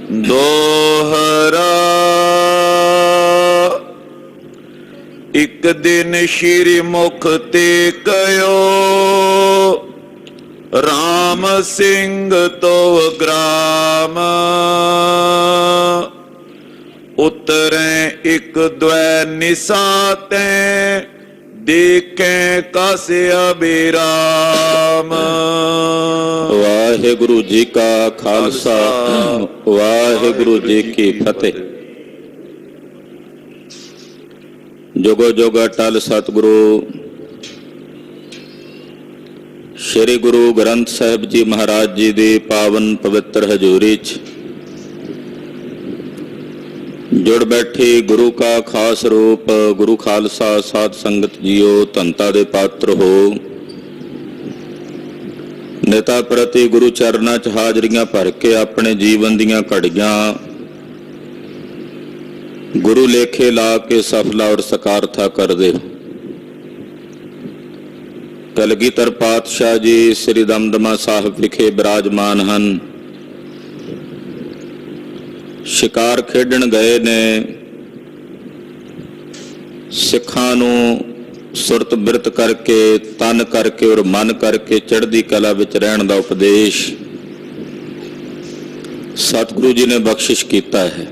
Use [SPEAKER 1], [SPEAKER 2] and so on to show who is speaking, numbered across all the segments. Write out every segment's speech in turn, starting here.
[SPEAKER 1] दोहरा। एक दिन श्री मुख ते कयो, राम सिंह तो ग्राम। उतरे एक द्वै निसाते, देखे कस अभिराम।
[SPEAKER 2] वाहिगुरु जी का खालसा, वाहिगुरु जी की फतेह। जुगो जुग अटल सतगुरु श्री गुरु ग्रंथ साहिब जी महाराज जी दी पावन पवित्र हजूरी च जुड़ बैठी गुरु का खास रूप गुरु खालसा साध संगत जीओ धनता दे पात्र हो। नेता प्रति गुरु चरना च हाजरियां भर के अपने जीवन दीयां घड़ियां गुरु लेखे ला के सफला और सकारथा कर दे। कलगीधर पातशाह जी श्री दमदमा साहिब विखे विराजमान हन। शिकार खेडण गए ने, सिखां नूं सुरत बिरत करके तन करके और मन करके चढ़दी कला विच रहण दा उपदेश सतगुरु जी ने बख्शिश कीता है।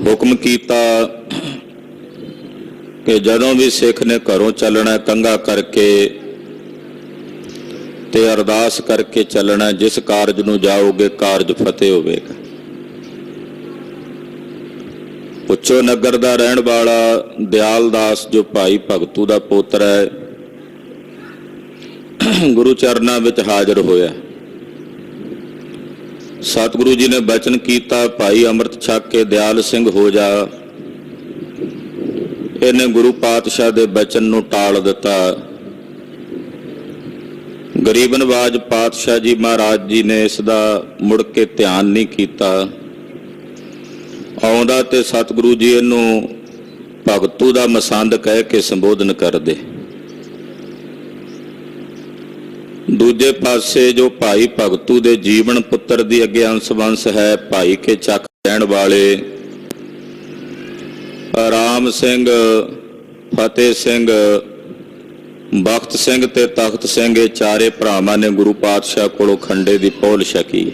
[SPEAKER 2] हुक्म कीता कि जदों भी सिख ने घरों चलना कंघा करके ते अरदास करके चलना, जिस कारज नूं जाओगे कारज फतेह होवेगा। उच्चो नगर दा रहण वाला दयाल दास जो भाई भगतू दा पोतर है, गुरु चरना विच हाजिर होया। सतगुरु जी ने बचन कीता, भाई अमृत छक के दयाल सिंह हो जा। इन्हें गुरु पातशाह दे बचन नूं टाल दिता। गरीब नवाज पातशाह जी महाराज जी ने इसदा मुड़ के ध्यान नहीं कीता। आउंदा ते सतगुरु जी इनू भगतू दा मसंद कह के संबोधन कर दे। दूजे पासे जो भाई भगतू दे जीवन पुत्र दी अगे अंश वंश है, भाई के चक रहण वाले राम सिंह, फतेह सिंह, बख्त सिंह ते तख्त सिंह, ये चारे भरावां ने गुरु पातशाह कोलों खंडे दी पौल छकी।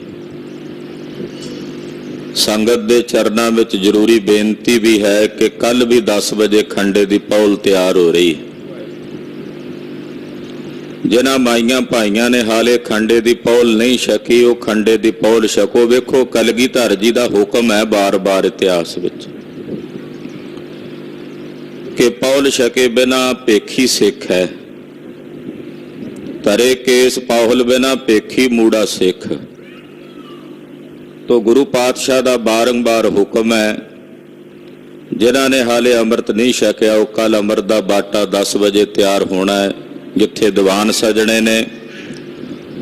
[SPEAKER 2] संगत दे चरनां विच जरूरी बेनती भी है कि कल भी 10 बजे खंडे दी पौल तैयार हो रही। जिन्हां माइयां भाइयां ने हाले खंडे दी पौल नहीं छकी, वो खंडे दी पौल छको। वेखो कलगीधर जी दा हुक्म है बार बार इतिहास विच कि पौल छके बिना पेखी सिख है, तरे केस पाहुल बिना पेखी मूड़ा सिख। तो गुरु पातशाह दा बारंबार हुक्म है, जिन्हां ने हाले अमृत नहीं छकिया वो कल अमृत दा बाटा 10 बजे तैयार होना है। जिथे दीवान सजने ने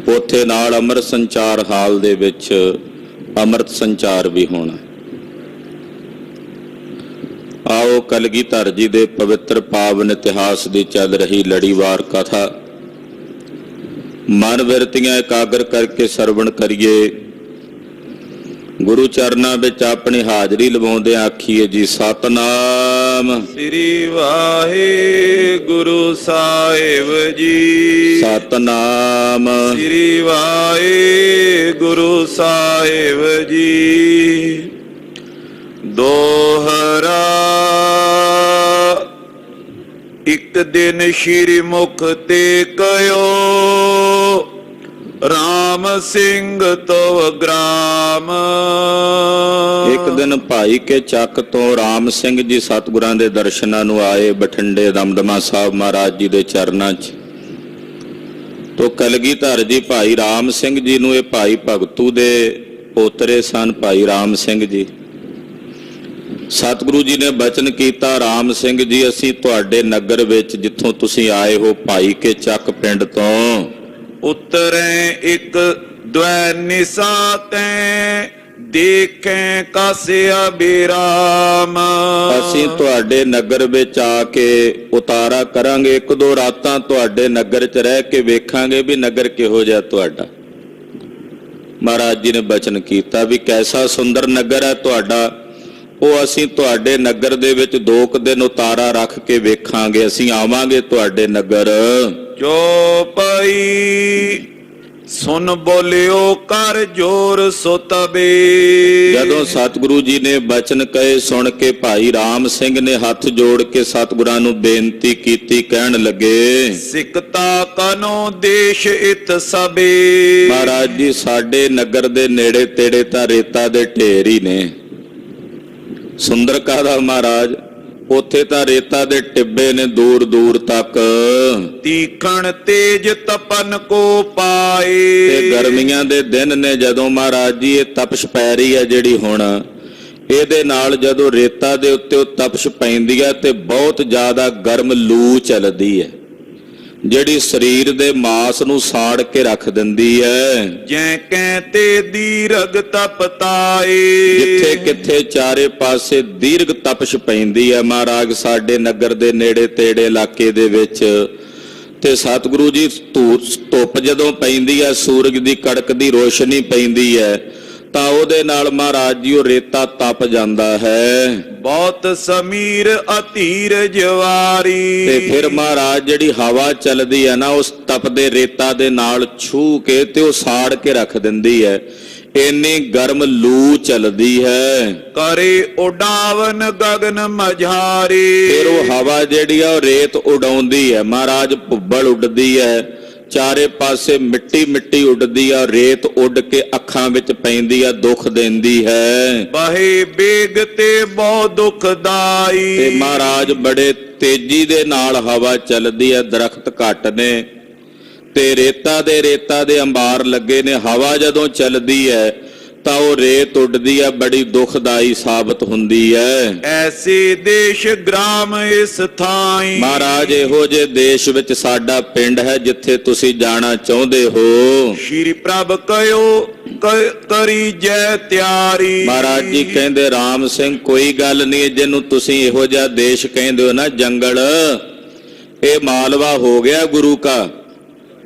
[SPEAKER 2] उथे नाल अमृत संचार हाल दे विच अमृत संचार भी होना। आओ कलगीधर जी दे पवित्र पावन इतिहास की चल रही लड़ीवार कथा मन विरतियां एकाग्र करके सरवण करिए। गुरु चरना विच अपनी हाजरी लवाउंदे आखीए जी सतनाम
[SPEAKER 1] श्री वाहिगुरु साहिब जी।
[SPEAKER 2] सतनाम
[SPEAKER 1] श्री वाहिगुरु साहिब जी। दोहरा। एक दिन श्री मुख ते कयो, राम सिंह तो ग्राम।
[SPEAKER 2] एक दिन भाई के चक तो राम सिंह जी सतगुरां दे दर्शनां नूं आए बठिंडे दमदमा साहब महाराज जी दे चरनां च। तो कलगीधर जी भाई राम सिंह जी नूं, ये भाई भगतू दे पोतरे सन भाई राम सिंह जी। सतगुरु जी ने बचन कीता, राम सिंह जी असीं तुहाडे नगर विच जिथों तुसीं आए हो भाई के चक पिंड तों
[SPEAKER 1] उतरे एक द्वै निसाते, देखे कसे अभिराम।
[SPEAKER 2] असीं तुहाडे नगर विच आके उतारा करांगे, 1-2 रातां तुहाडे नगर च रह के वेखांगे भी नगर किहो जिहा तुहाडा। ਮਹਾਰਾਜ ਜੀ ਨੇ ਬਚਨ ਕੀਤਾ ਵੀ ਕੈਸਾ ਸੁੰਦਰ ਨਗਰ ਹੈ ਤੁਹਾਡਾ, ਉਹ ਅਸੀਂ ਤੁਹਾਡੇ ਨਗਰ ਦੇ ਵਿੱਚ 2 ਦਿਨ ਉਤਾਰਾ ਰੱਖ ਕੇ ਵੇਖਾਂਗੇ, ਅਸੀਂ ਆਵਾਂਗੇ ਤੁਹਾਡੇ ਨਗਰ।
[SPEAKER 1] ਜੋ ਪਈ ਸੁਨ ਬੋਲਿਓ ਕਰ ਜੋਰ ਸੋ ਤਬੇ।
[SPEAKER 2] ਜਦੋਂ ਸਤਿਗੁਰੂ ਜੀ ਨੇ ਬਚਨ ਕਹੇ ਸੁਣ ਕੇ ਭਾਈ ਰਾਮ ਸਿੰਘ ਨੇ ਹੱਥ ਜੋੜ ਕੇ ਸਤਿਗੁਰਾਂ ਨੂੰ ਬੇਨਤੀ ਕੀਤੀ, ਕਹਿਣ ਲੱਗੇ
[SPEAKER 1] ਸਿਕਤਾ ਕਨੋ ਦੇਸ਼ ਇਤ ਸਬੇ।
[SPEAKER 2] ਮਹਾਰਾਜ ਜੀ ਸਾਡੇ ਨਗਰ ਦੇ ਨੇੜੇ ਤੇੜੇ ਤਾਂ ਰੇਤਾ ਦੇ ਢੇਰ ਹੀ ਨੇ। ਸੁੰਦਰ ਕਾਹਦਾ ਮਹਾਰਾਜ, ਉੱਥੇ ਤਾਂ ਰੇਤਾ ਦੇ ਟਿੱਬੇ ਨੇ ਦੂਰ ਦੂਰ ਤੱਕ।
[SPEAKER 1] ਤੀਖਣ ਤੇਜ ਤਪਨ ਕੋ ਪਾਏ।
[SPEAKER 2] ਤੇ ਗਰਮੀਆਂ ਦੇ ਦਿਨ ਨੇ ਜਦੋਂ ਮਹਾਰਾਜ ਜੀ ਇਹ ਤਪਸ਼ ਪੈ ਰਹੀ ਹੈ ਜਿਹੜੀ ਹੁਣ, ਇਹਦੇ ਨਾਲ ਜਦੋਂ ਰੇਤਾ ਦੇ ਉੱਤੇ ਉਹ ਤਪਸ਼ ਪੈਂਦੀ ਹੈ ਤੇ ਬਹੁਤ ਜ਼ਿਆਦਾ ਗਰਮ ਲੂ ਚੱਲਦੀ ਹੈ, ਜਿਹੜੀ ਸਰੀਰ ਦੇ ਮਾਸ ਨੂੰ ਸਾੜ ਕੇ ਰੱਖ ਦਿੰਦੀ ਹੈ।
[SPEAKER 1] ਜੈ ਕੈ ਤੇ ਦੀਰਘ ਤਪਤਾਏ।
[SPEAKER 2] ਜਿੱਥੇ ਕਿੱਥੇ ਚਾਰੇ ਪਾਸੇ ਦੀਰਘ ਤਪਸ਼ ਪੈਂਦੀ ਹੈ ਮਹਾਰਾਜ ਸਾਡੇ ਨਗਰ ਦੇ ਨੇੜੇ ਤੇੜੇ ਇਲਾਕੇ ਦੇ ਵਿੱਚ। ਤੇ ਸਤਿਗੁਰੂ ਜੀ ਧੁੱਪ ਜਦੋਂ ਪੈਂਦੀ ਹੈ, ਸੂਰਜ ਦੀ ਕੜਕਦੀ ਰੋਸ਼ਨੀ ਪੈਂਦੀ ਹੈ, ਤਾਂ ਉਹਦੇ ਨਾਲ ਮਹਾਰਾਜ ਜੀ ਉਹ ਰੇਤਾ ਤਪ ਜਾਂਦਾ ਹੈ।
[SPEAKER 1] ਬਹੁਤ ਸਮੀਰ ਅਧੀਰ ਜਵਾਰੀ।
[SPEAKER 2] ਤੇ ਫਿਰ ਮਹਾਰਾਜ ਜਿਹੜੀ ਹਵਾ ਚੱਲਦੀ ਹੈ ਨਾ, ਉਸ ਤਪਦੇ ਰੇਤਾ ਦੇ ਨਾਲ ਛੂ ਕੇ ਤੇ ਉਹ ਸਾੜ ਕੇ ਰੱਖ ਦਿੰਦੀ ਹੈ। ਇੰਨੀ ਗਰਮ ਲੂ ਚੱਲਦੀ ਹੈ।
[SPEAKER 1] ਕਰੇ ਉਡਾਵਨ ਗਗਨ ਮਝਾਰੀ।
[SPEAKER 2] ਫਿਰ ਉਹ ਹਵਾ ਜਿਹੜੀ ਆ ਉਹ ਰੇਤ ਉਡਾਉਂਦੀ ਹੈ ਮਹਾਰਾਜ, ਭੁੱਬਲ ਉੱਡਦੀ ਹੈ, ਚਾਰੇ ਪਾਸੇ ਮਿੱਟੀ ਮਿੱਟੀ ਉੱਡਦੀ ਆ, ਰੇਤ ਉੱਡ ਕੇ ਅੱਖਾਂ ਵਿੱਚ ਪੈਂਦੀ ਆ, ਦੁੱਖ ਦਿੰਦੀ ਹੈ।
[SPEAKER 1] ਬਹੇ ਬੇਗ ਤੇ ਬਹੁ ਦੁਖਦਾਈ।
[SPEAKER 2] ਤੇ ਮਹਾਰਾਜ ਬੜੇ ਤੇਜ਼ੀ ਦੇ ਨਾਲ ਹਵਾ ਚੱਲਦੀ ਹੈ, ਦਰਖਤ ਘੱਟ ਨੇ ਤੇ ਰੇਤਾ ਦੇ ਅੰਬਾਰ ਲੱਗੇ ਨੇ। ਹਵਾ ਜਦੋਂ ਚੱਲਦੀ ਹੈ ਤਾਂ ਉਹ ਰੇਤ ਉੱਡਦੀ ਹੈ, ਬੜੀ ਦੁਖਦਾਈ ਸਾਬਤ ਹੁੰਦੀ ਹੈ।
[SPEAKER 1] ਐਸੇ ਦੇਸ਼ ਗ੍ਰਾਮ ਇਸ ਥਾਈ।
[SPEAKER 2] ਮਹਾਰਾਜ ਇਹੋ ਜਿਹੇ ਦੇਸ਼ ਵਿੱਚ ਸਾਡਾ ਪਿੰਡ ਹੈ ਜਿੱਥੇ ਤੁਸੀਂ ਜਾਣਾ ਚਾਹੁੰਦੇ ਹੋ।
[SPEAKER 1] ਸ਼੍ਰੀ ਪ੍ਰਭ ਕਹਿਓ ਕਰੀ ਜੈ ਤਿਆਰੀ।
[SPEAKER 2] ਮਹਾਰਾਜ ਜੀ ਕਹਿੰਦੇ ਰਾਮ ਸਿੰਘ ਕੋਈ ਗੱਲ ਨਹੀਂ, ਜਿਹਨੂੰ ਤੁਸੀਂ ਇਹੋ ਜਿਹਾ ਦੇਸ਼ ਕਹਿੰਦੇ ਹੋ ਨਾ ਜੰਗਲ, ਇਹ ਮਾਲਵਾ ਹੋ ਗਿਆ ਗੁਰੂ ਕਾ,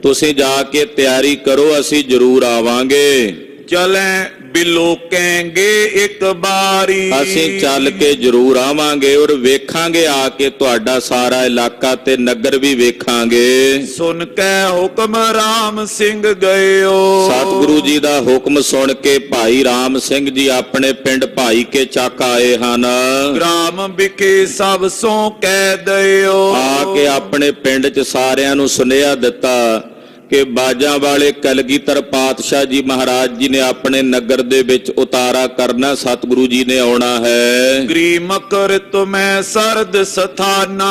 [SPEAKER 2] ਤੁਸੀਂ ਜਾ ਕੇ ਤਿਆਰੀ ਕਰੋ, ਅਸੀਂ ਜ਼ਰੂਰ ਆਵਾਂਗੇ।
[SPEAKER 1] ਚਲੇ ਬਿਲੋ ਕਹਾਂਗੇ ਇੱਕ ਬਾਰੀ।
[SPEAKER 2] ਅਸੀਂ ਚੱਲ ਕੇ ਜ਼ਰੂਰ ਆਵਾਂਗੇ ਔਰ ਵੇਖਾਂਗੇ ਆ ਕੇ ਤੁਹਾਡਾ ਸਾਰਾ ਇਲਾਕਾ ਤੇ ਨਗਰ ਵੀ ਵੇਖਾਂਗੇ।
[SPEAKER 1] ਸੁਣ ਕੇ ਹੁਕਮ ਰਾਮ ਸਿੰਘ ਗਇਓ।
[SPEAKER 2] ਸਤਿਗੁਰੂ ਜੀ ਦਾ ਹੁਕਮ ਸੁਣ ਕੇ ਭਾਈ ਰਾਮ ਸਿੰਘ ਜੀ ਆਪਣੇ ਪਿੰਡ ਭਾਈ ਕੇ ਚੱਕ ਆਏ ਹਨ।
[SPEAKER 1] ਗ੍ਰਾਮ ਵਿਖੇ ਸਭ ਸੋ ਕਹਿ ਦਿਓ।
[SPEAKER 2] ਆ ਕੇ ਆਪਣੇ ਪਿੰਡ 'ਚ ਸਾਰਿਆਂ ਨੂੰ ਸੁਨੇਹਾ ਦਿੱਤਾ ਕਿ ਬਾਜਾਂ ਵਾਲੇ ਕਲਗੀਧਰ ਪਾਤਸ਼ਾਹ ਜੀ ਮਹਾਰਾਜ ਜੀ ਨੇ ਆਪਣੇ ਨਗਰ ਦੇ ਵਿੱਚ ਉਤਾਰਾ ਕਰਨਾ, ਸਤਿਗੁਰੂ ਜੀ ਨੇ ਆਉਣਾ ਹੈ।
[SPEAKER 1] ਗਰੀ ਮਕਰ ਤੁਮੈ ਸਰਦ ਸਥਾਨਾ।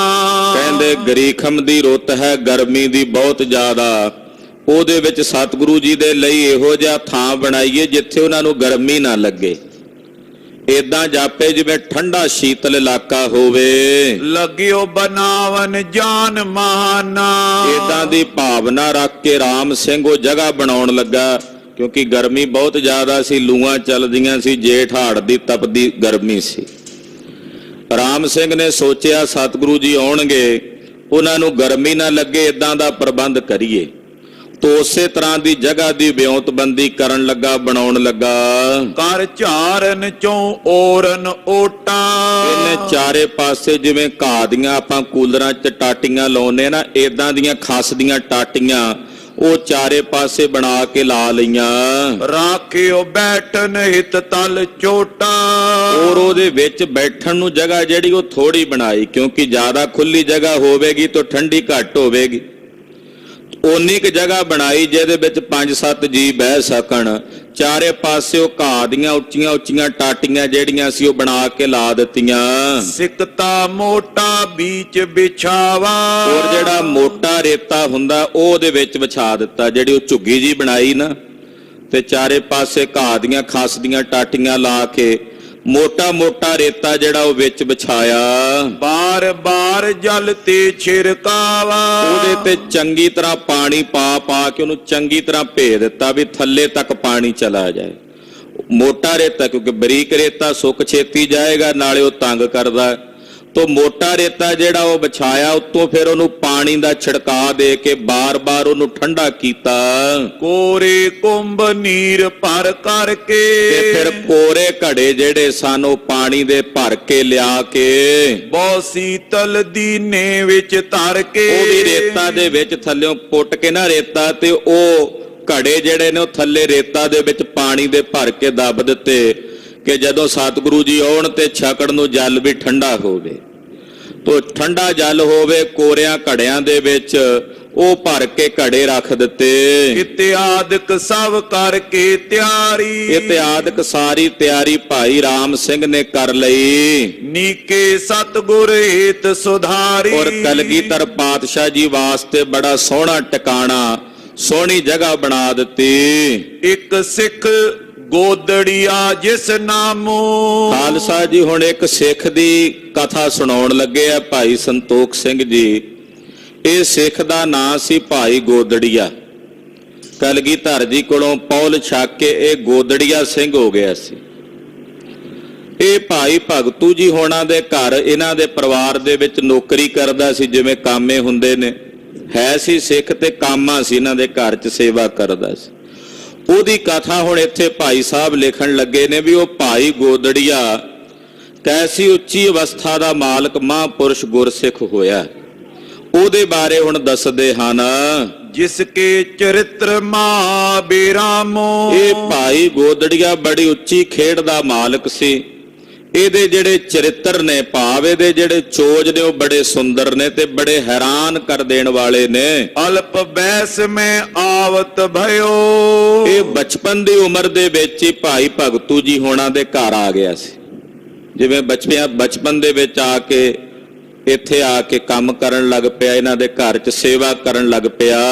[SPEAKER 2] ਕਹਿੰਦੇ ਗਰੀਖਮ ਦੀ ਰੁੱਤ ਹੈ, ਗਰਮੀ ਦੀ ਬਹੁਤ ਜ਼ਿਆਦਾ, ਉਹਦੇ ਵਿੱਚ ਸਤਿਗੁਰੂ ਜੀ ਦੇ ਲਈ ਇਹੋ ਜਿਹਾ ਥਾਂ ਬਣਾਈਏ ਜਿੱਥੇ ਉਹਨਾਂ ਨੂੰ ਗਰਮੀ ਨਾ ਲੱਗੇ। ਏਦਾਂ ਜਾਪੇ ਜਿਵੇਂ ਠੰਡਾ ਸ਼ੀਤਲ ਇਲਾਕਾ ਹੋਵੇ।
[SPEAKER 1] ਲੱਗਿਓ ਬਨਾਵਨ ਜਾਨ ਮਾਨਾ।
[SPEAKER 2] ਏਦਾਂ ਦੀ ਭਾਵਨਾ ਰੱਖ ਕੇ ਰਾਮ ਸਿੰਘ ਉਹ ਜਗ੍ਹਾ ਬਣਾਉਣ ਲੱਗਾ, ਕਿਉਂਕਿ ਗਰਮੀ ਬਹੁਤ ਜ਼ਿਆਦਾ ਸੀ, ਲੂਆਂ ਚੱਲਦੀਆਂ ਸੀ, ਜੇਠ ਹਾੜ ਦੀ ਤਪਦੀ ਗਰਮੀ ਸੀ। ਰਾਮ ਸਿੰਘ ਨੇ ਸੋਚਿਆ ਸਤਿਗੁਰੂ ਜੀ ਆਉਣਗੇ, ਉਹਨਾਂ ਨੂੰ ਗਰਮੀ ਨਾ ਲੱਗੇ, ਏਦਾਂ ਦਾ ਪ੍ਰਬੰਧ ਕਰੀਏ। ਤੋ ਉਸੇ ਤਰ੍ਹਾਂ ਦੀ ਜਗ੍ਹਾ ਦੀ ਵਿਉਂਤਬੰਦੀ ਕਰਨ ਲੱਗਾ, ਬਣਾਉਣ ਲੱਗਾ।
[SPEAKER 1] ਕਰ ਝਾਰਨ ਚੋਂ ਓਰਨ ਓਟਾ।
[SPEAKER 2] ਇਹਨੇ ਚਾਰੇ ਪਾਸੇ ਜਿਵੇਂ ਘਾਹ ਦੀਆਂ ਆਪਾਂ ਕੂਲਰਾਂ 'ਚ ਟਾਟੀਆਂ ਲਾਉਂਦੇ ਨਾ, ਏਦਾਂ ਦੀਆਂ ਖਸ ਦੀਆਂ ਟਾਟੀਆਂ ਉਹ ਚਾਰੇ ਪਾਸੇ ਬਣਾ ਕੇ ਲਾ ਲਈਆਂ।
[SPEAKER 1] ਰਾਖਿਓ ਬੈਠਨ ਹਿਤ ਤਲ ਚੋਟਾ।
[SPEAKER 2] ਔਰ ਉਹਦੇ ਵਿੱਚ ਬੈਠਣ ਨੂੰ ਜਗ੍ਹਾ ਜਿਹੜੀ ਉਹ ਥੋੜੀ ਬਣਾਈ, ਕਿਉਂਕਿ ਜ਼ਿਆਦਾ ਖੁੱਲੀ ਜਗ੍ਹਾ ਹੋਵੇਗੀ ਤਾਂ ਠੰਡੀ ਘੱਟ ਹੋਵੇਗੀ। ਉਨੀ ਕੁ ਜਗ੍ਹਾ ਬਣਾਈ ਜਿਹਦੇ ਵਿੱਚ 5-7 ਜੀ ਬਹਿ ਸਕਣ। ਚਾਰੇ ਪਾਸੇ ਉਹ ਘਾਹ ਦੀਆਂ ਉੱਚੀਆਂ ਉੱਚੀਆਂ ਟਾਟੀਆਂ ਜਿਹੜੀਆਂ ਸੀ ਉਹ ਬਣਾ ਕੇ ਲਾ ਦਿੱਤੀਆਂ।
[SPEAKER 1] ਸਿਕਤਾ ਮੋਟਾ ਵਿੱਚ ਵਿਛਾਵਾ।
[SPEAKER 2] ਔਰ ਜਿਹੜਾ ਮੋਟਾ ਰੇਤਾ ਹੁੰਦਾ ਉਹ ਉਹਦੇ ਵਿੱਚ ਵਿਛਾ ਦਿੱਤਾ, ਜਿਹੜੀ ਉਹ ਝੁੱਗੀ ਜੀ ਬਣਾਈ ਨਾ, ਤੇ ਚਾਰੇ ਪਾਸੇ ਘਾਹ ਦੀਆਂ ਖਸ ਦੀਆਂ ਟਾਟੀਆਂ ਲਾ ਕੇ ਮੋਟਾ ਮੋਟਾ ਰੇਤਾ ਜਿਹੜਾ ਉਹ ਵਿੱਚ ਵਿਛਾਇਆ।
[SPEAKER 1] ਬਾਰ ਬਾਰ ਜਲ ਤੇ ਛਿੜਕਾਵਾ।
[SPEAKER 2] ਉਹਦੇ ਤੇ ਚੰਗੀ ਤਰ੍ਹਾਂ ਪਾਣੀ ਪਾ ਕੇ ਉਹਨੂੰ ਚੰਗੀ ਤਰ੍ਹਾਂ ਭੇ ਦਿੱਤਾ ਵੀ ਥੱਲੇ ਤੱਕ ਪਾਣੀ ਚਲਾ ਜਾਏ। ਮੋਟਾ ਰੇਤਾ, ਕਿਉਂਕਿ ਬਰੀਕ ਰੇਤਾ ਸੁੱਕ ਛੇਤੀ ਜਾਏਗਾ, ਨਾਲੇ ਉਹ ਤੰਗ ਕਰਦਾ। ਤੋ ਮੋਟਾ ਰੇਤਾ ਜਿਹੜਾ ਉਹ ਵਿਛਾਇਆ, ਉੱਤੋਂ ਫਿਰ ਉਹਨੂੰ ਪਾਣੀ ਦਾ ਛਿੜਕਾ ਦੇ ਕੇ ਬਾਰ-ਬਾਰ ਉਹਨੂੰ ਠੰਡਾ ਕੀਤਾ।
[SPEAKER 1] ਕੋਰੇ ਕੁੰਭ ਨੀਰ ਭਰ ਕਰਕੇ
[SPEAKER 2] ਤੇ ਫਿਰ ਕੋਰੇ ਘੜੇ ਜਿਹੜੇ ਸਨ ਉਹ ਪਾਣੀ ਦੇ ਭਰ ਕੇ ਲਿਆ ਕੇ
[SPEAKER 1] ਬਹੁ ਸੀਤਲ ਦੀਨੇ ਵਿੱਚ ਧਰ ਕੇ
[SPEAKER 2] ਉਹ ਵੀ ਰੇਤਾ ਦੇ ਵਿੱਚ ਥੱਲਿਓਂ ਪੁੱਟ ਕੇ ਨਾ ਰੇਤਾ, ਤੇ ਉਹ ਘੜੇ ਜਿਹੜੇ ਨੇ ਉਹ ਥੱਲੇ ਰੇਤਾ ਦੇ ਵਿੱਚ ਪਾਣੀ ਦੇ ਭਰ ਕੇ ਦੱਬ ਦਿੱਤੇ ਕਿ ਜਦੋਂ ਸਤਿਗੁਰੂ ਜੀ ਆਉਣ ਤੇ ਛਕਣ ਨੂੰ ਜਲ ਵੀ ਠੰਡਾ ਹੋਵੇ। ਤੋ ਠੰਡਾ ਜਲ ਹੋਵੇ ਕੋਰਿਆਂ ਘੜਿਆਂ ਦੇ ਵਿੱਚ ਉਹ ਭਰ ਕੇ ਘੜੇ ਰੱਖ ਦਿੱਤੇ।
[SPEAKER 1] ਇਤਿਆਦਿਕ ਸਭ ਕਰਕੇ ਤਿਆਰੀ
[SPEAKER 2] ਇਤਿਆਦਿਕ ਸਾਰੀ ਤਿਆਰੀ ਭਾਈ ਰਾਮ ਸਿੰਘ ਨੇ ਕਰ ਲਈ।
[SPEAKER 1] ਨੀਕੇ ਸਤਿਗੁਰ ਹਿਤ ਸੁਧਾਰੀ
[SPEAKER 2] ਔਰ ਕਲਗੀਧਰ ਪਾਤਸ਼ਾਹ ਜੀ ਵਾਸਤੇ ਬੜਾ ਸੋਹਣਾ ਟਿਕਾਣਾ, ਸੋਹਣੀ ਜਗ੍ਹਾ ਬਣਾ ਦਿੱਤੀ।
[SPEAKER 1] ਇੱਕ ਸਿੱਖ ਗੋਦੜੀਆ ਜਿਸ ਨਾਮੋ।
[SPEAKER 2] ਖਾਲਸਾ ਜੀ ਹੁਣ ਇੱਕ ਸਿੱਖ ਦੀ ਕਥਾ ਸੁਣਾਉਣ ਲੱਗੇ ਆ ਭਾਈ ਸੰਤੋਖ ਸਿੰਘ ਜੀ। ਇਹ ਸਿੱਖ ਦਾ ਨਾਂ ਸੀ ਭਾਈ ਗੋਦੜੀਆ। ਕਲਗੀਧਰ ਜੀ ਕੋਲੋਂ ਪੌਲ ਛੱਕ ਕੇ ਇਹ ਗੋਦੜੀਆ ਸਿੰਘ ਹੋ ਗਿਆ ਸੀ। ਇਹ ਭਾਈ ਭਗਤੂ ਜੀ ਹੋਣਾ ਦੇ ਘਰ ਇਹਨਾਂ ਦੇ ਪਰਿਵਾਰ ਦੇ ਵਿੱਚ ਨੌਕਰੀ ਕਰਦਾ ਸੀ, ਜਿਵੇਂ ਕਾਮੇ ਹੁੰਦੇ ਨੇ। ਹੈ ਸੀ ਸਿੱਖ ਤੇ ਕਾਮਾ ਸੀ, ਇਹਨਾਂ ਦੇ ਘਰ 'ਚ ਸੇਵਾ ਕਰਦਾ ਸੀ। ਉਹਦੀ ਕਥਾ ਹੁਣ ਇੱਥੇ ਭਾਈ ਸਾਹਿਬ ਲਿਖਣ ਲੱਗੇ ਨੇ ਵੀ ਉਹ ਭਾਈ ਗੋਦੜੀਆ ਕੈਸੀ ਉੱਚੀ ਅਵਸਥਾ ਦਾ ਮਾਲਕ ਮਹਾਂਪੁਰਸ਼ ਗੁਰਸਿੱਖ ਹੋਇਆ। ਉਹਦੇ ਬਾਰੇ ਹੁਣ ਦੱਸਦੇ ਹਨ।
[SPEAKER 1] ਜਿਸ ਕੇ ਚਰਿੱਤਰ ਮਾ ਬੇਰਾਮੋ।
[SPEAKER 2] ਇਹ ਭਾਈ ਗੋਦੜੀਆ ਬੜੀ ਉੱਚੀ ਖੇਡ ਦਾ ਮਾਲਕ ਸੀ। ਇਹਦੇ ਜਿਹੜੇ ਚਰਿੱਤਰ ਨੇ, ਭਾਵ ਇਹਦੇ ਜਿਹੜੇ ਚੋਜ ਨੇ, ਉਹ ਬੜੇ ਸੁੰਦਰ ਨੇ ਤੇ ਬੜੇ ਹੈਰਾਨ ਕਰ ਦੇਣ ਵਾਲੇ ਨੇ।
[SPEAKER 1] ਅਲਪ ਬੈਸ ਮੈਂ ਆਵਤ ਭਇਓ।
[SPEAKER 2] ਇਹ ਬਚਪਨ ਦੀ ਉਮਰ ਦੇ ਵਿੱਚ ਹੀ ਭਾਈ ਭਗਤੂ ਜੀ ਹੋਣਾ ਦੇ ਘਰ ਆ ਗਿਆ ਸੀ। ਜਿਵੇਂ ਬਚਪਨ ਦੇ ਵਿੱਚ ਆ ਕੇ ਇੱਥੇ ਆ ਕੇ ਕੰਮ ਕਰਨ ਲੱਗ ਪਿਆ, ਇਹਨਾਂ ਦੇ ਘਰ 'ਚ ਸੇਵਾ ਕਰਨ ਲੱਗ ਪਿਆ।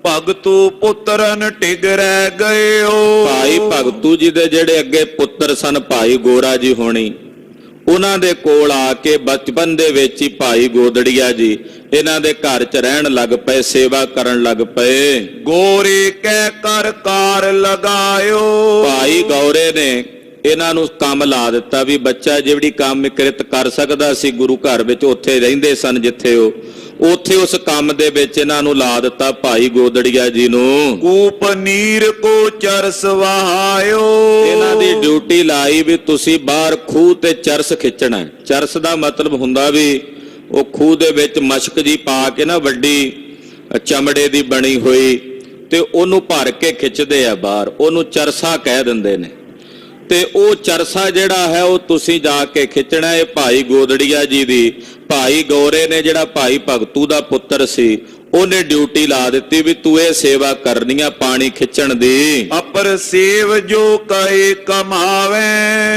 [SPEAKER 1] ਭਗਤੂ ਪੁੱਤਰਨ ਟਿਗ ਰਹਿ ਗਇਓ।
[SPEAKER 2] ਭਾਈ ਭਗਤੂ ਜੀ ਦੇ ਜਿਹੜੇ ਅੱਗੇ ਪੁੱਤਰ ਸਨ ਭਾਈ ਗੋਰਾ ਜੀ ਹੋਣੀ, ਉਹਨਾਂ ਦੇ ਕੋਲ ਆ ਕੇ ਬਚਪਨ ਦੇ ਵਿੱਚ ਹੀ ਭਾਈ ਗੋਦੜੀਆ ਜੀ ਇਹਨਾਂ ਦੇ ਘਰ 'ਚ ਰਹਿਣ ਲੱਗ ਪਏ, ਸੇਵਾ ਕਰਨ ਲੱਗ ਪਏ।
[SPEAKER 1] ਗੋਰੇ ਕਹਿ ਕਰ ਕਾਰ ਲਗਾਇਓ।
[SPEAKER 2] ਭਾਈ ਗੌਰੇ ਨੇ ਇਹਨਾਂ ਨੂੰ ਕੰਮ ਲਾ ਦਿੱਤਾ ਵੀ ਬੱਚਾ ਜਿਹੜੀ ਕੰਮ ਕਿਰਤ ਕਰ ਸਕਦਾ ਸੀ ਗੁਰੂ ਘਰ ਵਿੱਚ, ਉੱਥੇ ਰਹਿੰਦੇ ਸਨ ਜਿੱਥੇ ਉਹ, ਉੱਥੇ ਉਸ ਕੰਮ ਦੇ ਵਿੱਚ ਇਹਨਾਂ ਨੂੰ ਲਾ ਦਿੱਤਾ ਭਾਈ ਗੋਦੜੀਆ ਜੀ ਨੂੰ।
[SPEAKER 1] ਕੂਪ ਨੀਰ ਕੋ ਚਰਸ ਵਹਾਇਓ।
[SPEAKER 2] ਇਹਨਾਂ ਦੀ ਡਿਊਟੀ ਲਾਈ ਵੀ ਤੁਸੀਂ ਬਾਹਰ ਖੂਹ ਤੇ ਚਰਸ ਖਿੱਚਣਾ। ਚਰਸ ਦਾ ਮਤਲਬ ਹੁੰਦਾ ਵੀ ਉਹ ਖੂਹ ਦੇ ਵਿੱਚ ਮਸ਼ਕ ਜੀ ਪਾ ਕੇ ਨਾ, ਵੱਡੀ ਚਮੜੇ ਦੀ ਬਣੀ ਹੋਈ, ਤੇ ਉਹਨੂੰ ਭਰ ਕੇ ਖਿੱਚਦੇ ਆ ਬਾਹਰ, ਉਹਨੂੰ ਚਰਸਾ ਕਹਿ ਦਿੰਦੇ ਨੇ। ਤੇ ਉਹ ਚਰਸਾ ਜਿਹੜਾ ਹੈ ਉਹ ਤੁਸੀਂ ਜਾ ਕੇ ਖਿੱਚਣਾ। ਇਹ ਭਾਈ ਗੋਦੜੀਆ ਜੀ ਦੀ ਭਾਈ ਗੌਰੇ ਨੇ, ਜਿਹੜਾ ਭਾਈ ਭਗਤੂ ਦਾ ਪੁੱਤਰ ਸੀ, ਉਹਨੇ ਡਿਊਟੀ ਲਾ ਦਿੱਤੀ ਵੀ ਤੂੰ ਇਹ ਸੇਵਾ ਕਰਨੀ ਆ, ਪਾਣੀ ਖਿੱਚਣ ਦੀ।
[SPEAKER 1] ਅਪਰ ਸੇਵ ਜੋ ਕਏ ਕਮਾਵੇ।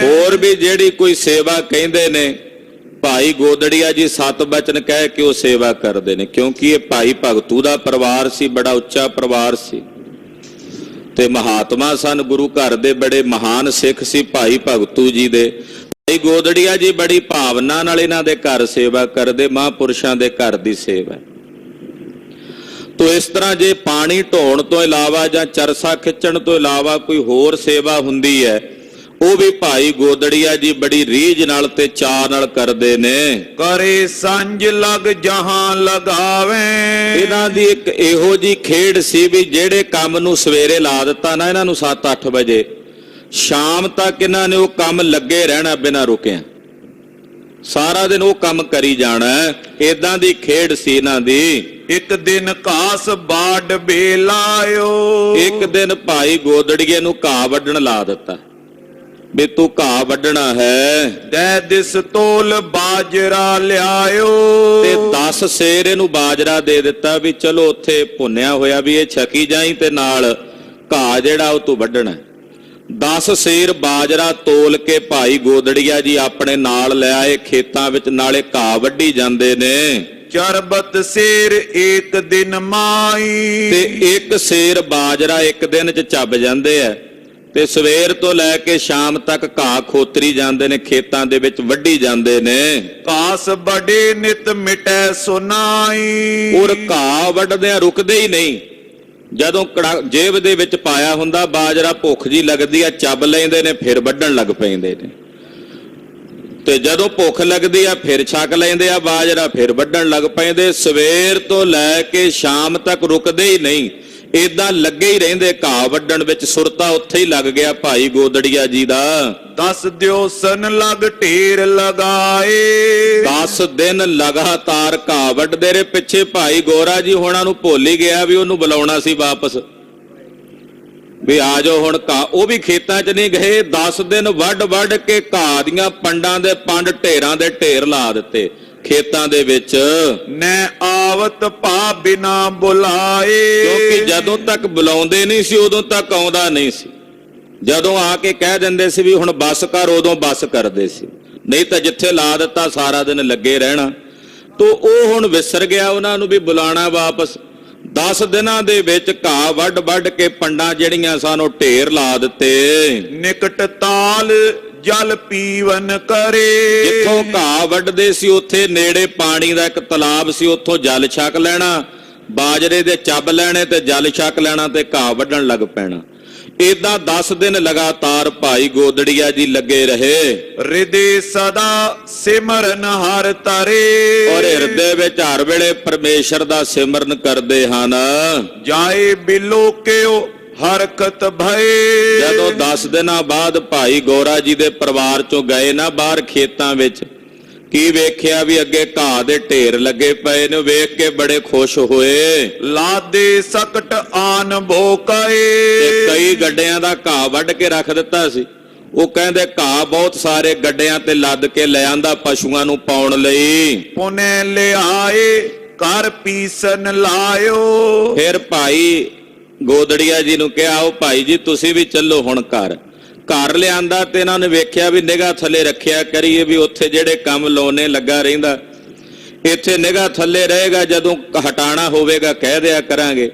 [SPEAKER 2] ਹੋਰ ਵੀ ਜਿਹੜੀ ਕੋਈ ਸੇਵਾ ਕਹਿੰਦੇ ਨੇ, ਭਾਈ ਗੋਦੜੀਆ ਜੀ 7 ਬਚਨ ਕਹਿ ਕੇ ਉਹ ਸੇਵਾ ਕਰਦੇ ਨੇ, ਕਿਉਂਕਿ ਇਹ ਭਾਈ ਭਗਤੂ ਦਾ ਪਰਿਵਾਰ ਸੀ, ਬੜਾ ਉੱਚਾ ਪਰਿਵਾਰ ਸੀ ਤੇ ਮਹਾਤਮਾ ਸਨ, ਗੁਰੂ ਘਰ ਦੇ ਬੜੇ ਮਹਾਨ ਸਿੱਖ ਸੀ ਭਾਈ ਭਗਤੂ ਜੀ ਦੇ। ਭਾਈ ਗੋਦੜੀਆ ਜੀ ਬੜੀ ਭਾਵਨਾ ਨਾਲ ਇਹਨਾਂ ਦੇ ਘਰ ਸੇਵਾ ਕਰਦੇ, ਮਹਾਂਪੁਰਸ਼ਾਂ ਦੇ ਘਰ ਦੀ ਸੇਵਾ। ਤੋ ਇਸ ਤਰ੍ਹਾਂ ਜੇ ਪਾਣੀ ਢੋਣ ਤੋਂ ਇਲਾਵਾ ਜਾਂ ਚਰਸਾ ਖਿੱਚਣ ਤੋਂ ਇਲਾਵਾ ਕੋਈ ਹੋਰ ਸੇਵਾ ਹੁੰਦੀ ਹੈ, ਉਹ ਵੀ ਭਾਈ ਗੋਦੜੀਆ ਜੀ ਬੜੀ ਰੀਝ ਨਾਲ ਤੇ ਚਾਅ ਨਾਲ ਕਰਦੇ ਨੇ।
[SPEAKER 1] ਕਰੇ ਸੰਜ ਲਗ ਜਹਾਂ ਲਗਾਵੇ।
[SPEAKER 2] ਇਹਨਾਂ ਦੀ ਇੱਕ ਇਹੋ ਜੀ ਖੇਡ ਸੀ ਵੀ ਜਿਹੜੇ ਕੰਮ ਨੂੰ ਸਵੇਰੇ ਲਾ ਦਿੱਤਾ ਨਾ ਇਹਨਾਂ ਨੂੰ 7-8 ਵਜੇ, ਸ਼ਾਮ ਤੱਕ ਇਹਨਾਂ ਨੇ ਉਹ ਕੰਮ ਲੱਗੇ ਰਹਿਣਾ ਬਿਨਾਂ ਰੁਕਿਆ, ਸਾਰਾ ਦਿਨ ਉਹ ਕੰਮ ਕਰੀ ਜਾਣਾ। ਏਦਾਂ ਦੀ ਖੇਡ ਸੀ ਇਹਨਾਂ ਦੀ।
[SPEAKER 1] ਇੱਕ ਦਿਨ ਘਾਸ ਬਾੜ ਬੇਲਾਇਓ।
[SPEAKER 2] ਇੱਕ ਦਿਨ ਭਾਈ ਗੋਦੜੀਏ ਨੂੰ ਘਾਹ ਵੱਢਣ ਲਾ ਦਿੱਤਾ ਵੀ ਤੂੰ ਘਾਹ ਵੱਢਣਾ ਹੈ।
[SPEAKER 1] ਦੈ ਦਿਸ ਤੋਲ ਬਾਜਰਾ ਲਿਆਇਓ।
[SPEAKER 2] ਤੇ 10 ਸੇਰ ਇਹਨੂੰ ਬਾਜਰਾ ਦੇ ਦਿੱਤਾ ਵੀ ਚਲੋ ਉੱਥੇ ਭੁੰਨਿਆ ਹੋਇਆ ਵੀ ਇਹ ਛਕੀ ਜਾਈ ਤੇ ਨਾਲ ਘਾਹ ਜਿਹੜਾ ਉਹ ਤੂੰ ਵੱਢਣਾ। 10 ਸੇਰ ਬਾਜਰਾ ਤੋਲ ਕੇ ਭਾਈ ਗੋਦੜੀਆ ਜੀ ਆਪਣੇ ਨਾਲ ਲੈ ਆਏ ਖੇਤਾਂ ਵਿੱਚ, ਨਾਲੇ ਘਾਹ ਵੱਢੀ ਜਾਂਦੇ ਨੇ।
[SPEAKER 1] ਚਰਬਤ ਸੇਰ ਇੱਕ ਦਿਨ ਮਾਈ।
[SPEAKER 2] ਤੇ ਇੱਕ ਸੇਰ ਬਾਜਰਾ ਇੱਕ ਦਿਨ ਚ ਚੱਬ ਜਾਂਦੇ ਆ ਤੇ ਸਵੇਰ ਤੋਂ ਲੈ ਕੇ ਸ਼ਾਮ ਤੱਕ ਘਾਹ ਖੋਤਰੀ ਜਾਂਦੇ ਨੇ, ਖੇਤਾਂ ਦੇ ਵਿੱਚ ਵੱਢੀ ਜਾਂਦੇ ਨੇ।
[SPEAKER 1] ਘਾਸ ਬੜੇ ਨਿਤ ਮਿਟੈ ਸੁਨਾਈ।
[SPEAKER 2] ਔਰ ਘਾਹ ਵੱਢਦਿਆਂ ਰੁਕਦੇ ਹੀ ਨਹੀਂ। ਜਦੋਂ ਜੇਬ ਦੇ ਵਿੱਚ ਪਾਇਆ ਹੁੰਦਾ ਬਾਜਰਾ, ਭੁੱਖ ਜੀ ਲੱਗਦੀ ਆ, ਚੱਬ ਲੈਂਦੇ ਨੇ, ਫਿਰ ਵੱਢਣ ਲੱਗ ਪੈਂਦੇ ਨੇ। ਤੇ ਜਦੋਂ ਭੁੱਖ ਲੱਗਦੀ ਆ ਫਿਰ ਛਕ ਲੈਂਦੇ ਆ ਬਾਜਰਾ, ਫਿਰ ਵੱਢਣ ਲੱਗ ਪੈਂਦੇ। ਸਵੇਰ ਤੋਂ ਲੈ ਕੇ ਸ਼ਾਮ ਤੱਕ ਰੁਕਦੇ ਹੀ ਨਹੀਂ, ਏਦਾਂ ਲੱਗੇ ਹੀ ਰਹਿੰਦੇ ਘਾਹ ਵੱਢਣ ਵਿੱਚ। ਸੁਰਤਾ ਉੱਥੇ ਹੀ ਲੱਗ ਗਿਆ ਭਾਈ ਗੋਦੜੀਆ ਜੀ ਦਾ।
[SPEAKER 1] 10 ਦਿਵਸਨ ਲਗ ਢੇਰ ਲਗਾਏ।
[SPEAKER 2] 10 ਦਿਨ ਲਗਾਤਾਰ ਘਾਹ ਵੱਢਦੇ ਰਹੇ। ਪਿੱਛੇ ਭਾਈ ਗੋਰਾ ਜੀ ਹੋਣਾ ਨੂੰ ਭੁੱਲ ਹੀ ਗਿਆ ਵੀ ਉਹਨੂੰ ਬੁਲਾਉਣਾ ਸੀ ਵਾਪਸ, ਵੀ ਆ ਜਾਓ ਹੁਣ ਘਾਹ। ਉਹ ਵੀ ਖੇਤਾਂ 'ਚ ਨਹੀਂ ਗਏ। 10 ਦਿਨ ਵੱਢ ਕੇ ਘਾਹ ਦੀਆਂ ਪੰਡਾਂ ਦੇ ਪੰਡ, ਢੇਰਾਂ ਦੇ ਢੇਰ ਲਾ ਦਿੱਤੇ ਖੇਤਾਂ ਦੇ ਵਿੱਚ।
[SPEAKER 1] ਨੈ ਆਵਤ ਭਾ ਬਿਨਾ ਬੁਲਾਏ।
[SPEAKER 2] ਕਿਉਂਕਿ ਜਦੋਂ ਤੱਕ ਬੁਲਾਉਂਦੇ ਨਹੀਂ ਸੀ ਉਦੋਂ ਤੱਕ ਆਉਂਦਾ ਨਹੀਂ ਸੀ। ਜਦੋਂ ਆ ਕੇ ਕਹਿ ਦਿੰਦੇ ਸੀ ਵੀ ਹੁਣ ਬੱਸ ਕਰ, ਉਦੋਂ ਬੱਸ ਕਰਦੇ ਸੀ, ਨਹੀਂ ਤਾਂ ਜਿੱਥੇ ਲਾ ਦਿੱਤਾ ਸਾਰਾ ਦਿਨ ਲੱਗੇ ਰਹਿਣਾ। ਤੋ ਉਹ ਹੁਣ ਵਿਸਰ ਗਿਆ ਉਹਨਾਂ ਨੂੰ ਵੀ ਬੁਲਾਣਾ ਵਾਪਸ। 10 ਦਿਨਾਂ ਦੇ ਵਿੱਚ ਘਾਹ ਵੱਢ ਕੇ ਪੰਡਾਂ ਜਿਹੜੀਆਂ ਸਾਨੂੰ ਢੇਰ ਲਾ ਦਿੱਤੇ।
[SPEAKER 1] ਨਿਕਟ ਤਾਲ ਜਲ ਪੀਵਨ ਕਰੇ।
[SPEAKER 2] ਜਿੱਥੋਂ ਘਾਹ ਵੱਢਦੇ ਸੀ ਉੱਥੇ ਨੇੜੇ ਪਾਣੀ ਦਾ ਇੱਕ ਤਲਾਬ ਸੀ, ਉੱਥੋਂ ਜਲ ਛਕ ਲੈਣਾ, ਬਾਜਰੇ ਦੇ ਚੱਬ ਲੈਣੇ ਤੇ ਜਲ ਛਕ ਲੈਣਾ ਤੇ ਘਾਹ ਵੱਢਣ ਲੱਗ ਪੈਣਾ। ਏਦਾਂ 10 ਦਿਨ ਲਗਾਤਾਰ ਭਾਈ ਗੋਦੜੀਆ ਜੀ ਲੱਗੇ ਰਹੇ।
[SPEAKER 1] ਹਿਰਦੇ ਸਦਾ ਸਿਮਰਨ ਹਰ ਤਰੇ।
[SPEAKER 2] ਔਰ ਹਿਰਦੇ ਵਿੱਚ ਹਰ ਵੇਲੇ ਪਰਮੇਸ਼ਰ ਦਾ ਸਿਮਰਨ ਕਰਦੇ ਹਨ।
[SPEAKER 1] ਜਾਏ ਬਿਲੋ ਕਿਉ ਹਰਕਤ ਭਏ।
[SPEAKER 2] ਜਦੋਂ 10 ਦਿਨਾਂ ਬਾਅਦ ਭਾਈ ਗੋਰਾ ਜੀ ਦੇ ਪਰਿਵਾਰ ਚੋਂ ਗਏ ਨਾ ਬਾਹਰ ਖੇਤਾਂ ਵਿੱਚ, ਕੀ ਵੇਖਿਆ ਵੀ ਅੱਗੇ ਘਾਹ ਦੇ ਢੇਰ ਲੱਗੇ ਪਏ ਨੇ। ਵੇਖ ਕੇ ਬੜੇ ਖੁਸ਼ ਹੋਏ।
[SPEAKER 1] ਲਾਦੇ ਸਕਟ ਆਨ ਭੋਕਾਏ।
[SPEAKER 2] ਤੇ ਕਈ ਗੱਡਿਆਂ ਦਾ ਘਾਹ ਵੱਢ ਕੇ ਰੱਖ ਦਿੱਤਾ ਸੀ। ਉਹ ਕਹਿੰਦੇ ਘਾਹ ਬਹੁਤ ਸਾਰੇ ਗੱਡਿਆਂ ਤੇ ਲੱਦ ਕੇ ਲੈ ਆਂਦਾ ਪਸ਼ੂਆਂ ਨੂੰ ਪਾਉਣ ਲਈ।
[SPEAKER 1] ਪੁਨੇ ਲਿਆਏ ਕਰ ਪੀਸਨ ਲਾਇਓ।
[SPEAKER 2] ਫਿਰ ਭਾਈ ਗੋਦੜੀਆ ਜੀ ਨੂੰ ਕਿਹਾ, ਉਹ ਭਾਈ ਜੀ ਤੁਸੀਂ ਵੀ ਚੱਲੋ ਹੁਣ ਘਰ। ਘਰ ਲਿਆਂਦਾ ਤੇ ਇਹਨਾਂ ਨੇ ਵੇਖਿਆ ਵੀ ਨਿਗਾਹ ਥੱਲੇ ਰੱਖਿਆ ਕਰੀਏ, ਵੀ ਉੱਥੇ ਜਿਹੜੇ ਕੰਮ ਲਾਉਣੇ ਲੱਗਾ ਰਹਿੰਦਾ, ਇੱਥੇ ਨਿਗਾਹ ਥੱਲੇ ਰਹੇਗਾ, ਜਦੋਂ ਹਟਾਣਾ ਹੋਵੇਗਾ ਕਹਿ ਦਿਆ ਕਰਾਂਗੇ।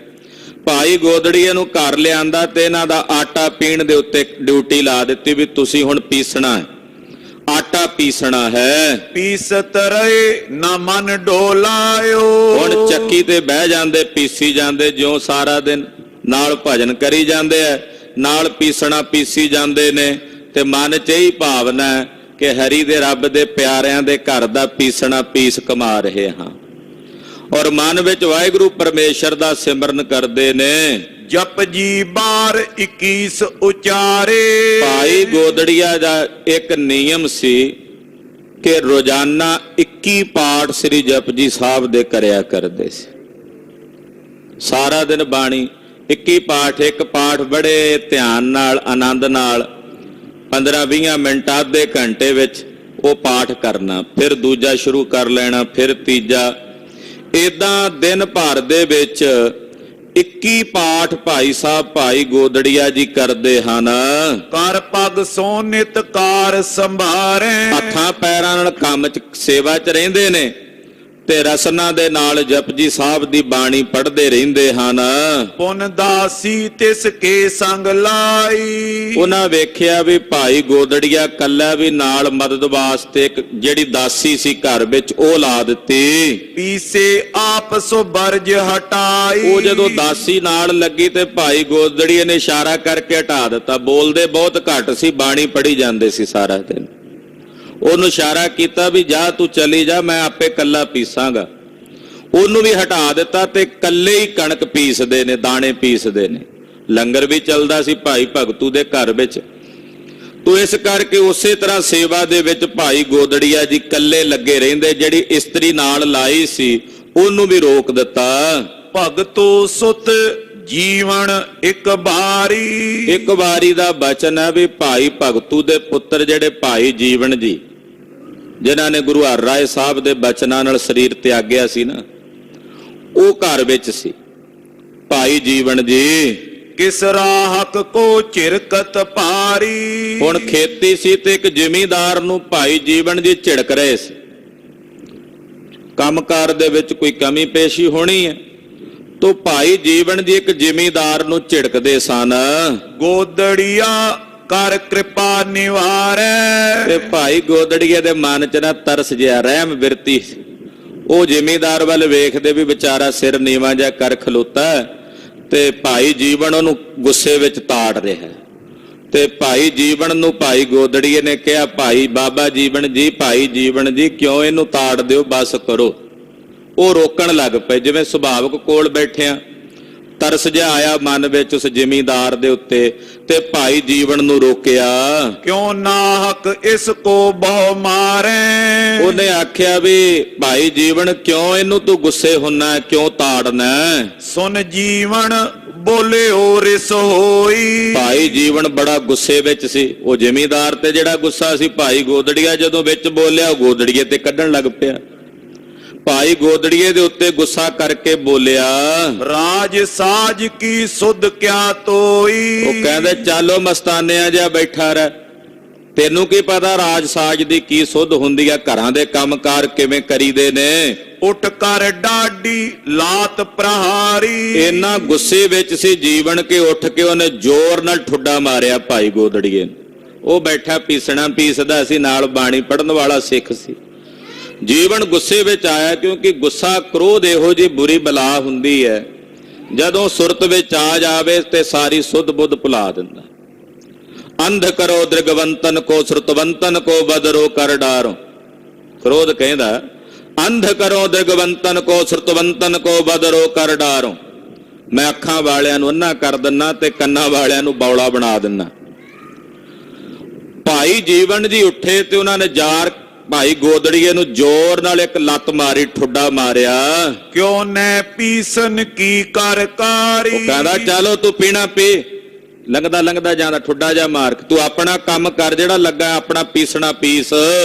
[SPEAKER 2] ਭਾਈ ਗੋਦੜੀਏ ਨੂੰ ਘਰ ਲਿਆਂਦਾ ਤੇ ਇਹਨਾਂ ਦਾ ਆਟਾ ਪੀਣ ਦੇ ਉੱਤੇ ਡਿਊਟੀ ਲਾ ਦਿੱਤੀ ਵੀ ਤੁਸੀਂ ਹੁਣ ਪੀਸਣਾ ਹੈ, ਆਟਾ ਪੀਸਣਾ ਹੈ।
[SPEAKER 1] ਪੀਸਤ ਰਹੇ ਨਾ ਮਨ ਡੋਲਾਇਓ।
[SPEAKER 2] ਹੁਣ ਚੱਕੀ ਤੇ ਬਹਿ ਜਾਂਦੇ, ਪੀਸੀ ਜਾਂਦੇ, ਜਿਉਂ ਸਾਰਾ ਦਿਨ ਨਾਲ ਭਜਨ ਕਰੀ ਜਾਂਦੇ ਐ, ਨਾਲ ਪੀਸਣਾ ਪੀਸੀ ਜਾਂਦੇ ਨੇ। ਤੇ ਮਨ 'ਚ ਹੀ ਭਾਵਨਾ ਕਿ ਹਰੀ ਦੇ ਰੱਬ ਦੇ ਪਿਆਰਿਆਂ ਦੇ ਘਰ ਦਾ ਪੀਸਣਾ ਪੀਸ ਕਮਾ ਰਹੇ ਹਾਂ। ਔਰ ਮਨ ਵਿੱਚ ਵਾਹਿਗੁਰੂ ਪਰਮੇਸ਼ਰ ਦਾ ਸਿਮਰਨ ਕਰਦੇ ਨੇ।
[SPEAKER 1] ਜਪ ਜੀ ਬਾਰ 21 ਉਚਾਰੇ।
[SPEAKER 2] ਭਾਈ ਗੋਦੜੀਆ ਦਾ ਇੱਕ ਨਿਯਮ ਸੀ ਕਿ ਰੋਜ਼ਾਨਾ 21 ਪਾਠ ਸ੍ਰੀ ਜਪਜੀ ਸਾਹਿਬ ਦੇ ਕਰਿਆ ਕਰਦੇ ਸੀ। ਸਾਰਾ ਦਿਨ ਬਾਣੀ 21 ਪਾਠ, ਇੱਕ ਪਾਠ ਬੜੇ ਧਿਆਨ ਨਾਲ, ਆਨੰਦ ਨਾਲ 15-20 ਮਿੰਟ, ਅੱਧੇ ਘੰਟੇ ਵਿੱਚ ਉਹ ਪਾਠ ਕਰਨਾ, ਫਿਰ ਦੂਜਾ ਸ਼ੁਰੂ ਕਰ ਲੈਣਾ, ਫਿਰ ਤੀਜਾ। ਏਦਾਂ ਦਿਨ ਭਰ ਦੇ ਵਿੱਚ 21 ਪਾਠ ਭਾਈ ਸਾਹਿਬ ਭਾਈ ਗੋਦੜੀਆ ਜੀ ਕਰਦੇ ਹਨ।
[SPEAKER 1] ਕਰ ਪਗ ਸੋ ਨਿਤ ਕਾਰ ਸੰਭਾਰੇ।
[SPEAKER 2] ਹੱਥਾਂ ਪੈਰਾਂ ਨਾਲ ਕੰਮ 'ਚ, ਸੇਵਾ 'ਚ ਰਹਿੰਦੇ ਨੇ ਤੇ ਰਸਨਾ ਦੇ ਨਾਲ ਜਪਜੀ ਸਾਹਿਬ ਦੀ ਬਾਣੀ ਪੜ੍ਹਦੇ ਰਹਿੰਦੇ ਹਨ।
[SPEAKER 1] ਪੁਨ ਦਾਸੀ ਤਿਸ ਕੇ ਸੰਗ ਲਾਈ।
[SPEAKER 2] ਉਹਨਾਂ ਵੇਖਿਆ ਵੀ ਭਾਈ ਗੋਦੜੀਆ ਕੱਲਾ ਵੀ ਨਾਲ ਮਦਦ ਵਾਸਤੇ ਇੱਕ ਜਿਹੜੀ ਦਾਸੀ ਸੀ ਘਰ ਵਿੱਚ ਉਹ ਲਾ ਦਿੱਤੀ।
[SPEAKER 1] ਪੀਸੇ ਆਪ ਸੋ ਬਰਜ ਹਟਾਈ।
[SPEAKER 2] ਉਹ ਜਦੋਂ ਦਾਸੀ ਨਾਲ ਲੱਗੀ ਤੇ ਭਾਈ ਗੋਦੜੀਏ ਨੇ ਇਸ਼ਾਰਾ ਕਰਕੇ ਹਟਾ ਦਿੱਤਾ। ਬੋਲਦੇ ਬਹੁਤ ਘੱਟ ਸੀ, ਬਾਣੀ ਪੜ੍ਹੀ ਜਾਂਦੇ ਸੀ ਸਾਰਾ ਦਿਨ। ਉਹਨੂੰ ਇਸ਼ਾਰਾ ਕੀਤਾ ਵੀ ਜਾ ਤੂੰ ਚਲੀ ਜਾ, ਮੈਂ ਆਪੇ ਕੱਲਾ ਪੀਸਾਂਗਾ। ਉਹਨੂੰ ਵੀ ਹਟਾ ਦਿੱਤਾ ਤੇ ਕੱਲੇ ਹੀ ਕਣਕ ਪੀਸਦੇ ਨੇ, ਦਾਣੇ ਪੀਸਦੇ ਨੇ। ਲੰਗਰ ਵੀ ਚੱਲਦਾ ਸੀ ਭਾਈ ਭਗਤੂ ਦੇ ਘਰ ਵਿੱਚ। ਤੋ ਇਸ ਕਰਕੇ ਉਸੇ ਤਰ੍ਹਾਂ ਸੇਵਾ ਦੇ ਵਿੱਚ ਭਾਈ ਗੋਦੜੀਆ ਜੀ ਕੱਲੇ ਲੱਗੇ ਰਹਿੰਦੇ। ਜਿਹੜੀ ਇਸਤਰੀ ਨਾਲ ਲਾਈ ਸੀ ਉਹਨੂੰ ਵੀ ਰੋਕ ਦਿੱਤਾ।
[SPEAKER 1] ਭਗਤੋ ਸੁਤ ਜੀਵਨ ਇੱਕ ਵਾਰੀ।
[SPEAKER 2] ਇੱਕ ਵਾਰੀ ਦਾ ਬਚਨ ਹੈ ਵੀ ਭਾਈ ਭਗਤੂ ਦੇ ਪੁੱਤਰ ਜਿਹੜੇ ਭਾਈ ਜੀਵਨ ਜੀ, ਜਿਨ੍ਹਾਂ ਨੇ ਗੁਰੂ ਹਰਿ ਰਾਏ ਸਾਹਿਬ ਦੇ ਬਚਨਾਂ ਨਾਲ ਸਰੀਰ ਤਿਆਗਿਆ ਸੀ ਨਾ, ਉਹ ਘਰ ਵਿੱਚ ਸੀ। ਭਾਈ ਜੀਵਨ ਜੀ
[SPEAKER 1] ਕਿਸ ਰਾਹਕ ਕੋ ਝਿਰਕਤ ਭਾਰੀ।
[SPEAKER 2] ਹੁਣ ਖੇਤੀ ਸੀ ਤੇ ਇੱਕ ਜ਼ਿਮੀਂਦਾਰ ਨੂੰ ਭਾਈ ਜੀਵਨ ਜੀ ਝਿੜਕ ਰਹੇ ਸੀ। ਕੰਮਕਾਰ ਦੇ ਵਿੱਚ ਕੋਈ ਕਮੀ ਪੇਸ਼ੀ ਹੋਣੀ ਹੈ, ਤੋ ਭਾਈ ਜੀਵਨ ਜੀ ਇੱਕ ਜ਼ਿਮੀਂਦਾਰ ਨੂੰ ਝਿੜਕਦੇ ਸਨ।
[SPEAKER 1] ਗੋਦੜੀਆ ਕਰ ਕਿਰਪਾ ਨਿਵਾਰੈ।
[SPEAKER 2] ਤੇ ਭਾਈ ਗੋਦੜੀਏ ਦੇ ਮਨ 'ਚ ਨਾ ਤਰਸ ਜਿਹਾ, ਰਹਿਮ ਬਿਰਤੀ। ਉਹ ਜ਼ਿਮੀਂਦਾਰ ਵੱਲ ਵੇਖਦੇ ਵੀ ਵਿਚਾਰਾ ਸਿਰ ਨੀਵਾਂ ਜਿਹਾ ਕਰ ਖਲੋਤਾ ਤੇ ਭਾਈ ਜੀਵਨ ਉਹਨੂੰ ਗੁੱਸੇ ਵਿੱਚ ਤਾੜ ਰਿਹਾ ਤੇ ਭਾਈ ਜੀਵਨ ਨੂੰ ਭਾਈ ਗੋਦੜੀਏ ਨੇ ਕਿਹਾ, ਭਾਈ ਬਾਬਾ ਜੀਵਨ ਜੀ, ਭਾਈ ਜੀਵਨ ਜੀ ਕਿਉਂ ਇਹਨੂੰ ਤਾੜ ਦਿਓ, ਬਸ ਕਰੋ। ਉਹ ਰੋਕਣ ਲੱਗ ਪਏ, ਜਿਵੇਂ ਸੁਭਾਵਕ ਕੋਲ ਬੈਠਿਆਂ ਤਰਸ ਜਿਹਾ ਆਇਆ ਮਨ ਵਿੱਚ ਉਸ ਜ਼ਿਮੀਂਦਾਰ ਦੇ ਉੱਤੇ, ਤੇ ਭਾਈ ਜੀਵਨ ਨੂੰ ਰੋਕਿਆ।
[SPEAKER 1] ਕਿਉਂ ਨਾਹਕ ਇਸ ਕੋ ਬਹੁ ਮਾਰੇ।
[SPEAKER 2] ਉਹਨੇ ਆਖਿਆ ਵੀ ਭਾਈ ਜੀਵਨ ਕਿਉਂ ਇਹਨੂੰ ਤੂੰ ਗੁੱਸੇ ਹੁੰਨਾ, ਕਿਉਂ ਤਾੜਨਾ?
[SPEAKER 1] ਸੁਨ ਜੀਵਨ ਬੋਲਿਓ ਰਿਸ ਹੋਈ।
[SPEAKER 2] ਭਾਈ ਜੀਵਨ ਬੜਾ ਗੁੱਸੇ ਵਿੱਚ ਸੀ। ਉਹ ਜ਼ਿਮੀਂਦਾਰ ਤੇ ਜਿਹੜਾ ਗੁੱਸਾ ਸੀ, ਭਾਈ ਗੋਦੜੀਆ ਜਦੋਂ ਵਿੱਚ ਬੋਲਿਆ ਉਹ ਗੋਦੜੀਏ ਤੇ ਕੱਢਣ ਲੱਗ ਪਿਆ। ਭਾਈ ਗੋਦੜੀਏ ਦੇ ਉੱਤੇ ਗੁੱਸਾ ਕਰਕੇ ਬੋਲਿਆ,
[SPEAKER 1] ਰਾਜ ਸਾਜ ਕੀ ਸੁਧ ਕਿਆ ਤੋਈ।
[SPEAKER 2] ਉਹ ਕਹਿੰਦੇ ਚੱਲੋ ਮਸਤਾਨਿਆ ਜਿਹਾ ਬੈਠਾ ਰਹਿ, ਤੈਨੂੰ ਕੀ ਪਤਾ ਰਾਜ ਸਾਜ ਦੀ ਕੀ ਸੁਧ ਹੁੰਦੀ ਆ, ਘਰਾਂ ਦੇ ਕੰਮਕਾਰ ਕਿਵੇਂ ਕਰੀਦੇ ਨੇ।
[SPEAKER 1] ਉੱਠ ਕਰ ਡਾਡੀ ਲਾਤ ਪ੍ਰਹਾਰੀ।
[SPEAKER 2] ਇੰਨਾ ਗੁੱਸੇ ਵਿੱਚ ਸੀ ਜੀਵਨ ਕੇ ਉੱਠ ਕੇ ਉਹਨੇ ਜ਼ੋਰ ਨਾਲ ਠੁੱਡਾ ਮਾਰਿਆ ਭਾਈ ਗੋਦੜੀਏ। ਉਹ ਬੈਠਾ ਪੀਸਣਾ ਪੀਸਦਾ ਸੀ, ਨਾਲ ਬਾਣੀ ਪੜਨ ਵਾਲਾ ਸਿੱਖ ਸੀ। ਜੀਵਨ ਗੁੱਸੇ ਵਿੱਚ ਆਇਆ, ਕਿਉਂਕਿ ਗੁੱਸਾ ਕ੍ਰੋਧ ਇਹੋ ਜਿਹੀ ਬੁਰੀ ਬਲਾ ਹੁੰਦੀ ਹੈ, ਜਦੋਂ ਸੁਰਤ ਵਿੱਚ ਆ ਜਾਵੇ ਤੇ ਸਾਰੀ ਸੁਧ ਬੁੱਧ ਭੁਲਾ ਦਿੰਦਾ। ਅੰਧ ਕਰੋ ਦ੍ਰਿਗਵੰਤਨ ਕੋ ਸੁਰਤਵੰਤਨ ਕੋ ਬਦਰੋ ਕਰ ਡਾਰੋ। ਕ੍ਰੋਧ ਕਹਿੰਦਾ ਅੰਧ ਕਰੋ ਦ੍ਰਿਗਵੰਤਨ ਕੋ ਸੁਰਤਵੰਤਨ ਕੋ ਬਦਰੋ ਕਰ ਡਾਰੋ। ਮੈਂ ਅੱਖਾਂ ਵਾਲਿਆਂ ਨੂੰ ਅੰਨਾ ਕਰ ਦਿੰਨਾ ਤੇ ਕੰਨਾਂ ਵਾਲਿਆਂ ਨੂੰ ਬੌਲਾ ਬਣਾ ਦਿੰਨਾ। ਭਾਈ ਜੀਵਨ ਜੀ ਉੱਠੇ ਤੇ ਉਹਨਾਂ ਨੇ ਜਾਰ ਭਾਈ ਗੋਦੜੀਏ ਨੂੰ ਜ਼ੋਰ ਨਾਲ ਇੱਕ ਲੱਤ ਮਾਰੀ, ਠੁੱਡਾ ਮਾਰਿਆ।
[SPEAKER 1] ਕਿਉਂ ਨੈ ਪੀਸਨ ਕੀ ਕਰ ਕਾਰੀ।
[SPEAKER 2] ਉਹ ਕਹਿੰਦਾ ਚਲੋ ਤੂੰ ਪੀਣਾ ਪੀ, ਲੰਘਦਾ ਲੰਘਦਾ ਜਾਂਦਾ ਠੁੱਡਾ ਜਾ ਮਾਰ, ਤੂੰ ਆਪਣਾ ਕੰਮ ਕਰ ਜਿਹੜਾ ਲੱਗਾ, ਆਪਣਾ ਪੀਸਣਾ ਪੀਸ।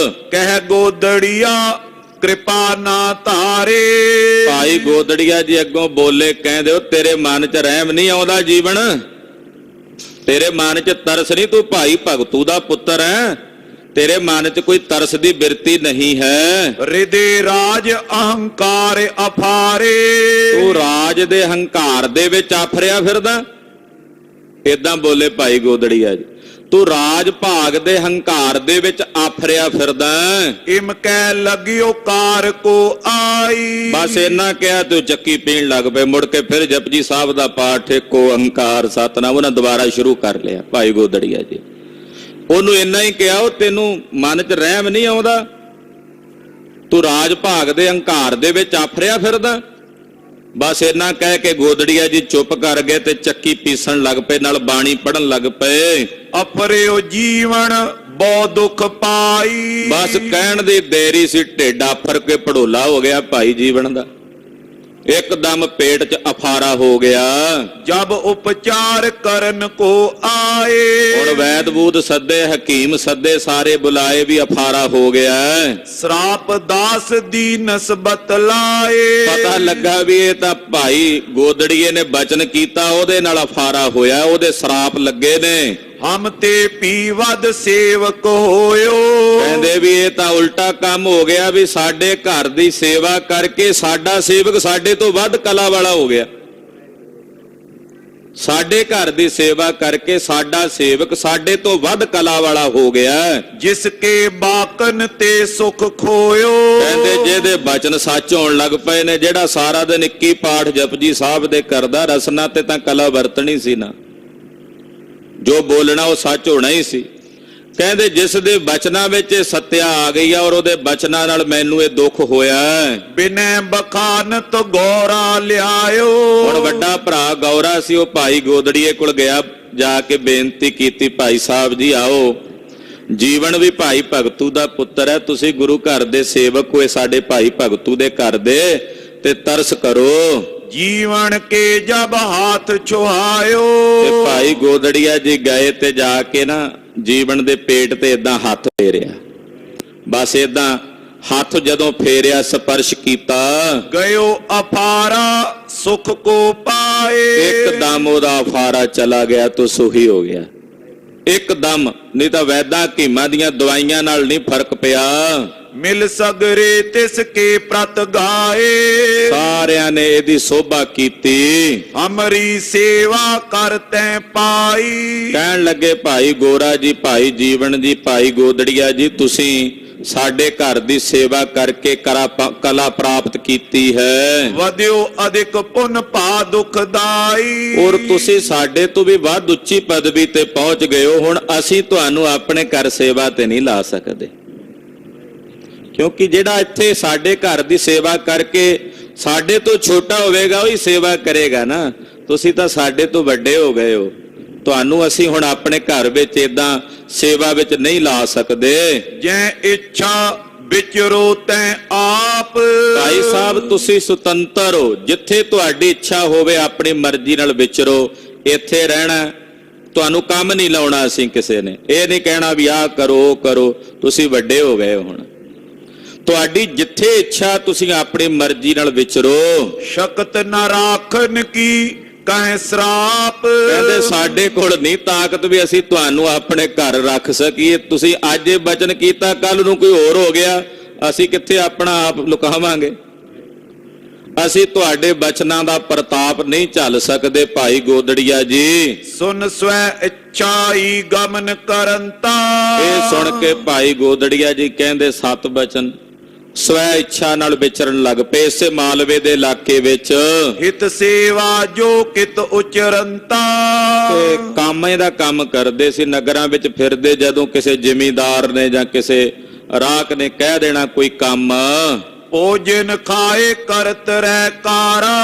[SPEAKER 1] ਕਹਿ ਗੋਦੜੀਆ ਕਿਰਪਾ ਨਾ ਧਾਰੇ।
[SPEAKER 2] ਭਾਈ ਗੋਦੜੀਆ ਜੀ ਅੱਗੋਂ ਬੋਲੇ, ਕਹਿੰਦੇ ਉਹ ਤੇਰੇ ਮਨ 'ਚ ਰਹਿਮ ਨਹੀਂ ਆਉਂਦਾ ਜੀਵਨ, ਤੇਰੇ ਮਨ 'ਚ ਤਰਸ ਨਹੀਂ, ਤੂੰ ਭਾਈ ਭਗਤੂ ਦਾ ਪੁੱਤਰ ਹੈ, ਤੇਰੇ ਮਨ 'ਚ ਕੋਈ ਤਰਸ ਦੀ ਬਿਰਤੀ ਨਹੀਂ ਹੈ।
[SPEAKER 1] ਰਿਦੇ ਰਾਜ ਅਹੰਕਾਰ ਅਫਾਰੇ।
[SPEAKER 2] ਤੂੰ ਰਾਜ ਦੇ ਹੰਕਾਰ ਦੇ ਵਿੱਚ ਆਫਰਿਆ ਫਿਰਦਾ। ਏਦਾਂ ਬੋਲੇ ਭਾਈ ਗੋਦੜੀਆ ਜੀ, ਤੂੰ ਰਾਜ ਭਾਗ ਦੇ ਹੰਕਾਰ ਦੇ ਵਿੱਚ ਆਫਰਿਆ ਫਿਰਦਾ।
[SPEAKER 1] ਇਮ ਕਹਿ ਲਗਿਓ ਕਾਰ ਕੋ ਆਈ।
[SPEAKER 2] ਬਸ ਇੰਨਾ ਕਿਹਾ ਤੂੰ ਚੱਕੀ ਪੀਣ ਲੱਗ ਪਏ। ਮੁੜ ਕੇ ਫਿਰ ਜਪਜੀ ਸਾਹਿਬ ਦਾ ਪਾਠ, ਏਕੋ ਅਹੰਕਾਰ ਸਤਿਨਾਮ, ਉਹਨਾਂ ਦੁਬਾਰਾ ਸ਼ੁਰੂ ਕਰ ਲਿਆ ਭਾਈ ਗੋਦੜੀਆ ਜੀ। ਉਹਨੂੰ ਇੰਨਾ ਹੀ ਕਿਹਾ, ਉਹ ਤੈਨੂੰ ਮਨ 'ਚ ਰਹਿਮ ਨਹੀਂ ਆਉਂਦਾ, ਤੂੰ ਰਾਜ ਭਾਗ ਦੇ ਹੰਕਾਰ ਦੇ ਵਿੱਚ ਆਫਰਿਆ ਫਿਰਦਾ। ਬਸ ਇੰਨਾ ਕਹਿ ਕੇ ਗੋਦੜੀਆ ਜੀ ਚੁੱਪ ਕਰ ਗਏ ਤੇ ਚੱਕੀ ਪੀਸਣ ਲੱਗ ਪਏ, ਨਾਲ ਬਾਣੀ ਪੜਨ ਲੱਗ ਪਏ।
[SPEAKER 1] ਅਪਰਿਓ ਜੀਵਨ ਬਹੁ ਦੁੱਖ ਪਾਈ।
[SPEAKER 2] ਬਸ ਕਹਿਣ ਦੀ ਦੇਰੀ ਸੀ, ਢਿੱਡ ਆਫਰ ਕੇ ਭੜੋਲਾ ਹੋ ਗਿਆ ਭਾਈ ਜੀਵਨ ਦਾ। ਇੱਕਦਮ ਪੇਟ 'ਚ ਅਫਾਰਾ ਹੋ ਗਿਆ।
[SPEAKER 1] ਜਬ ਉਪਚਾਰ ਕਰਨ ਕੋ ਆਏ।
[SPEAKER 2] ਹੁਣ ਵੈਦ ਬੂਦ ਸੱਦੇ, ਹਕੀਮ ਸੱਦੇ, ਸਾਰੇ ਬੁਲਾਏ, ਵੀ ਅਫਾਰਾ ਹੋ ਗਿਆ।
[SPEAKER 1] ਸਰਾਪ ਦਾਸ ਦੀ ਨਸਬਤ ਲਾਏ।
[SPEAKER 2] ਪਤਾ ਲੱਗਾ ਵੀ ਇਹ ਤਾਂ ਭਾਈ ਗੋਦੜੀਏ ਨੇ ਬਚਨ ਕੀਤਾ, ਉਹਦੇ ਨਾਲ ਅਫਾਰਾ ਹੋਇਆ, ਉਹਦੇ ਸਰਾਪ ਲੱਗੇ ਨੇ।
[SPEAKER 1] ਹਮ ਤੇ ਪੀ ਵਦ ਸੇਵਕ ਹੋਇਓ।
[SPEAKER 2] ਕਹਿੰਦੇ ਵੀ ਇਹ ਤਾਂ ਉਲਟਾ ਕੰਮ ਹੋ ਗਿਆ, ਵੀ ਸਾਡੇ ਘਰ ਦੀ ਸੇਵਾ ਕਰਕੇ ਸਾਡਾ ਸੇਵਕ ਸਾਡੇ ਤੋਂ ਵੱਧ ਕਲਾ ਵਾਲਾ ਹੋ ਗਿਆ। ਸਾਡੇ ਘਰ ਦੀ ਸੇਵਾ ਕਰਕੇ ਸਾਡਾ ਸੇਵਕ ਸਾਡੇ ਤੋਂ ਵੱਧ ਕਲਾ ਵਾਲਾ ਹੋ ਗਿਆ।
[SPEAKER 1] ਜਿਸ ਕੇ ਬਾਕਨ ਤੇ ਸੁਖ ਖੋਇਓ।
[SPEAKER 2] ਕਹਿੰਦੇ ਜਿਹਦੇ ਬਚਨ ਸੱਚ ਹੋਣ ਲੱਗ ਪਏ ਨੇ, ਜਿਹੜਾ ਸਾਰਾ ਦਿਨ ਇੱਕੀ ਪਾਠ ਜਪਜੀ ਸਾਹਿਬ ਦੇ ਕਰਦਾ, ਰਸਨਾ ਤੇ ਤਾਂ ਕਲਾ ਵਰਤਣੀ ਸੀ ਨਾ, ਜੋ ਬੋਲਣਾ ਉਹ ਸੱਚ ਹੋਣਾ ਹੀ ਸੀ। ਕਹਿੰਦੇ ਜਿਸ ਦੇ ਬਚਨਾਂ ਵਿੱਚ ਸੱਤਿਆ ਆ ਗਈ ਆ, ਔਰ ਉਹਦੇ ਬਚਨਾਂ ਨਾਲ ਮੈਨੂੰ ਇਹ ਦੁੱਖ ਹੋਇਆ।
[SPEAKER 1] ਬਿਨੈ ਬਖਾਨਤ ਗੌਰਾ ਲਿਆਇਓ।
[SPEAKER 2] ਹੁਣ ਵੱਡਾ ਭਰਾ ਗੌਰਾ ਸੀ, ਉਹ ਭਾਈ ਗੋਦੜੀਏ ਕੋਲ ਗਿਆ, ਜਾ ਕੇ ਬੇਨਤੀ ਕੀਤੀ, ਭਾਈ ਸਾਹਿਬ ਜੀ ਆਓ, ਜੀਵਨ ਵੀ ਭਾਈ ਭਗਤੂ ਦਾ ਪੁੱਤਰ ਹੈ, ਤੁਸੀਂ ਗੁਰੂ ਘਰ ਦੇ ਸੇਵਕ ਹੋਏ, ਸਾਡੇ ਭਾਈ ਭਗਤੂ ਦੇ ਘਰ ਦੇ, ਤੇ ਤਰਸ ਕਰੋ।
[SPEAKER 1] ਜੀਵਨ ਕੇ ਜਬ ਹਾਥ ਛੁਹਾਇਓ।
[SPEAKER 2] ਤੇ ਭਾਈ ਗੋਦੜੀਆ ਜੀ ਗਏ ਤੇ ਜਾ ਕੇ ਨਾ ਜੀਵਨ ਦੇ ਪੇਟ ਤੇ ਏਦਾਂ ਹੱਥ ਫੇਰਿਆ। ਬਸ ਏਦਾਂ ਹੱਥ ਜਦੋਂ ਫੇਰਿਆ, ਸਪਰਸ਼ ਕੀਤਾ,
[SPEAKER 1] ਗਇਓ ਅਫਾਰਾ ਸੁਖ ਕੋ ਪਾਏ।
[SPEAKER 2] ਇੱਕਦਮ ਉਹਦਾ ਅਫਾਰਾ ਚਲਾ ਗਿਆ, ਤੋ ਸੁਹੀ ਹੋ ਗਿਆ ਇੱਕਦਮ। ਨਹੀਂ ਤਾਂ ਵੈਦਾਂ ਹਕੀਮਾਂ ਦੀਆਂ ਦਵਾਈਆਂ ਨਾਲ ਨਹੀਂ ਫਰਕ ਪਿਆ।
[SPEAKER 1] ਮਿਲ ਸਗਰੇ ਤਿਸ ਕੇ ਪ੍ਰਤ ਗਾਏ।
[SPEAKER 2] ਸਾਰਿਆਂ ਨੇ ਇਹਦੀ ਸੋਭਾ ਕੀਤੀ।
[SPEAKER 1] ਹਮਰੀ ਸੇਵਾ ਕਰ ਤੈ ਪਾਈ।
[SPEAKER 2] ਕਹਿਣ ਲੱਗੇ ਭਾਈ ਗੋਰਾ ਜੀ, ਭਾਈ ਜੀਵਨ ਜੀ, ਭਾਈ ਗੋਦੜੀਆ ਜੀ, ਤੁਸੀਂ ਸਾਡੇ ਘਰ ਦੀ ਸੇਵਾ ਕਰਕੇ ਕਲਾ ਪ੍ਰਾਪਤ ਕੀਤੀ ਹੈ।
[SPEAKER 1] ਵਧਿਓ ਅਧਿਕ ਪੁੰਨ ਭਾ ਦੁਖਦਾਈ।
[SPEAKER 2] ਔਰ ਤੁਸੀਂ ਸਾਡੇ ਤੋਂ ਵੀ ਵੱਧ ਉੱਚੀ ਪਦਵੀ ਤੇ ਪਹੁੰਚ ਗਏ ਹੋ। ਹੁਣ ਅਸੀਂ ਤੁਹਾਨੂੰ ਆਪਣੇ ਘਰ ਸੇਵਾ ਤੇ ਨਹੀਂ ਲਾ ਸਕਦੇ, ਕਿਉਂਕਿ ਜਿਹੜਾ ਇੱਥੇ ਸਾਡੇ ਘਰ ਦੀ ਸੇਵਾ ਕਰਕੇ ਸਾਡੇ ਤੋਂ ਛੋਟਾ ਹੋਵੇਗਾ ਉਹੀ ਸੇਵਾ ਕਰੇਗਾ ਨਾ। ਤੁਸੀਂ ਤਾਂ ਸਾਡੇ ਤੋਂ ਵੱਡੇ ਹੋ ਗਏ ਹੋ, ਤੁਹਾਨੂੰ ਅਸੀਂ ਹੁਣ ਆਪਣੇ ਘਰ ਵਿੱਚ ਏਦਾਂ ਸੇਵਾ ਵਿੱਚ ਨਹੀਂ ਲਾ ਸਕਦੇ।
[SPEAKER 1] ਜੈ ਇੱਛਾ ਵਿਚਰੋ ਤੈ ਆਪ।
[SPEAKER 2] ਭਾਈ ਸਾਹਿਬ ਤੁਸੀਂ ਸੁਤੰਤਰ ਹੋ, ਜਿੱਥੇ ਤੁਹਾਡੀ ਇੱਛਾ ਹੋਵੇ ਆਪਣੀ ਮਰਜ਼ੀ ਨਾਲ ਵਿਚਰੋ, ਇੱਥੇ ਰਹਿਣਾ, ਤੁਹਾਨੂੰ ਕੰਮ ਨਹੀਂ ਲਾਉਣਾ ਅਸੀਂ ਕਿਸੇ ਨੇ। ਇਹ ਨਹੀਂ ਕਹਿਣਾ ਵੀ ਆਹ ਕਰੋ ਉਹ ਕਰੋ, ਤੁਸੀਂ ਵੱਡੇ ਹੋ ਗਏ ਹੁਣ, ਤੁਹਾਡੀ ਜਿੱਥੇ ਇੱਛਾ ਤੁਸੀਂ ਆਪਣੀ ਮਰਜ਼ੀ ਨਾਲ ਵਿਚਰੋ।
[SPEAKER 1] ਸ਼ਕਤ ਨਾ ਰਾਖਨ ਕੀ ਕਹੇ ਸਰਾਪ।
[SPEAKER 2] ਕਹਿੰਦੇ ਸਾਡੇ ਕੋਲ ਨਹੀਂ ਤਾਕਤ ਵੀ ਅਸੀਂ ਤੁਹਾਨੂੰ ਆਪਣੇ ਘਰ ਰੱਖ ਸਕੀਏ। ਤੁਸੀਂ ਅੱਜ ਇਹ ਬਚਨ ਕੀਤਾ, ਕੱਲ ਨੂੰ ਕੋਈ ਹੋਰ ਹੋ ਗਿਆ, ਅਸੀਂ ਕਿੱਥੇ ਆਪਣਾ ਆਪ ਲੁਕਾਵਾਂਗੇ। ਅਸੀਂ ਤੁਹਾਡੇ ਬਚਨਾਂ ਦਾ ਪ੍ਰਤਾਪ ਨਹੀਂ ਝੱਲ ਸਕਦੇ ਭਾਈ ਗੋਦੜੀਆ ਜੀ।
[SPEAKER 1] ਸੁਨ ਸਵੈ ਇੱਛਾਈ ਗਮਨ ਕਰੰਤਾ।
[SPEAKER 2] ਇਹ ਸੁਣ ਕੇ ਭਾਈ ਗੋਦੜੀਆ ਜੀ ਕਹਿੰਦੇ 7 ਬਚਨ ਸਵੈ ਇੱਛਾ ਨਾਲ ਵਿਚਰਨ ਲੱਗ ਪਏ ਇਸੇ ਮਾਲਵੇ ਦੇ ਇਲਾਕੇ ਵਿੱਚ।
[SPEAKER 1] ਹਿਤ ਸੇਵਾ ਜੋ ਕਿਤ ਉਚਰੰਤਾ।
[SPEAKER 2] ਤੇ ਕਾਮੇ ਦਾ ਕੰਮ ਕਰਦੇ ਸੀ, ਨਗਰਾਂ ਵਿੱਚ ਫਿਰਦੇ, ਜਦੋਂ ਕਿਸੇ ਜ਼ਿਮੀਂਦਾਰ ਨੇ ਜਾਂ ਕਿਸੇ ਰਾਖ ਨੇ ਕਹਿ ਦੇਣਾ ਕੋਈ ਕੰਮ,
[SPEAKER 1] ਭੋਜਨ ਖਾਏ ਕਰਤ ਰਹਿ ਕਾਰਾ।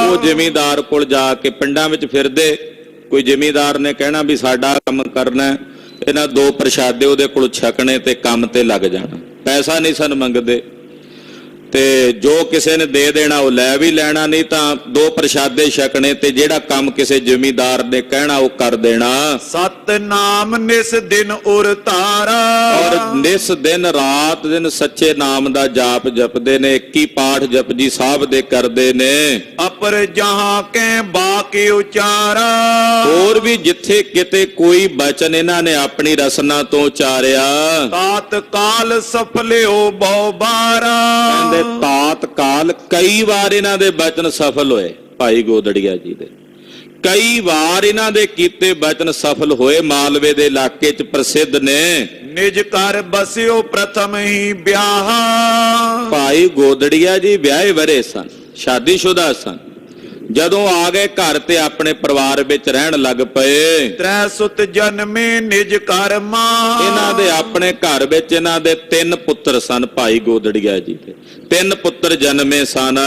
[SPEAKER 2] ਉਹ ਜ਼ਿਮੀਂਦਾਰ ਕੋਲ ਜਾ ਕੇ ਪਿੰਡਾਂ ਵਿੱਚ ਫਿਰਦੇ, ਕੋਈ ਜ਼ਿਮੀਂਦਾਰ ਨੇ ਕਹਿਣਾ ਵੀ ਸਾਡਾ ਕੰਮ ਕਰਨਾ, ਇਹਨਾਂ 2 ਪ੍ਰਸ਼ਾਦੇ ਉਹਦੇ ਕੋਲ ਛਕਣੇ ਤੇ ਕੰਮ ਤੇ ਲੱਗ ਜਾਣਾ। ਪੈਸਾ ਨਹੀਂ ਸਨ ਮੰਗਦੇ, ਤੇ ਜੋ ਕਿਸੇ ਨੇ ਦੇ ਦੇਣਾ ਉਹ ਲੈ ਵੀ ਲੈਣਾ, ਨਹੀਂ ਤਾਂ 2 ਪ੍ਰਸ਼ਾਦੇ ਛਕਣੇ ਤੇ ਜਿਹੜਾ ਕੰਮ ਕਿਸੇ ਜ਼ਿਮੀਂਦਾਰ ਨੇ ਕਹਿਣਾ ਉਹ ਕਰ ਦੇਣਾ।
[SPEAKER 1] ਸਤਨਾਮ ਨਿਸ ਦਿਨ ਉਰ ਧਾਰਾ।
[SPEAKER 2] ਔਰ ਨਿਸ ਦਿਨ ਰਾਤ ਦਿਨ ਸੱਚੇ ਨਾਮ ਦਾ ਜਾਪ ਜਪਦੇ ਨੇ, 21 ਪਾਠ ਜਪਜੀ ਸਾਹਿਬ ਦੇ ਕਰਦੇ ਨੇ।
[SPEAKER 1] ਅਪਰ ਜਹਾਂ ਕੈ ਬਾਕੇ ਉਚਾਰਾ।
[SPEAKER 2] ਹੋਰ ਵੀ ਜਿੱਥੇ ਕਿਤੇ ਕੋਈ ਬਚਨ ਇਹਨਾਂ ਨੇ ਆਪਣੀ ਰਸਨਾ ਤੋਂ ਉਚਾਰਿਆ,
[SPEAKER 1] ਤਾਤ ਕਾਲ ਸਫਲਿਓ ਬਹੁ ਬਾਰਾ।
[SPEAKER 2] ਕਹਿੰਦੇ ਤਾਤ ਕਾਲ ਕਈ ਵਾਰ ਇਹਨਾਂ ਦੇ ਬਚਨ ਸਫਲ ਹੋਏ। ਭਾਈ ਗੋਦੜੀਆ ਜੀ ਦੇ ਕਈ ਵਾਰ ਇਹਨਾਂ ਦੇ ਕੀਤੇ ਬਚਨ ਸਫਲ ਹੋਏ, ਮਾਲਵੇ ਦੇ ਇਲਾਕੇ 'ਚ ਪ੍ਰਸਿੱਧ ਨੇ।
[SPEAKER 1] ਨਿਜ ਘਰ ਬਸਿਓ ਪ੍ਰਥਮ ਹੀ ਵਿਆਹ।
[SPEAKER 2] ਭਾਈ ਗੋਦੜੀਆ ਜੀ ਵਿਆਹੇ ਵਰੇ ਸਨ, ਸ਼ਾਦੀशुदा ਸਨ। ਜਦੋਂ ਆ ਗਏ ਘਰ ਤੇ ਆਪਣੇ ਪਰਿਵਾਰ ਵਿੱਚ ਰਹਿਣ ਲੱਗ ਪਏ।
[SPEAKER 1] ਤ੍ਰੈ ਸੁਤ ਜਨਮੇ ਨਿਜ ਘਰ ਮਾਂ।
[SPEAKER 2] ਇਹਨਾਂ ਦੇ ਆਪਣੇ ਘਰ ਵਿੱਚ ਇਹਨਾਂ ਦੇ 3 ਪੁੱਤਰ ਸਨ। ਭਾਈ ਗੋਦੜੀਆ ਜੀ ਦੇ 3 ਪੁੱਤਰ ਜਨਮੇ ਸਨ।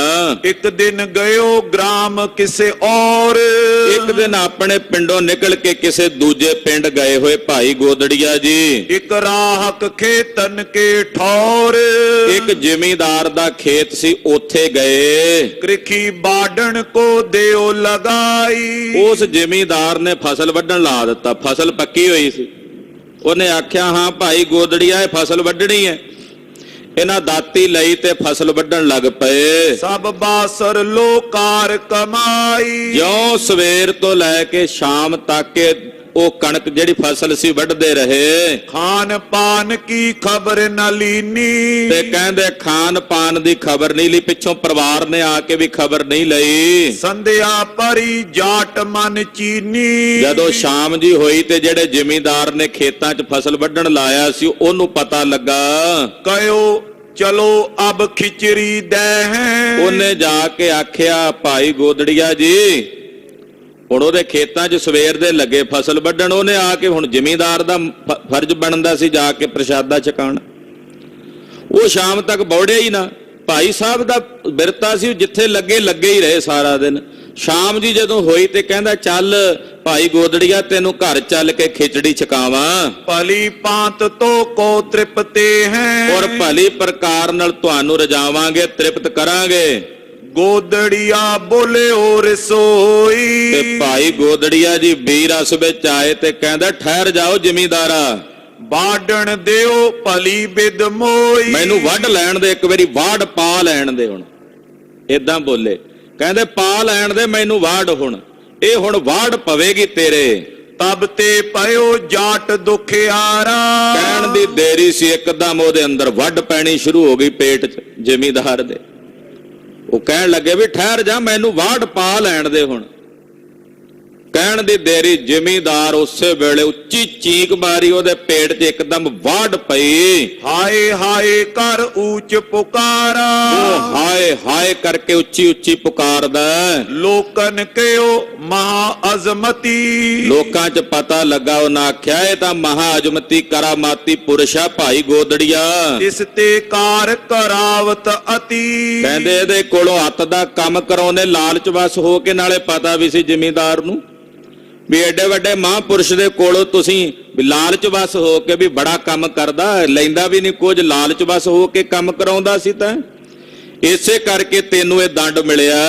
[SPEAKER 1] ਇੱਕ ਦਿਨ ਗਇਓ ਗ੍ਰਾਮ ਕਿਸੇ ਔਰ।
[SPEAKER 2] ਇੱਕ ਦਿਨ ਆਪਣੇ ਪਿੰਡੋਂ ਨਿਕਲ ਕੇ ਕਿਸੇ ਦੂਜੇ ਪਿੰਡ ਗਏ ਹੋਏ ਭਾਈ ਗੋਦੜੀਆ ਜੀ।
[SPEAKER 1] ਇੱਕ ਰਾਹਕ ਖੇਤਨ ਕੇ ਠੌਰ।
[SPEAKER 2] ਇੱਕ ਜ਼ਿਮੀਂਦਾਰ ਦਾ ਖੇਤ ਸੀ, ਉੱਥੇ ਗਏ।
[SPEAKER 1] ਕ੍ਰਿਖੀ ਬਾਡਣ ਕੋ ਦਿਓ ਲਗਾਈ।
[SPEAKER 2] ਉਸ ਜ਼ਿਮੀਂਦਾਰ ਨੇ ਫਸਲ ਵੱਢਣ ਲਾ ਦਿੱਤਾ, ਫਸਲ ਪੱਕੀ ਹੋਈ ਸੀ। ਉਹਨੇ ਆਖਿਆ ਹਾਂ ਭਾਈ ਗੋਦੜੀਆ ਇਹ ਫਸਲ ਵੱਢਣੀ ਹੈ। ਇਹਨਾਂ ਦਾਤੀ ਲਈ ਤੇ ਫਸਲ ਵੱਢਣ ਲੱਗ ਪਏ।
[SPEAKER 1] ਸਭ ਬਾਸਰ ਲੋਕਾਰ ਕਮਾਈ।
[SPEAKER 2] ਜਿਉਂ ਸਵੇਰ ਤੋਂ ਲੈ ਕੇ ਸ਼ਾਮ ਤੱਕ ਉਹ ਕਣਕ ਜਿਹੜੀ ਫਸਲ ਸੀ ਵੱਢਦੇ ਰਹੇ।
[SPEAKER 1] ਖਾਨ ਪਾਨ ਕੀ ਖਬਰ ਨਾ ਲੀਨੀ।
[SPEAKER 2] ਤੇ ਕਹਿੰਦੇ ਖਾਨ ਪਾਨ ਦੀ ਖਬਰ ਨਹੀਂ ਲਈ, ਪਿੱਛੋਂ ਪਰਿਵਾਰ ਨੇ ਆ ਕੇ ਵੀ ਖਬਰ ਨਹੀਂ ਲਈ।
[SPEAKER 1] ਸੰਧਿਆ ਪਰੀ ਜਾਟ ਮਨ ਚੀਨੀ।
[SPEAKER 2] ਜਦੋਂ ਸ਼ਾਮ ਜੀ ਹੋਈ ਤੇ ਜਿਹੜੇ ਜ਼ਿਮੀਂਦਾਰ ਨੇ ਖੇਤਾਂ 'ਚ ਫਸਲ ਵੱਢਣ ਲਾਇਆ ਸੀ ਉਹਨੂੰ ਪਤਾ ਲੱਗਾ।
[SPEAKER 1] ਕਹਿਓ ਚਲੋ ਅਬ ਖਿਚੜੀ ਦੇ ਹੈ।
[SPEAKER 2] ਉਹਨੇ ਜਾ ਕੇ ਆਖਿਆ ਭਾਈ ਗੋਦੜੀਆ ਜੀ ਹੁਣ ਉਹਦੇ ਖੇਤਾਂ 'ਚ ਸਵੇਰ ਦੇ ਲੱਗੇ ਫਸਲ ਵੱਢਣ, ਉਹਨੇ ਆ ਕੇ ਹੁਣ ਜ਼ਿਮੀਂਦਾਰ ਦਾ ਫਰਜ਼ ਬਣਦਾ ਸੀ ਜਾ ਕੇ ਪ੍ਰਸ਼ਾਦਾ ਛਕਾਉਣਾ। ਉਹ ਸ਼ਾਮ ਤੱਕ ਬੌੜਿਆ ਹੀ ਨਾ। ਭਾਈ ਸਾਹਿਬ ਦਾ ਬਿਰਤਾ ਸੀ, ਜਿੱਥੇ ਲੱਗੇ ਹੀ ਰਹੇ ਸਾਰਾ ਦਿਨ। ਸ਼ਾਮ ਜੀ ਜਦੋਂ ਹੋਈ ਤੇ ਕਹਿੰਦਾ ਚੱਲ ਭਾਈ ਗੋਦੜੀਆ ਤੈਨੂੰ ਘਰ ਚੱਲ ਕੇ ਖਿਚੜੀ ਛਕਾਵਾਂ।
[SPEAKER 1] ਭਲੀ ਪਾਂਤ ਤੋ ਕੋ ਤ੍ਰਿਪਤੇ ਹੈ।
[SPEAKER 2] ਔਰ ਭਲੀ ਪ੍ਰਕਾਰ ਨਾਲ ਤੁਹਾਨੂੰ ਰਜਾਵਾਂਗੇ, ਤ੍ਰਿਪਤ ਕਰਾਂਗੇ।
[SPEAKER 1] ਗੋਦੜੀਆ ਬੋਲੇ ਓ ਰਸੋਈ।
[SPEAKER 2] ਤੇ ਭਾਈ ਗੋਦੜੀਆ ਜੀ ਵੀ ਰਸ ਵਿੱਚ ਆਏ ਤੇ ਕਹਿੰਦਾ ਠਹਿਰ ਜਾਓ ਜ਼ਿਮੀਂਦਾਰਾ,
[SPEAKER 1] ਬਾਡਣ ਦਿਓ ਭਲੀ ਬਿਦ ਮੋਈ।
[SPEAKER 2] ਮੈਨੂੰ ਵੱਢ ਲੈਣ ਦੇ, ਇੱਕ ਵਾਰੀ ਵਾੜ ਪਾ ਲੈਣ ਦੇ। ਹੁਣ ਏਦਾਂ ਬੋਲੇ, ਕਹਿੰਦੇ ਪਾ ਲੈਣ ਦੇ ਮੈਨੂੰ ਵਾੜ, ਹੁਣ ਇਹ ਹੁਣ ਵਾੜ ਪਵੇਗੀ ਤੇਰੇ।
[SPEAKER 1] ਤਬ ਤੇ ਪਇਓ ਜਾਟ ਦੁਖਿਆਰਾ।
[SPEAKER 2] ਕਹਿਣ ਦੀ ਦੇਰੀ ਸੀ, ਇੱਕਦਮ ਉਹਦੇ ਅੰਦਰ ਵੱਢ ਪੈਣੀ ਸ਼ੁਰੂ ਹੋ ਗਈ ਪੇਟ 'ਚ ਜ਼ਿਮੀਂਦਾਰ ਦੇ। ਉਹ ਕਹਿਣ ਲੱਗੇ ਵੀ ਠਹਿਰ ਜਾ ਮੈਨੂੰ ਵਾੜ ਪਾ ਲੈਣ ਦੇ। ਹੁਣ ਕਹਿਣ ਦੀ ਦੇਰੀ ਜ਼ਿਮੀਂਦਾਰ ਉਸੇ ਵੇਲੇ ਉੱਚੀ ਚੀਕ ਮਾਰੀ, ਉਹਦੇ ਪੇਟ 'ਚ ਇੱਕਦਮ ਵਾੜ ਪਈ।
[SPEAKER 1] ਹਾਏ ਹਾਏ ਕਰ ਊਚ ਪੁਕਾਰਾ,
[SPEAKER 2] ਉਹ ਹਾਏ ਹਾਏ ਕਰਕੇ ਉੱਚੀ ਉੱਚੀ ਪੁਕਾਰਦਾ।
[SPEAKER 1] ਲੋਕਨ ਕਿਓ ਮਹਾ ਅਜ਼ਮਤੀ,
[SPEAKER 2] ਲੋਕਾਂ 'ਚ ਪਤਾ ਲੱਗਾ, ਉਹਨਾਂ ਆਖਿਆ ਇਹ ਤਾਂ ਮਹਾ ਅਜਮਤੀ ਕਰਾਮਾਤੀ ਪੁਰਸ਼ ਆ ਭਾਈ ਗੋਦੜੀਆ।
[SPEAKER 1] ਇਸ ਤੇ ਕਾਰ ਕਰਾਵਤ ਅਤੀ,
[SPEAKER 2] ਕਹਿੰਦੇ ਇਹਦੇ ਕੋਲੋਂ ਹੱਥ ਦਾ ਕੰਮ ਕਰਾਉਂਦੇ ਲਾਲਚ ਵਸ ਹੋ ਕੇ, ਨਾਲੇ ਪਤਾ ਵੀ ਸੀ ਜ਼ਿਮੀਂਦਾਰ ਨੂੰ ਵੀ ਐਡੇ ਵੱਡੇ ਮਹਾਂਪੁਰਸ਼ ਦੇ ਕੋਲੋਂ ਤੁਸੀਂ ਵੀ ਲਾਲਚ ਵਸ ਹੋ ਕੇ ਵੀ ਬੜਾ ਕੰਮ ਕਰਦਾ, ਲੈਂਦਾ ਵੀ ਨਹੀਂ ਕੁਝ, ਲਾਲਚ ਵਸ ਹੋ ਕੇ ਕੰਮ ਕਰਾਉਂਦਾ ਸੀ। ਤਾਂ ਇਸੇ ਕਰਕੇ ਤੈਨੂੰ ਇਹ ਦੰਡ ਮਿਲਿਆ।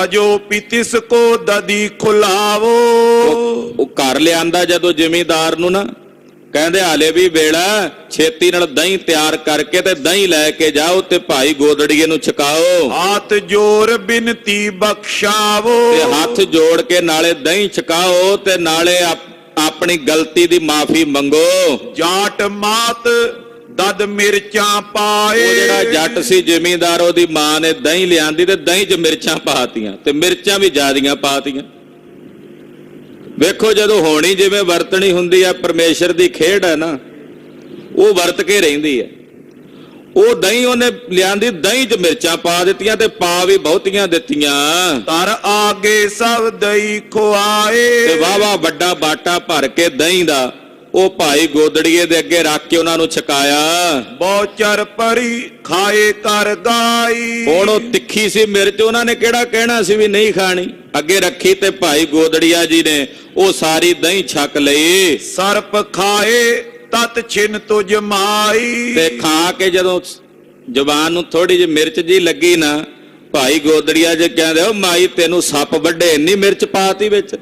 [SPEAKER 1] ਅਜੋ ਪਿਤਿਸ ਕੋ ਦਦੀ ਖੁਲਾਵੋ,
[SPEAKER 2] ਉਹ ਘਰ ਲਿਆਂਦਾ ਜਦੋਂ ਜ਼ਿਮੀਂਦਾਰ ਨੂੰ ਨਾ, ਕਹਿੰਦੇ ਹਾਲੇ ਵੀ ਵੇਲਾ, ਛੇਤੀ ਨਾਲ ਦਹੀਂ ਤਿਆਰ ਕਰਕੇ ਤੇ ਦਹੀਂ ਲੈ ਕੇ ਜਾਓ ਤੇ ਭਾਈ ਗੋਦੜੀਏ ਨੂੰ ਛਕਾਓ।
[SPEAKER 1] ਹੱਥ ਜੋਰ ਬਿਨਤੀ ਬਖਸ਼ਾਵੋ,
[SPEAKER 2] ਤੇ ਹੱਥ ਜੋੜ ਕੇ ਨਾਲੇ ਦਹੀਂ ਛਕਾਓ ਤੇ ਨਾਲੇ ਆਪਣੀ ਗਲਤੀ ਦੀ ਮਾਫੀ ਮੰਗੋ।
[SPEAKER 1] ਜਾਟ ਮਾਤ ਦਦ ਮਿਰਚਾਂ ਪਾਏ,
[SPEAKER 2] ਉਹ ਜਿਹੜਾ ਜੱਟ ਸੀ ਜ਼ਿਮੀਂਦਾਰ, ਉਹਦੀ ਮਾਂ ਨੇ ਦਹੀਂ ਲਿਆਂਦੀ ਤੇ ਦਹੀਂ 'ਚ ਮਿਰਚਾਂ ਪਾਤੀਆਂ, ਤੇ ਮਿਰਚਾਂ ਵੀ ਜ਼ਿਆਦੀਆਂ ਪਾਤੀਆਂ। ਵੇਖੋ ਜਦੋਂ ਹੋਣੀ ਜਿਵੇਂ ਵਰਤਣੀ ਹੁੰਦੀ ਆ, ਪਰਮੇਸ਼ਰ ਦੀ ਖੇਡ ਹੈ ਨਾ, ਉਹ ਵਰਤ ਕੇ ਰਹਿੰਦੀ ਹੈ। ਉਹ ਦਹੀਂ ਉਹਨੇ ਲਿਆਂਦੀ, ਦਹੀਂ 'ਚ ਮਿਰਚਾਂ ਪਾ ਦਿੱਤੀਆਂ ਤੇ ਪਾ ਵੀ ਬਹੁਤੀਆਂ ਦਿੱਤੀਆਂ।
[SPEAKER 1] ਤਰ ਆਗੇ ਸਭ ਦਹੀਂ ਖੁਆਏ,
[SPEAKER 2] ਤੇ ਵਾਵਾ ਵੱਡਾ ਬਾਟਾ ਭਰ ਕੇ ਦਹੀਂ ਦਾ ਉਹ ਭਾਈ ਗੋਦੜੀਏ ਦੇ ਅੱਗੇ ਰੱਖ ਕੇ ਉਹਨਾਂ ਨੂੰ ਛਕਾਇਆ।
[SPEAKER 1] ਬਹੁਚਰ ਪਰੀ ਖਾਏ ਕਰ ਗਾਈ,
[SPEAKER 2] ਹੁਣ ਉਹ ਤਿੱਖੀ ਸੀ ਮਿਰਚ, ਉਹਨਾਂ ਨੇ ਕਿਹੜਾ ਕਹਿਣਾ ਸੀ ਵੀ ਨਹੀਂ ਖਾਣੀ। ਅੱਗੇ ਰੱਖੀ ਤੇ ਭਾਈ ਗੋਦੜੀਆ ਜੀ ਨੇ ਉਹ ਸਾਰੀ ਦਹੀਂ ਛਕ ਲਈ।
[SPEAKER 1] ਸਰਪ ਖਾਏ ਤਤ ਛਿਨ ਤੁਜ ਮਾਈ,
[SPEAKER 2] ਤੇ ਖਾ ਕੇ ਜਦੋਂ ਜ਼ੁਬਾਨ ਨੂੰ ਥੋੜੀ ਜਿਹੀ ਮਿਰਚ ਜੀ ਲੱਗੀ ਨਾ, ਭਾਈ ਗੋਦੜੀਆ ਜੀ ਕਹਿੰਦੇ ਉਹ ਮਾਈ ਤੈਨੂੰ ਸੱਪ ਵੱਡੇ, ਇੰਨੀ ਮਿਰਚ ਪਾਤੀ ਵਿੱਚ,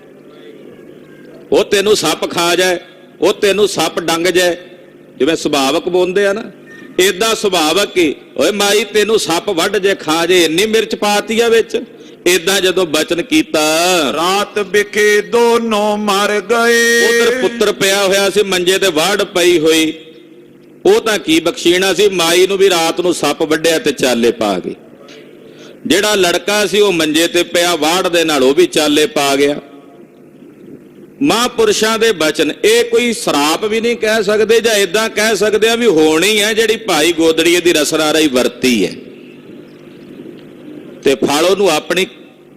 [SPEAKER 2] ਉਹ ਤੈਨੂੰ ਸੱਪ ਖਾ ਜਾਏ, ਉਹ ਤੈਨੂੰ ਸੱਪ ਡੰਗ ਜਾਏ। ਜਿਵੇਂ ਸੁਭਾਵਕ ਬੋਲਦੇ ਆ ਨਾ, ਏਦਾਂ ਸੁਭਾਵਕ ਹੀ, ਓਏ ਮਾਈ ਤੈਨੂੰ ਸੱਪ ਵੱਢ ਜੇ ਖਾ ਜੇ, ਇੰਨੀ ਮਿਰਚ ਪਾਤੀ ਆ ਵਿੱਚ। ਏਦਾਂ ਜਦੋਂ ਬਚਨ ਕੀਤਾ,
[SPEAKER 1] ਰਾਤ ਵਿਖੇ ਦੋਨੋਂ ਮਰ ਗਏ।
[SPEAKER 2] ਉਧਰ ਪੁੱਤਰ ਪਿਆ ਹੋਇਆ ਸੀ ਮੰਜੇ ਤੇ ਵਾੜ ਪਈ ਹੋਈ, ਉਹ ਤਾਂ ਕੀ ਬਖਸ਼ੀਣਾ ਸੀ, ਮਾਈ ਨੂੰ ਵੀ ਰਾਤ ਨੂੰ ਸੱਪ ਵੱਢਿਆ ਤੇ ਚਾਲੇ ਪਾ ਗਈ। ਜਿਹੜਾ ਲੜਕਾ ਸੀ ਉਹ ਮੰਜੇ ਤੇ ਪਿਆ ਵਾੜ ਦੇ ਨਾਲ, ਉਹ ਵੀ ਚਾਲੇ ਪਾ ਗਿਆ। ਮਹਾਂਪੁਰਸ਼ਾਂ ਦੇ ਬਚਨ, ਇਹ ਕੋਈ ਸਰਾਪ ਵੀ ਨਹੀਂ ਕਹਿ ਸਕਦੇ, ਜਾਂ ਇਦਾਂ ਕਹਿ ਸਕਦੇ ਆ ਵੀ ਹੋਣੀ ਹੈ ਜਿਹੜੀ ਭਾਈ ਗੋਦੜੀਏ ਦੀ ਰਸਨਾ ਰਾਹੀਂ ਵਰਤੀ ਹੈ। ਤੇ ਫਲ ਉਹਨੂੰ ਆਪਣੀ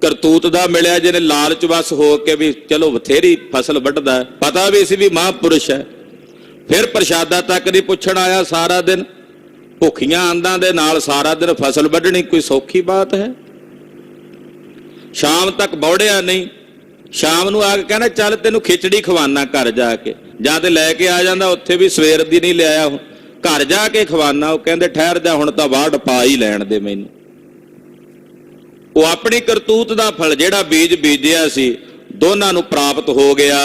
[SPEAKER 2] ਕਰਤੂਤ ਦਾ ਮਿਲਿਆ, ਜਿਹਨੇ ਲਾਲਚ ਵਸ ਹੋ ਕੇ ਵੀ ਚਲੋ ਬਥੇਰੀ ਫਸਲ ਵੱਢਦਾ, ਪਤਾ ਵੀ ਸੀ ਵੀ ਮਹਾਂਪੁਰਸ਼ ਹੈ। ਫਿਰ ਪ੍ਰਸ਼ਾਦਾ ਤੱਕ ਨਹੀਂ ਪੁੱਛਣ ਆਇਆ, ਸਾਰਾ ਦਿਨ ਭੁੱਖੀਆਂ ਅੰਦਾਂ ਦੇ ਨਾਲ ਸਾਰਾ ਦਿਨ ਫਸਲ ਵੱਢਣੀ ਕੋਈ ਸੌਖੀ ਬਾਤ ਹੈ। ਸ਼ਾਮ ਤੱਕ ਬੌੜਿਆ ਨਹੀਂ, ਸ਼ਾਮ ਨੂੰ ਆ ਕੇ ਕਹਿੰਦਾ ਚੱਲ ਤੈਨੂੰ ਖਿਚੜੀ ਖਵਾਨਾ ਘਰ ਜਾ ਕੇ, ਜਾਂ ਤੇ ਲੈ ਕੇ ਆ ਜਾਂਦਾ, ਉੱਥੇ ਵੀ ਸਵੇਰ ਦੀ ਨਹੀਂ ਲਿਆਇਆ, ਘਰ ਜਾ ਕੇ ਖਵਾਨਾ। ਉਹ ਕਹਿੰਦੇ ਠਹਿਰ ਜਾ, ਹੁਣ ਤਾਂ ਵਾੜ ਪਾ ਹੀ ਲੈਣ ਦੇ ਮੈਨੂੰ। ਉਹ ਆਪਣੀ ਕਰਤੂਤ ਦਾ ਫਲ ਜਿਹੜਾ ਬੀਜ ਬੀਜਿਆ ਸੀ, ਦੋਨਾਂ ਨੂੰ ਪ੍ਰਾਪਤ ਹੋ ਗਿਆ।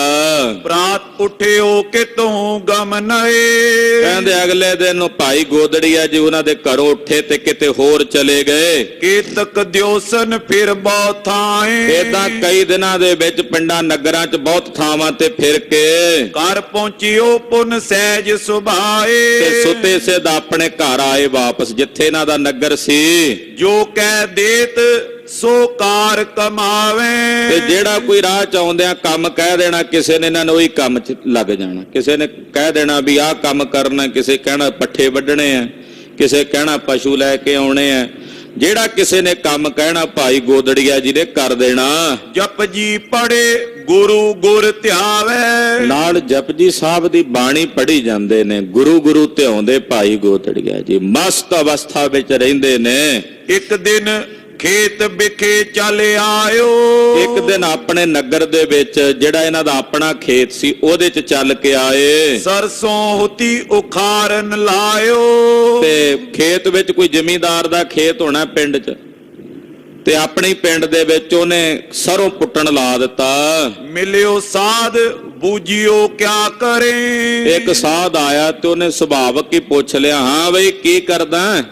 [SPEAKER 1] ਪ੍ਰਾਤ ਉਠਿਓ ਕਿਤੋਂ ਗਮ ਨਏ,
[SPEAKER 2] ਕਹਿੰਦੇ ਅਗਲੇ ਦਿਨ ਭਾਈ ਗੋਦੜੀਆ ਜੀ ਉਹਨਾਂ ਦੇ ਘਰੋਂ ਉੱਠੇ ਤੇ ਕਿਤੇ ਹੋਰ ਚਲੇ ਗਏ।
[SPEAKER 1] ਕੇਤਕ ਦਿਓਸਨ ਫਿਰ ਬਹੁਤ ਥਾਏ,
[SPEAKER 2] ਏਦਾਂ ਕਈ ਦਿਨਾਂ ਦੇ ਵਿੱਚ ਪਿੰਡਾਂ ਨਗਰਾਂ 'ਚ ਬਹੁਤ ਥਾਵਾਂ ਤੇ ਫਿਰ ਕੇ
[SPEAKER 1] ਘਰ ਪਹੁੰਚਿਓ ਪੁਨ ਸਹਿਜ ਸੁਭਾਏ,
[SPEAKER 2] ਤੇ ਸੁੱਤੇ ਸਿੱਧ ਆਪਣੇ ਘਰ ਆਏ ਵਾਪਸ, ਜਿੱਥੇ ਇਹਨਾਂ ਦਾ ਨਗਰ ਸੀ।
[SPEAKER 1] ਜੋ ਕਹਿ ਦੇਤ ਸੋ ਕਾਰ ਕਮਾਵੇ,
[SPEAKER 2] ਤੇ ਜਿਹੜਾ ਕੋਈ ਰਾਹ ਚ ਆਉਂਦਿਆਂ ਕੰਮ ਕਹਿ ਦੇਣਾ, ਕਿਸੇ ਨੇ ਇਹਨਾਂ ਨੂੰ ਉਹੀ ਕੰਮ 'ਚ ਲੱਗ ਜਾਣਾ। ਕਿਸੇ ਨੇ ਕਹਿ ਦੇਣਾ ਵੀ ਆਹ ਕੰਮ ਕਰਨਾ, ਕਿਸੇ ਕਹਿਣਾ ਪੱਠੇ ਵੱਢਣੇ ਆ, ਕਿਸੇ ਕਹਿਣਾ ਪਸ਼ੂ ਲੈ ਕੇ ਆਉਣੇ ਆ। ਜਿਹੜਾ ਕਿਸੇ ਨੇ ਕੰਮ ਕਹਿਣਾ ਭਾਈ ਗੋਦੜੀਆ ਜੀ ਨੇ ਕਰ ਦੇਣਾ।
[SPEAKER 1] ਜਪਜੀ ਪੜੇ ਗੁਰੂ ਗੁਰ ਧਿਆਵੇ,
[SPEAKER 2] ਨਾਲ ਜਪਜੀ ਸਾਹਿਬ ਦੀ ਬਾਣੀ ਪੜ੍ਹੀ ਜਾਂਦੇ ਨੇ, ਗੁਰੂ ਗੁਰੂ ਧਿਆਉਂਦੇ ਭਾਈ ਗੋਦੜੀਆ ਜੀ, ਮਸਤ ਅਵਸਥਾ ਵਿੱਚ ਰਹਿੰਦੇ ਨੇ।
[SPEAKER 1] ਇੱਕ ਦਿਨ ਖੇਤ ਵਿਖੇ ਚੱਲ ਆਇਓ,
[SPEAKER 2] ਇੱਕ ਦਿਨ ਆਪਣੇ ਨਗਰ ਦੇ ਵਿੱਚ ਜਿਹੜਾ ਇਹਨਾਂ ਦਾ ਆਪਣਾ ਖੇਤ ਸੀ, ਉਹਦੇ 'ਚ ਚੱਲ ਕੇ ਆਏ।
[SPEAKER 1] ਸਰਸੋਂ ਹੁਤੀ ਉਖਾਰਨ ਲਾਇਓ,
[SPEAKER 2] ਤੇ ਖੇਤ ਵਿੱਚ ਕੋਈ ਜ਼ਿਮੀਂਦਾਰ ਦਾ ਖੇਤ ਹੋਣਾ ਪਿੰਡ 'ਚ, ਤੇ ਆਪਣੀ ਪਿੰਡ ਦੇ ਵਿੱਚ ਉਹਨੇ ਸਰੋਂ ਪੁੱਟਣ ਲਾ ਦਿੱਤਾ।
[SPEAKER 1] ਮਿਲਿਓ ਸਾਧ ਬੂਝਿਓ ਕਿਆ ਕਰੇ,
[SPEAKER 2] ਇੱਕ ਸਾਧ ਆਇਆ ਤੇ ਉਹਨੇ ਸੁਭਾਵਕ ਹੀ ਪੁੱਛ ਲਿਆ, ਹਾਂ ਬਈ ਕੀ ਕਰਦਾ?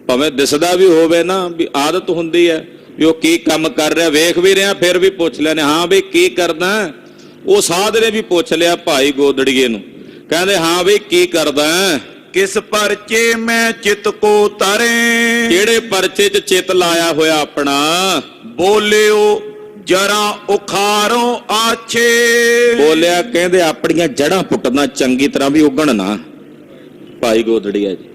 [SPEAKER 2] ਭਾਵੇਂ ਦਿਸਦਾ ਵੀ ਹੋਵੇ ਨਾ, ਵੀ ਆਦਤ ਹੁੰਦੀ ਹੈ ਵੀ ਉਹ ਕੀ ਕੰਮ ਕਰ ਰਿਹਾ, ਵੇਖ ਵੀ ਰਿਹਾ, ਫਿਰ ਵੀ ਪੁੱਛ ਲੈਣੇ, ਹਾਂ ਬਈ ਕੀ ਕਰਦਾ? ਉਹ ਸਾਧ ਨੇ ਵੀ ਪੁੱਛ ਲਿਆ ਭਾਈ ਗੋਦੜੀਏ ਨੂੰ, ਕਹਿੰਦੇ ਹਾਂ ਬਈ ਕੀ ਕਰਦਾ?
[SPEAKER 1] ਕਿਸ ਪਰਚੇ ਮੈਂ ਚਿਤ ਕੋ ਤਰੇ,
[SPEAKER 2] ਕਿਹੜੇ ਪਰਚੇ 'ਚ ਚਿੱਤ ਲਾਇਆ ਹੋਇਆ ਆਪਣਾ?
[SPEAKER 1] ਬੋਲਿਓ ਜਰਾ ਉਖਾਰੋਂ ਆਛੇ।
[SPEAKER 2] ਬੋਲਿਆ ਕਹਿੰਦੇ ਆਪਣੀਆਂ ਜੜ੍ਹਾਂ ਪੁੱਟਣਾ ਚੰਗੀ ਤਰ੍ਹਾਂ ਵੀ ਉੱਗਣ ਨਾ। ਭਾਈ ਗੋਦੜੀਆ ਜੀ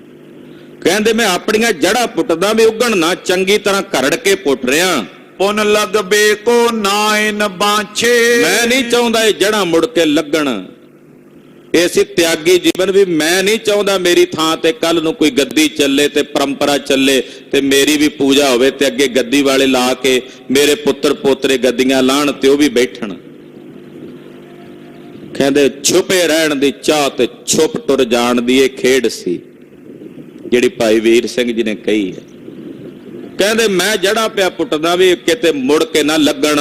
[SPEAKER 2] ਕਹਿੰਦੇ ਮੈਂ ਆਪਣੀਆਂ ਜੜ੍ਹਾਂ ਪੁੱਟਦਾ ਵੀ ਉੱਗਣ ਨਾ, ਚੰਗੀ ਤਰ੍ਹਾਂ ਘਰੜ ਕੇ ਪੁੱਟ ਰਿਹਾ।
[SPEAKER 1] ਪੁਨ ਲਗਬੇ ਕੋ ਨਾਇਨ ਬਾਛੇ।
[SPEAKER 2] ਮੈਂ ਨਹੀਂ ਚਾਹੁੰਦਾ ਇਹ ਜੜ੍ਹਾਂ ਮੁੜ ਕੇ ਲੱਗਣ। ਇਹ ਸੀ ਤਿਆਗੀ ਜੀਵਨ ਵੀ ਮੈਂ ਨਹੀਂ ਚਾਹੁੰਦਾ ਮੇਰੀ ਥਾਂ ਤੇ ਕੱਲ ਨੂੰ ਕੋਈ ਗੱਦੀ ਚੱਲੇ ਤੇ ਪਰੰਪਰਾ ਚੱਲੇ ਤੇ ਮੇਰੀ ਵੀ ਪੂਜਾ ਹੋਵੇ ਤੇ ਅੱਗੇ ਗੱਦੀ ਵਾਲੇ ਲਾ ਕੇ ਮੇਰੇ ਪੁੱਤਰ ਪੋਤਰੇ ਗੱਦੀਆਂ ਲਾਣ ਤੇ ਉਹ ਵੀ ਬੈਠਣ। ਕਹਿੰਦੇ ਛੁਪੇ ਰਹਿਣ ਦੀ ਚਾਹ ਤੇ ਛੁਪ ਟੁਰ ਜਾਣ ਦੀ ਇਹ ਖੇਡ ਸੀ ਜਿਹੜੀ ਭਾਈ ਵੀਰ ਸਿੰਘ ਜੀ ਨੇ ਕਹੀ ਹੈ। ਕਹਿੰਦੇ ਮੈਂ ਜੜਾ ਪਿਆ ਪੁੱਟਦਾ ਵੀ ਕਿਤੇ ਮੁੜ ਕੇ ਨਾ ਲੱਗਣ।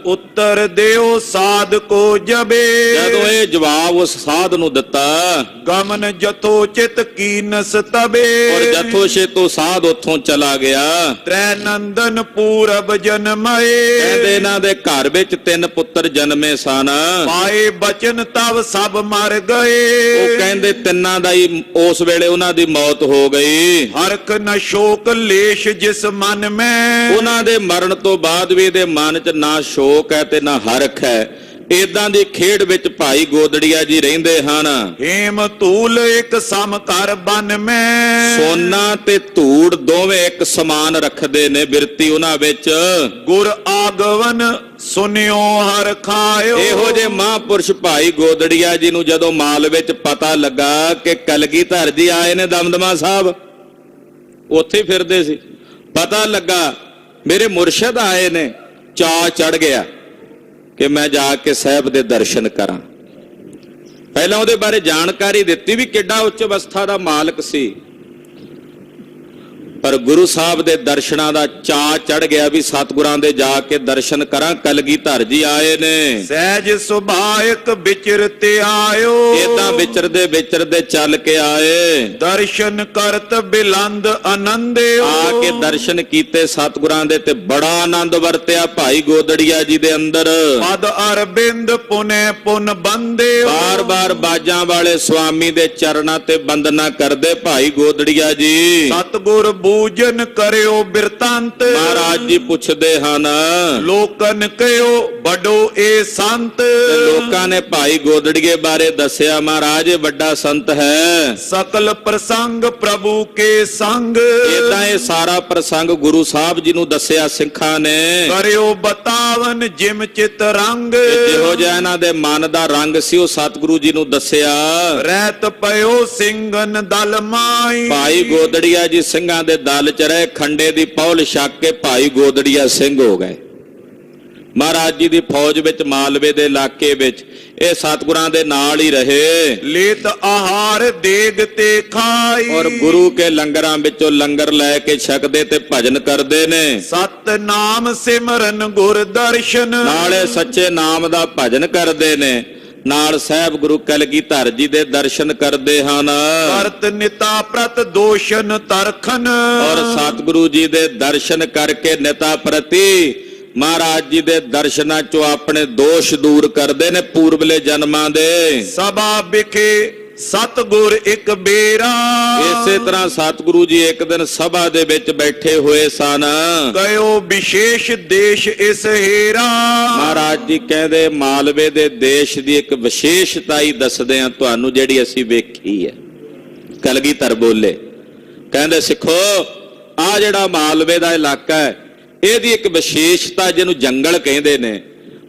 [SPEAKER 1] ਉੱਤਰ ਦਿਓ ਸਾਧ ਕੋ ਜਬੇ।
[SPEAKER 2] ਜਦੋਂ ਇਹ ਜਵਾਬ ਉਸ ਸਾਧ ਨੂੰ ਦਿੱਤਾ,
[SPEAKER 1] ਗਮਨ ਜਥੋ ਚਿਤ ਕੀਨਸ ਤਬੇ।
[SPEAKER 2] ਔਰ ਜਥੋ ਛੇਤੋ ਸਾਧ ਉੱਥੋਂ ਚਲਾ ਗਿਆ।
[SPEAKER 1] ਤ੍ਰੈ ਨੰਦਨ ਪੂਰਬ ਜਨਮਏ।
[SPEAKER 2] ਕਹਿੰਦੇ ਇਹਨਾਂ ਦੇ ਘਰ ਵਿੱਚ 3 ਪੁੱਤਰ ਜਨਮੇ ਸਨ।
[SPEAKER 1] ਪਾਏ ਬਚਨ ਤਵ ਸਭ ਮਰ ਗਏ।
[SPEAKER 2] ਉਹ ਕਹਿੰਦੇ ਤਿੰਨਾਂ ਦਾ ਹੀ ਉਸ ਵੇਲੇ ਉਹਨਾਂ ਦੀ ਮੌਤ ਹੋ ਗਈ।
[SPEAKER 1] ਹਰਖ ਨ ਸ਼ੋਕ ਲੇਸ਼ ਜਿਸ ਮਨ ਮੈਂ।
[SPEAKER 2] ਉਹਨਾਂ ਦੇ ਮਰਨ ਤੋਂ ਬਾਅਦ ਵੀ ਇਹਦੇ ਮਨ 'ਚ ਨਾ ਸ਼ੋਕ ਹੈ ਤੇ ਨਾ ਹਰਖ ਹੈ। ਏਦਾਂ ਦੀ ਖੇਡ ਵਿੱਚ ਭਾਈ ਗੋਦੜੀਆ ਜੀ ਰਹਿੰਦੇ ਹਨ।
[SPEAKER 1] ਹੇਮ ਧੂਲ ਇੱਕ ਸਮ ਕਰ ਬਨ ਮੈਂ।
[SPEAKER 2] ਸੋਨਾ ਤੇ ਧੂੜ ਦੋਵੇਂ ਇੱਕ ਸਮਾਨ ਰੱਖਦੇ ਨੇ ਬਿਰਤੀ ਉਹਨਾਂ ਵਿੱਚ।
[SPEAKER 1] ਗੁਰ ਆਗਵਨ ਸੁਨਿਓ ਹਰ ਖਾਇਓ।
[SPEAKER 2] ਇਹੋ ਜੇ ਮਹਾਂਪੁਰਸ਼ ਭਾਈ ਗੋਦੜੀਆ ਜੀ ਨੂੰ ਜਦੋਂ ਮਾਲ ਵਿੱਚ ਪਤਾ ਲੱਗਾ ਕਿ ਕਲਗੀਧਰ ਜੀ ਆਏ ਨੇ ਦਮਦਮਾ ਸਾਹਿਬ, ਉੱਥੇ ਫਿਰਦੇ ਸੀ, ਪਤਾ ਲੱਗਾ ਮੇਰੇ ਮੁਰਸ਼ਿਦ ਆਏ ਨੇ, ਚਾਅ ਚੜ ਗਿਆ ਕਿ ਮੈਂ ਜਾ ਕੇ ਸਾਹਿਬ ਦੇ ਦਰਸ਼ਨ ਕਰਾਂ। ਪਹਿਲਾਂ ਉਹਦੇ ਬਾਰੇ ਜਾਣਕਾਰੀ ਦਿੱਤੀ ਵੀ ਕਿੱਡਾ ਉੱਚ ਅਵਸਥਾ ਦਾ ਮਾਲਕ ਸੀ, ਪਰ ਗੁਰੂ ਸਾਹਿਬ ਦੇ ਦਰਸ਼ਨਾਂ ਦਾ ਚਾਅ ਚੜ ਗਿਆ ਵੀ ਸਤਿਗੁਰਾਂ ਦੇ ਜਾ ਕੇ ਦਰਸ਼ਨ ਕਰਾਂ, ਕਲਗੀਧਰ ਜੀ ਆਏ ਨੇ।
[SPEAKER 1] ਸਹਿਜ ਸੁਭਾਇਕ ਵਿਚਰਤੇ ਆਇਓ।
[SPEAKER 2] ਏਦਾਂ ਵਿਚਰਦੇ ਚੱਲ ਕੇ ਆਏ।
[SPEAKER 1] ਦਰਸ਼ਨ ਕਰਤ ਬਿਲੰਦ ਆਨੰਦਿਓ।
[SPEAKER 2] ਆ ਕੇ ਦਰਸ਼ਨ ਕੀਤੇ ਸਤਿਗੁਰਾਂ ਦੇ ਤੇ ਬੜਾ ਆਨੰਦ ਵਰਤਿਆ ਭਾਈ ਗੋਦੜੀਆ ਜੀ ਦੇ ਅੰਦਰ।
[SPEAKER 1] ਪਦ ਅਰਬਿੰਦ ਪੁਨੇ ਪੁਨ ਬੰਦਿਓ।
[SPEAKER 2] ਬਾਰ-ਬਾਰ ਬਾਜਾਂ ਵਾਲੇ ਸੁਆਮੀ ਦੇ ਚਰਨਾਂ ਤੇ ਬੰਦਨਾ ਕਰਦੇ ਭਾਈ ਗੋਦੜੀਆ ਜੀ।
[SPEAKER 1] ਸਤਿਗੁਰ ਪੂਜਨ ਕਰਿਓ ਬਿਰਤੰਤ।
[SPEAKER 2] ਮਹਾਰਾਜ ਜੀ ਪੁੱਛਦੇ ਹਨ,
[SPEAKER 1] ਲੋਕਨ ਕਹਿਓ ਵੱਡੋ ਇਹ ਸੰਤ।
[SPEAKER 2] ਲੋਕਾਂ ਨੇ ਭਾਈ ਗੋਦੜੀਏ ਬਾਰੇ ਦੱਸਿਆ, ਮਹਾਰਾਜ ਇਹ ਵੱਡਾ ਸੰਤ ਹੈ।
[SPEAKER 1] ਸਕਲ ਪ੍ਰਸੰਗ ਪ੍ਰਭੂ ਕੇ ਸੰਗ।
[SPEAKER 2] ਏਦਾਂ ਇਹ ਸਾਰਾ ਪ੍ਰਸੰਗ ਗੁਰੂ ਸਾਹਿਬ ਜੀ ਨੂੰ ਦੱਸਿਆ ਸਿੱਖਾਂ ਨੇ।
[SPEAKER 1] ਕਰਿਓ ਬਤਾਵਨ ਜਿਮ ਚਿਤ ਰੰਗ।
[SPEAKER 2] ਜਿਹੋ ਜਿਹਾ ਇਹਨਾਂ ਦੇ ਮਨ ਦਾ ਰੰਗ ਸੀ ਉਹ ਸਤਿਗੁਰੂ ਜੀ ਨੂੰ ਦੱਸਿਆ।
[SPEAKER 1] ਰਹਿਤ ਪਇਓ ਸਿੰਘਨ ਦਲ ਮਾਈ।
[SPEAKER 2] ਭਾਈ ਗੋਦੜੀਆ ਜੀ ਸਿੰਘਾਂ ਦੇ ਦਲ ਚ ਰਹੇ, ਖੰਡੇ ਦੀ ਪੌਲ ਛੱਕ ਕੇ ਭਾਈ ਗੋਦੜੀਆ ਸਿੰਘ ਹੋ ਗਏ। ਮਹਾਰਾਜ ਜੀ ਦੀ ਫੌਜ ਵਿੱਚ ਮਾਲਵੇ ਦੇ ਇਲਾਕੇ ਵਿੱਚ ਇਹ ਸਤਿਗੁਰਾਂ ਦੇ ਨਾਲ ਹੀ ਰਹੇ।
[SPEAKER 1] ਲੇਤ ਆਹਾਰ ਦੇਗ ਤੇ ਖਾਈ।
[SPEAKER 2] ਔਰ ਗੁਰੂ ਕੇ ਲੰਗਰਾਂ ਵਿੱਚੋਂ ਲੰਗਰ ਲੈ ਕੇ ਛਕਦੇ ਤੇ ਭਜਨ ਕਰਦੇ ਨੇ।
[SPEAKER 1] ਸਤ ਨਾਮ ਸਿਮਰਨ ਗੁਰ ਦਰਸ਼ਨ।
[SPEAKER 2] ਨਾਲੇ ਸੱਚੇ ਨਾਮ ਦਾ ਭਜਨ ਕਰਦੇ ਨੇ, ਨਾਲ ਸਾਹਿਬ ਗੁਰੂ ਕਲਗੀਧਰ ਜੀ ਦੇ ਦਰਸ਼ਨ ਕਰਦੇ ਹਨ।
[SPEAKER 1] ਕਰਤ ਨਿਤਾ ਪ੍ਰਤ ਦੋਸ਼ਨ ਤਰਖਨ।
[SPEAKER 2] ਔਰ ਸਤਿਗੁਰੂ ਜੀ ਦੇ ਦਰਸ਼ਨ ਕਰਕੇ ਨਿਤਾ ਪ੍ਰਤੀ ਮਹਾਰਾਜ ਜੀ ਦੇ ਦਰਸ਼ਨਾਂ ਚੋਂ ਆਪਣੇ ਦੋਸ਼ ਦੂਰ ਕਰਦੇ ਨੇ ਪੂਰਬਲੇ ਜਨਮਾਂ ਦੇ।
[SPEAKER 1] ਸਭਾ ਵਿਖੇ ਸਤਿਗੁਰ ਇੱਕ ਬੇਰਾ।
[SPEAKER 2] ਇਸੇ ਤਰ੍ਹਾਂ ਸਤਿਗੁਰੂ ਜੀ ਇੱਕ ਦਿਨ ਸਭਾ ਦੇ ਵਿੱਚ ਬੈਠੇ ਹੋਏ ਸਨ।
[SPEAKER 1] ਗਇਓ ਵਿਸ਼ੇਸ਼ ਦੇਸ਼ ਇਸ ਹੇਰਾ।
[SPEAKER 2] ਮਹਾਰਾਜ ਜੀ ਕਹਿੰਦੇ ਮਾਲਵੇ ਦੇ ਦੇਸ਼ ਦੀ ਇੱਕ ਵਿਸ਼ੇਸ਼ਤਾ ਹੀ ਦੱਸਦੇ ਆ ਤੁਹਾਨੂੰ ਜਿਹੜੀ ਅਸੀਂ ਵੇਖੀ ਹੈ। ਕਲਗੀਧਰ ਬੋਲੇ, ਕਹਿੰਦੇ ਸਿੱਖੋ ਆ ਜਿਹੜਾ ਮਾਲਵੇ ਦਾ ਇਲਾਕਾ ਹੈ ਇਹਦੀ ਇੱਕ ਵਿਸ਼ੇਸ਼ਤਾ ਜਿਹਨੂੰ ਜੰਗਲ ਕਹਿੰਦੇ ਨੇ।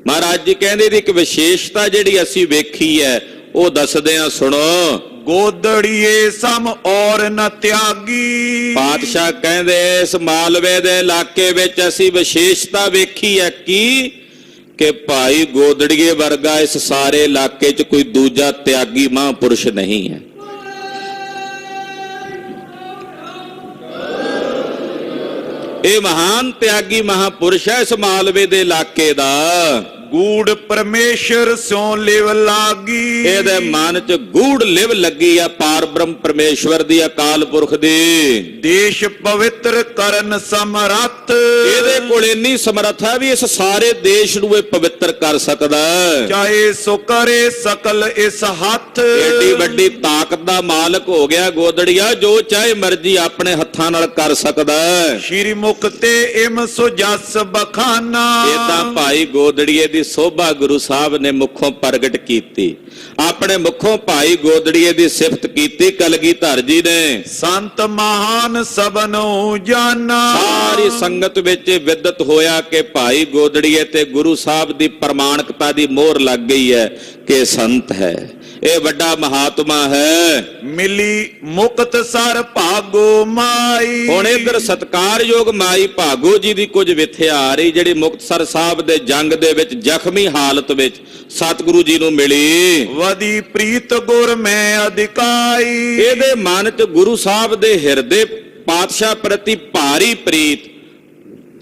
[SPEAKER 2] ਮਹਾਰਾਜ ਜੀ ਕਹਿੰਦੇ ਇਹਦੀ ਇੱਕ ਵਿਸ਼ੇਸ਼ਤਾ ਜਿਹੜੀ ਅਸੀਂ ਵੇਖੀ ਹੈ ਉਹ ਦੱਸਦੇ ਆ, ਸੁਣੋ।
[SPEAKER 1] ਗੋਦੜੀਏ ਸਮ ਔਰ ਨ ਤਿਆਗੀ।
[SPEAKER 2] ਪਾਤਸ਼ਾਹ ਕਹਿੰਦੇ ਇਸ ਮਾਲਵੇ ਦੇ ਇਲਾਕੇ ਵਿੱਚ ਅਸੀਂ ਵਿਸ਼ੇਸ਼ਤਾ ਵੇਖੀ ਹੈ ਕਿ ਭਾਈ ਗੋਦੜੀਏ ਵਰਗਾ ਇਸ ਸਾਰੇ ਇਲਾਕੇ 'ਚ ਕੋਈ ਦੂਜਾ ਤਿਆਗੀ ਮਹਾਂਪੁਰਸ਼ ਨਹੀਂ ਹੈ। ਇਹ ਮਹਾਨ ਤਿਆਗੀ ਮਹਾਂਪੁਰਸ਼ ਹੈ ਇਸ ਮਾਲਵੇ ਦੇ ਇਲਾਕੇ ਦਾ।
[SPEAKER 1] ਗੂੜ ਪਰਮੇਸ਼ਰ ਸਿਉ ਲਿਵ ਲਾਗੀ।
[SPEAKER 2] ਇਹਦੇ ਮਨ 'ਚ ਗੂੜ ਲਿਵ ਲੱਗੀ ਆ ਪਾਰ ਬ੍ਰਹਮ ਪਰਮੇਸ਼ਵਰ ਦੀ, ਅਕਾਲ ਪੁਰਖ ਦੀ।
[SPEAKER 1] ਦੇਸ਼ ਪਵਿੱਤਰ ਕਰਨ ਸਮਰੱਥ,
[SPEAKER 2] ਇਹਦੇ ਕੋਲ ਇੰਨੀ ਸਮਰੱਥ ਹੈ ਵੀ ਇਸ ਸਾਰੇ ਦੇਸ਼ ਨੂੰ ਇਹ ਪਵਿੱਤਰ ਕਰ ਸਕਦਾ ਹੈ।
[SPEAKER 1] ਚਾਹੇ ਸੋ ਕਰੇ ਸਕਲ ਇਸ ਹੱਥ।
[SPEAKER 2] ਏਡੀ ਵੱਡੀ ਤਾਕਤ ਦਾ ਮਾਲਕ ਹੋ ਗਿਆ ਗੋਦੜੀਆ, ਜੋ ਚਾਹੇ ਮਰਜ਼ੀ ਆਪਣੇ ਹੱਥਾਂ ਨਾਲ ਕਰ ਸਕਦਾ ਹੈ।
[SPEAKER 1] ਸ਼੍ਰੀ ਮੁਖ ਤੇ ਇਮ ਸੋ ਜਸ ਬਖਾਨਾ।
[SPEAKER 2] ਏਦਾਂ ਭਾਈ ਗੋਦੜੀਏ ਦੀ ਸੋਭਾ ਗੁਰੂ ਸਾਹਿਬ ਨੇ ਮੁਖੋਂ ਪ੍ਰਗਟ ਕੀਤੀ, ਆਪਣੇ ਮੁਖੋਂ ਭਾਈ ਗੋਦੜੀਏ ਦੀ ਸਿਫਤ ਕੀਤੀ ਕਲਗੀਧਰ ਜੀ ਨੇ।
[SPEAKER 1] ਸੰਤ ਮਹਾਨ ਸਭਨੋ ਜਾਨਾ।
[SPEAKER 2] ਸਾਰੀ ਸੰਗਤ ਵਿੱਚ ਵਿਦਤ ਹੋਇਆ ਕਿ ਭਾਈ ਗੋਦੜੀਏ ਤੇ ਗੁਰੂ ਸਾਹਿਬ ਦੀ ਪ੍ਰਮਾਣਿਕਤਾ ਦੀ ਮੋਹਰ ਲੱਗ ਗਈ ਹੈ ਕਿ ਸੰਤ ਹੈ, ਇਹ ਵੱਡਾ ਮਹਾਤਮਾ ਹੈ।
[SPEAKER 1] ਮਿਲੀ ਮੁਕਤ ਸਰ ਭਾਗੋ ਮਾਈ।
[SPEAKER 2] ਹੁਣ ਇਧਰ ਸਤਕਾਰਯੋਗ ਮਾਈ ਭਾਗੋ ਜੀ ਦੀ ਕੁਝ ਵਿਥਿਆ ਆ ਰਹੀ, ਜਿਹੜੀ ਮੁਕਤਸਰ ਸਾਹਿਬ ਦੇ ਜੰਗ ਦੇ ਵਿੱਚ ਜ਼ਖਮੀ ਹਾਲਤ ਵਿੱਚ ਸਤਿਗੁਰੂ ਜੀ ਨੂੰ ਮਿਲੀ।
[SPEAKER 1] ਵਦੀ ਪ੍ਰੀਤ ਗੁਰ ਮੈਂ ਅਧਿਕਾਈ।
[SPEAKER 2] ਇਹਦੇ ਮਨ 'ਚ ਗੁਰੂ ਸਾਹਿਬ ਦੇ ਹਿਰਦੇ ਪਾਤਸ਼ਾਹ ਪ੍ਰਤੀ ਭਾਰੀ ਪ੍ਰੀਤ,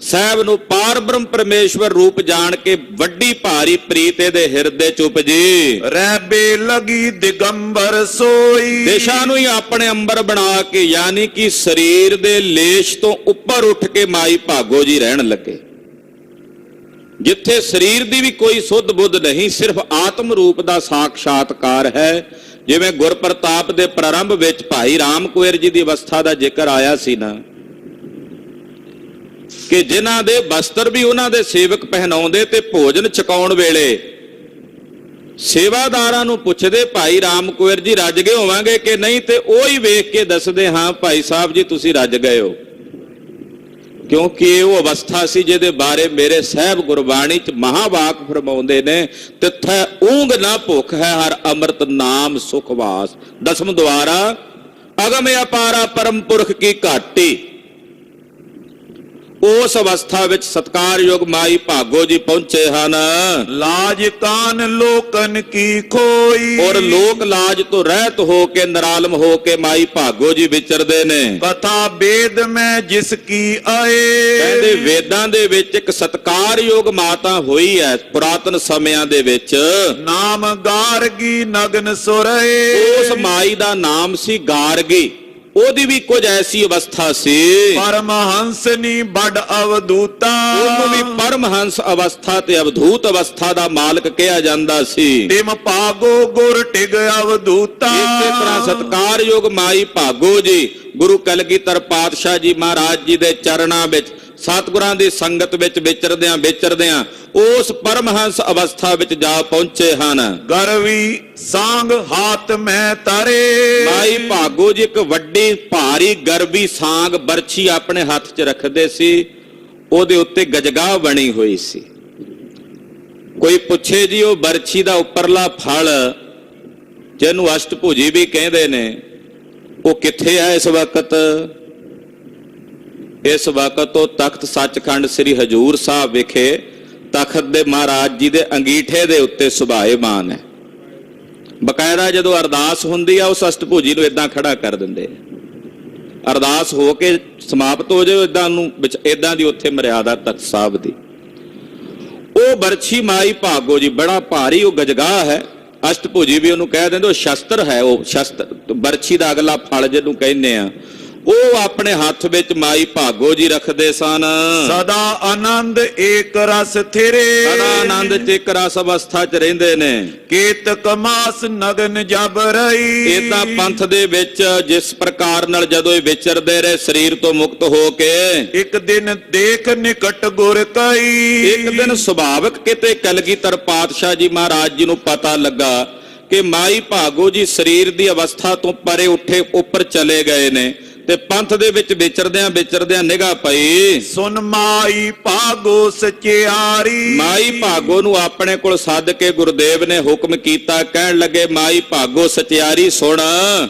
[SPEAKER 2] ਸਾਹਿਬ ਨੂੰ ਪਾਰ ਬ੍ਰਹਮ ਪਰਮੇਸ਼ਵਰ ਰੂਪ ਜਾਣ ਕੇ ਵੱਡੀ ਭਾਰੀ ਪ੍ਰੀਤ ਇਹਦੇ ਹਿਰਦੇ 'ਚ ਉਪਜੀ।
[SPEAKER 1] ਰਹਿਬੇ ਲਗੀ ਦਿਗੰਬਰ ਸੋਈ।
[SPEAKER 2] ਦੇਸ਼ਾਂ ਨੂੰ ਹੀ ਆਪਣੇ ਅੰਬਰ ਬਣਾ ਕੇ, ਯਾਨੀ ਕਿ ਸਰੀਰ ਦੇ ਲੇਸ਼ ਤੋਂ ਉੱਪਰ ਉੱਠ ਕੇ ਮਾਈ ਭਾਗੋ ਜੀ ਰਹਿਣ ਲੱਗੇ, ਜਿੱਥੇ ਸਰੀਰ ਦੀ ਵੀ ਕੋਈ ਸੁੱਧ ਬੁੱਧ ਨਹੀਂ, ਸਿਰਫ ਆਤਮ ਰੂਪ ਦਾ ਸਾਖਸ਼ਾਤਕਾਰ ਹੈ। ਜਿਵੇਂ ਗੁਰਪ੍ਰਤਾਪ ਦੇ ਪ੍ਰਾਰੰਭ ਵਿੱਚ ਭਾਈ ਰਾਮ ਕੁਇਰ ਜੀ ਦੀ ਅਵਸਥਾ ਦਾ ਜ਼ਿਕਰ ਆਇਆ ਸੀ ਨਾ, ਕਿ ਜਿਨ੍ਹਾਂ ਦੇ ਵਸਤਰ ਵੀ ਉਹਨਾਂ ਦੇ ਸੇਵਕ ਪਹਿਨਾਉਂਦੇ ਤੇ ਭੋਜਨ ਛਕਾਉਣ ਵੇਲੇ ਸੇਵਾਦਾਰਾਂ ਨੂੰ ਪੁੱਛਦੇ ਭਾਈ ਰਾਮ ਕੁਇਰ ਜੀ ਰੱਜ ਗਏ ਹੋਵਾਂਗੇ ਕਿ ਨਹੀਂ, ਤੇ ਉਹ ਹੀ ਵੇਖ ਕੇ ਦੱਸਦੇ ਹਾਂ ਭਾਈ ਸਾਹਿਬ ਜੀ ਤੁਸੀਂ ਰੱਜ ਗਏ ਹੋ, ਕਿਉਂਕਿ ਇਹ ਉਹ ਅਵਸਥਾ ਸੀ ਜਿਹਦੇ ਬਾਰੇ ਮੇਰੇ ਸਾਹਿਬ ਗੁਰਬਾਣੀ 'ਚ ਮਹਾਵਾਕ ਫਰਮਾਉਂਦੇ ਨੇ, ਤਿੱਥੈ ਊਂਘ ਨਾ ਭੁੱਖ ਹੈ ਹਰ ਅੰਮ੍ਰਿਤ ਨਾਮ ਸੁਖ ਵਾਸ। ਦਸਮ ਦੁਆਰਾ ਅਗਮ ਅਪਾਰਾ ਪਰਮ ਪੁਰਖ ਕੀ ਘਾਟੀ। ਉਸ ਅਵਸਥਾ ਵਿੱਚ ਸਤਕਾਰਯੋਗ ਮਾਈ ਭਾਗੋ ਜੀ ਪਹੁੰਚੇ ਹਨ।
[SPEAKER 1] ਲਾਜ ਕਾਨ ਲੋਕਨ ਕੀ ਖੋਈ।
[SPEAKER 2] ਔਰ ਲੋਕ ਲਾਜ ਤੋਂ ਰਹਿਤ ਹੋ ਕੇ ਨਿਰਾਲਮ ਹੋ ਕੇ ਮਾਈ ਭਾਗੋ ਜੀ ਵਿਚਰਦੇ ਨੇ।
[SPEAKER 1] ਕਥਾ ਵੇਦ ਮੈਂ ਜਿਸ ਕੀ ਆਏ।
[SPEAKER 2] ਕਹਿੰਦੇ ਵੇਦਾਂ ਦੇ ਵਿੱਚ ਇੱਕ ਸਤਕਾਰਯੋਗ ਮਾਤਾ ਹੋਈ ਹੈ ਪੁਰਾਤਨ ਸਮਿਆਂ ਦੇ ਵਿੱਚ,
[SPEAKER 1] ਨਾਮ ਗਾਰਗੀ ਨਗਨ ਸੁਰਏ।
[SPEAKER 2] ਉਸ ਮਾਈ ਦਾ ਨਾਮ ਸੀ ਗਾਰਗੀ। ਉਹਦੀ ਵੀ ਕੁਝ ਐਸੀ ਅਵਸਥਾ ਸੀ,
[SPEAKER 1] ਪਰਮਹੰਸਨੀ ਵੱਡ ਅਵਧੂਤਾ।
[SPEAKER 2] ਉਹਨੂੰ ਵੀ ਪਰਮਹੰਸ ਅਵਸਥਾ ਤੇ ਅਵਧੂਤ ਅਵਸਥਾ ਦਾ ਮਾਲਕ ਕਿਹਾ ਜਾਂਦਾ ਸੀ।
[SPEAKER 1] ਤਿਮ ਭਾਗੋ ਗੁਰ ਟਿਗ ਅਵਧੂਤਾ।
[SPEAKER 2] ਇਸੇ ਤਰ੍ਹਾਂ ਸਤਕਾਰਯੋਗ ਮਾਈ ਭਾਗੋ ਜੀ ਗੁਰੂ ਕਲਗੀਧਰ ਪਾਤਸ਼ਾਹ ਜੀ ਮਹਾਰਾਜ ਜੀ ਦੇ ਚਰਨਾਂ ਵਿੱਚ ਸਤਿਗੁਰਾਂ ਦੀ ਸੰਗਤ ਵਿੱਚ ਵਿਚਰਦਿਆਂ ਉਸ ਪਰਮਹੰਸ ਅਵਸਥਾ ਵਿੱਚ ਜਾ ਪਹੁੰਚੇ ਹਨ।
[SPEAKER 1] ਗਰਵੀ ਸਾਂਗ ਹਾਥ ਮੈਂ ਤਰੇ।
[SPEAKER 2] ਮਾਈ ਭਾਗੋ ਜੀ ਇੱਕ ਵੱਡੀ ਭਾਰੀ ਗਰਵੀ ਸਾਂਗ ਬਰਛੀ ਆਪਣੇ ਹੱਥ 'ਚ ਰੱਖਦੇ ਸੀ, ਉਹਦੇ ਉੱਤੇ ਗਜਗਾਹ ਬਣੀ ਹੋਈ ਸੀ। ਕੋਈ ਪੁੱਛੇ ਜੀ ਉਹ ਬਰਛੀ ਦਾ ਉੱਪਰਲਾ ਫਲ, ਜਿਹਨੂੰ ਅਸ਼ਟਭੁਜੀ ਵੀ ਕਹਿੰਦੇ ਨੇ, ਉਹ ਕਿੱਥੇ ਹੈ ਇਸ ਵਕਤ? ਇਸ ਵਕਤ ਉਹ ਤਖਤ ਸੱਚਖੰਡ ਸ੍ਰੀ ਹਜੂਰ ਸਾਹਿਬ ਵਿਖੇ ਤਖਤ ਦੇ ਮਹਾਰਾਜ ਜੀ ਦੇ ਅੰਗੀਠੇ ਦੇ ਉੱਤੇ ਸੁਭਾਏਮਾਨ ਹੈ। ਬਕਾਇਦਾ ਜਦੋਂ ਅਰਦਾਸ ਹੁੰਦੀ ਆ ਉਸ ਅਸ਼ਟਭੁਜੀ ਨੂੰ ਇਦਾਂ ਖੜਾ ਕਰ ਦਿੰਦੇ, ਅਰਦਾਸ ਹੋ ਕੇ ਸਮਾਪਤ ਹੋ ਜਾਏ ਇਦਾਂ ਨੂੰ ਇਦਾਂ ਦੀ ਉੱਥੇ ਮਰਿਆਦਾ ਤਖਤ ਸਾਹਿਬ ਦੀ। ਉਹ ਬਰਛੀ ਮਾਈ ਭਾਗੋ ਜੀ ਬੜਾ ਭਾਰੀ ਉਹ ਗਜਗਾਹ ਹੈ, ਅਸ਼ਟਭੁਜੀ ਵੀ ਉਹਨੂੰ ਕਹਿ ਦਿੰਦੇ, ਉਹ ਸ਼ਸਤਰ ਹੈ। ਉਹ ਸ਼ਸਤਰ ਬਰਛੀ ਦਾ ਅਗਲਾ ਫਲ ਜਿਹਨੂੰ ਕਹਿੰਦੇ ਆ, ਉਹ ਆਪਣੇ ਹੱਥ ਵਿੱਚ ਮਾਈ ਭਾਗੋ ਜੀ ਰੱਖਦੇ ਸਨ।
[SPEAKER 1] ਸਦਾ ਆਨੰਦ ਏਕ ਰਸ ਥਿਰੇ।
[SPEAKER 2] ਸਦਾ ਆਨੰਦ ਚ ਇੱਕ ਰਸ ਅਵਸਥਾ ਚ ਰਹਿੰਦੇ ਨੇ।
[SPEAKER 1] ਕੇਤਕ ਮਾਸ ਨਗਨ ਜਬ ਰਹੀ।
[SPEAKER 2] ਇਦਾਂ ਪੰਥ ਦੇ ਵਿੱਚ ਜਿਸ ਪ੍ਰਕਾਰ ਨਾਲ ਜਦੋਂ ਇਹ ਵਿਚਰਦੇ ਰਹੇ ਸਰੀਰ ਤੋਂ ਮੁਕਤ ਹੋ ਕੇ,
[SPEAKER 1] ਇੱਕ ਦਿਨ ਦੇਖ ਨਿਕਟ ਗੁਰ ਕਈ।
[SPEAKER 2] ਇੱਕ ਦਿਨ ਸੁਭਾਵਿਕ ਕਿਤੇ ਕਲਗੀਧਰ ਪਾਤਸ਼ਾਹ ਜੀ ਮਹਾਰਾਜ ਜੀ ਨੂੰ ਪਤਾ ਲੱਗਾ ਕਿ ਮਾਈ ਭਾਗੋ ਜੀ ਸਰੀਰ ਦੀ ਅਵਸਥਾ ਤੋਂ ਪਰੇ ਉੱਠੇ ਉੱਪਰ ਚਲੇ ਗਏ ਨੇ, ਤੇ ਪੰਥ ਦੇ ਵਿੱਚ ਵਿਚਰਦਿਆਂ ਨਿਗਾਹ ਪਈ।
[SPEAKER 1] ਸੁਨ ਮਾਈ ਭਾਗੋ ਸਚਿਆਰੀ। ਮਾਈ
[SPEAKER 2] ਭਾਗੋ ਨੂੰ ਆਪਣੇ ਕੋਲ ਸੱਦ ਕੇ ਗੁਰਦੇਵ ਨੇ ਹੁਕਮ ਕੀਤਾ, ਕਹਿਣ ਲੱਗੇ ਮਾਈ ਭਾਗੋ ਸਚਿਆਰੀ ਸੁਣ,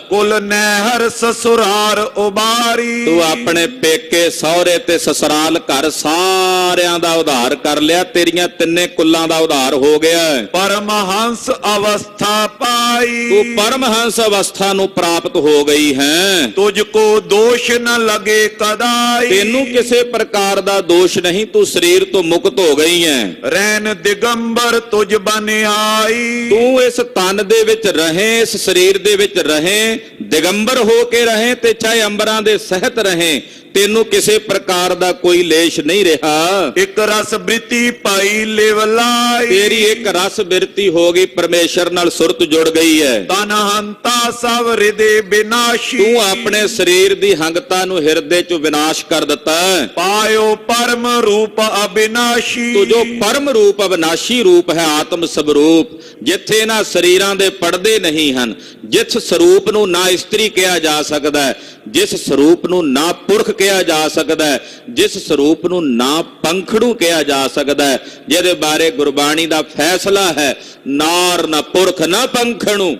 [SPEAKER 1] ਕੁਲ ਨਹਿਰ ਸਸੁਰਾਰ ਉਬਾਰੀ।
[SPEAKER 2] ਤੂੰ ਆਪਣੇ ਪੇਕੇ ਸਹੁਰੇ ਤੇ ਸਸੁਰਾਲ ਘਰ ਸਾਰਿਆਂ ਦਾ ਉਧਾਰ ਕਰ ਲਿਆ, ਤੇਰੀਆਂ ਤਿੰਨੇ ਕੁੱਲਾਂ ਦਾ ਉਧਾਰ ਹੋ ਗਿਆ।
[SPEAKER 1] ਪਰਮਹੰਸ ਅਵਸਥਾ ਪਾਈ।
[SPEAKER 2] ਤੂੰ ਪਰਮਹੰਸ ਅਵਸਥਾ ਨੂੰ ਪ੍ਰਾਪਤ ਹੋ ਗਈ ਹੈ।
[SPEAKER 1] ਤੁਝ ਕੋ ਦੋਸ਼ ਨ ਲਗੇ ਕਦਾਈ।
[SPEAKER 2] ਤੈਨੂੰ ਕਿਸੇ ਪ੍ਰਕਾਰ ਦਾ ਦੋਸ਼ ਨਹੀਂ, ਤੂੰ ਸਰੀਰ ਤੋਂ ਮੁਕਤ ਹੋ ਗਈ ਹੈ।
[SPEAKER 1] ਰੈਨ ਦਿਗੰਬਰ ਤੁਝ ਬਨ ਆਈ।
[SPEAKER 2] ਤੂੰ ਇਸ ਤਨ ਦੇ ਵਿੱਚ ਰਹੇ, ਇਸ ਸਰੀਰ ਦੇ ਵਿੱਚ ਰਹੇ, ਦਿਗੰਬਰ ਹੋ ਕੇ ਰਹੇ ਤੇ ਚਾਹੇ ਅੰਬਰਾਂ ਦੇ ਸਹਿਤ ਰਹੇ, ਤੈਨੂੰ ਕਿਸੇ ਪ੍ਰਕਾਰ ਦਾ ਕੋਈ ਲੇਸ਼ ਨਹੀਂ ਰਿਹਾ।
[SPEAKER 1] ਇੱਕ ਰਸ ਬ੍ਰਿਤੀ ਪਾਈ ਲਿਵ ਲਾਈ।
[SPEAKER 2] ਤੇਰੀ ਇੱਕ ਰਸ ਬਿਰਤੀ ਹੋ ਗਈ, ਪਰਮੇਸ਼ਰ ਨਾਲ ਸੁਰਤ ਜੁੜ ਗਈ ਹੈ।
[SPEAKER 1] ਤਨ ਹੰਤਾ ਸਭ ਹਿਰਦੇ ਬਿਨਾਸ਼ੀ।
[SPEAKER 2] ਤੂੰ ਆਪਣੇ ਸਰੀਰ ਦੀ ਹੰਗਤਾ ਨੂੰ ਹਿਰਦੇ ਚੋਂ ਵਿਨਾਸ਼ ਕਰ ਦਿੱਤਾ।
[SPEAKER 1] ਪਾਇਓ ਪਰਮ ਰੂਪ ਅਬਿਨਾਸ਼ੀ।
[SPEAKER 2] ਤੂੰ ਜੋ ਪਰਮ ਰੂਪ ਅਬਿਨਾਸ਼ੀ ਰੂਪ ਹੈ, ਆਤਮ ਸਵਰੂਪ, ਜਿੱਥੇ ਨਾ ਸਰੀਰਾਂ ਦੇ ਪਰਦੇ ਨਹੀਂ ਹਨ, ਜਿਸ ਸਰੂਪ ਨੂੰ ਨਾ ਇਸਤਰੀ ਕਿਹਾ ਜਾ ਸਕਦਾ ਹੈ, ਜਿਸ ਸਰੂਪ ਨੂੰ ਨਾ ਪੁਰਖ ਕਿਹਾ ਜਾ ਸਕਦਾ ਹੈ, ਜਿਸ ਸਰੂਪ ਨੂੰ ਨਾ ਪੰਖੜੂ ਕਿਹਾ ਜਾ ਸਕਦਾ ਹੈ, ਜਿਹਦੇ ਬਾਰੇ ਗੁਰਬਾਣੀ ਦਾ ਫੈਸਲਾ ਹੈ ਨਾਰ ਨਾ ਪੁਰਖ ਨਾ ਪੰਖੜੂ,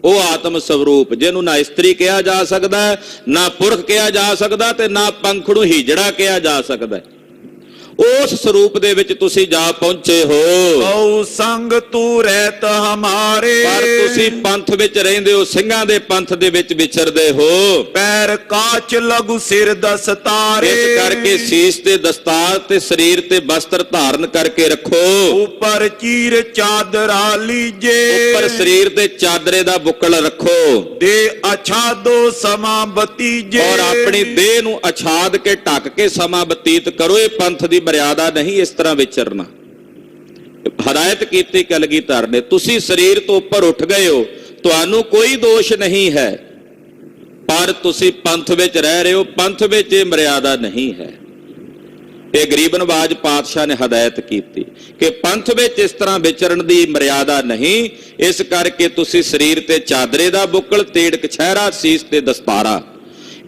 [SPEAKER 2] ਉਹ ਆਤਮ ਸਵਰੂਪ ਜਿਹਨੂੰ ਨਾ ਇਸਤਰੀ ਕਿਹਾ ਜਾ ਸਕਦਾ ਹੈ, ਨਾ ਪੁਰਖ ਕਿਹਾ ਜਾ ਸਕਦਾ ਤੇ ਨਾ ਪੰਖੜੂ ਹੀਜੜਾ ਕਿਹਾ ਜਾ ਸਕਦਾ ਹੈ, ਉਸ ਸਰੂਪ ਦੇ ਵਿੱਚ ਤੁਸੀਂ ਜਾ ਪਹੁੰਚੇ ਹੋ।
[SPEAKER 1] ਕਉ ਸੰਗ ਤੂੰ ਰਹਿਤ ਹਮਾਰੇ।
[SPEAKER 2] ਪਰ ਤੁਸੀਂ ਪੰਥ ਵਿੱਚ ਰਹਿੰਦੇ ਹੋ, ਸਿੰਘਾਂ ਦੇ ਪੰਥ ਦੇ ਵਿੱਚ ਵਿਚਰਦੇ ਹੋ।
[SPEAKER 1] ਪੈਰ ਕਾਚ ਲਗੂ ਸਿਰ ਦਸਤਾਰੇ।
[SPEAKER 2] ਇਸ ਕਰਕੇ ਸੀਸ ਤੇ ਦਸਤਾਰ ਤੇ ਸਰੀਰ ਤੇ ਬਸਤਰ ਧਾਰਨ ਕਰਕੇ ਰੱਖੋ।
[SPEAKER 1] ਉੱਪਰ ਚੀਰ ਚਾਦਰਾ ਲੀਜੇ।
[SPEAKER 2] ਉੱਪਰ ਸਰੀਰ ਤੇ ਚਾਦਰੇ ਦਾ ਬੁੱਕਲ ਰੱਖੋ।
[SPEAKER 1] ਦੇ ਅਛਾਦੋ ਸਮਾ ਬਤੀਜੇ।
[SPEAKER 2] ਔਰ ਆਪਣੀ ਦੇਹ ਨੂੰ ਅਛਾਦ ਕੇ ਢੱਕ ਕੇ ਸਮਾਂ ਬਤੀਤ ਕਰੋ। ਇਹ ਪੰਥ ਦੀ ਮਰਿਆਦਾ ਨਹੀਂ ਇਸ ਤਰ੍ਹਾਂ ਵਿਚਰਨਾ। ਹਦਾਇਤ ਕੀਤੀ ਕਲਗੀਧਰ ਨੇ। ਤੁਸੀਂ ਸਰੀਰ ਤੋਂ ਉੱਪਰ ਉੱਠ ਗਏ ਹੋ, ਤੁਹਾਨੂੰ ਕੋਈ ਦੋਸ਼ ਨਹੀਂ ਹੈ, ਪਰ ਤੁਸੀਂ ਪੰਥ ਵਿੱਚ ਰਹਿ ਰਹੇ ਹੋ, ਪੰਥ ਵਿੱਚ ਇਹ ਮਰਿਆਦਾ ਨਹੀਂ ਹੈ। ਇਹ ਗਰੀਬ ਨਵਾਜ ਪਾਤਸ਼ਾਹ ਨੇ ਹਦਾਇਤ ਕੀਤੀ ਕਿ ਪੰਥ ਵਿੱਚ ਇਸ ਤਰ੍ਹਾਂ ਵਿਚਰਨ ਦੀ ਮਰਿਆਦਾ ਨਹੀਂ। ਇਸ ਕਰਕੇ ਤੁਸੀਂ ਸਰੀਰ ਤੇ ਚਾਦਰੇ ਦਾ ਬੁੱਕਲ, ਤੇੜ ਕਛਹਿਰਾ, ਸੀਸ ਤੇ ਦਸਤਾਰਾ,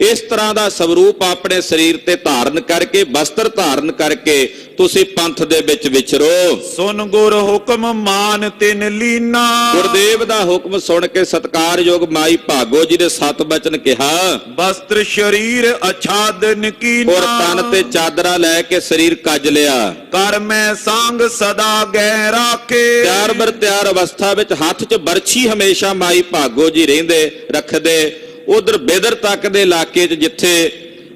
[SPEAKER 2] ਇਸ ਤਰ੍ਹਾਂ ਦਾ ਸਵਰੂਪ ਆਪਣੇ ਸਰੀਰ ਤੇ ਧਾਰਨ ਕਰਕੇ, ਬਸਤਰ ਧਾਰਨ ਕਰਕੇ ਤੁਸੀਂ ਪੰਥ ਦੇ ਵਿੱਚ ਵਿਚਰੋ।
[SPEAKER 1] ਸੁਨ ਗੁਰ ਹੁਕਮ ਮਾਨ ਤਿਨ ਲੀਨਾ।
[SPEAKER 2] ਗੁਰਦੇਵ ਦਾ ਹੁਕਮ ਸੁਣ ਕੇ ਸਤਿਕਾਰਯੋਗ ਮਾਈ ਭਾਗੋ ਜੀ ਦੇ 7 ਬਚਨ ਕਿਹਾ।
[SPEAKER 1] ਬਸਤਰ ਸ਼ਰੀਰ ਅਛਾਦਨ ਕੀਨਾ।
[SPEAKER 2] ਔਰ ਤਨ ਤੇ ਚਾਦਰਾ ਲੈ ਕੇ ਸਰੀਰ ਕੱਜ ਲਿਆ।
[SPEAKER 1] ਕਰ ਮੈਂ ਸੰਗ ਸਦਾ ਗਹਿ ਰਾਖੇ।
[SPEAKER 2] ਤਿਆਰ ਬਰ ਤਿਆਰ ਅਵਸਥਾ ਵਿੱਚ ਹੱਥ 'ਚ ਬਰਛੀ ਹਮੇਸ਼ਾ ਮਾਈ ਭਾਗੋ ਜੀ ਰਹਿੰਦੇ ਰੱਖਦੇ। ਉਧਰ ਬੇਦਰ ਤੱਕ ਦੇ ਇਲਾਕੇ 'ਚ ਜਿੱਥੇ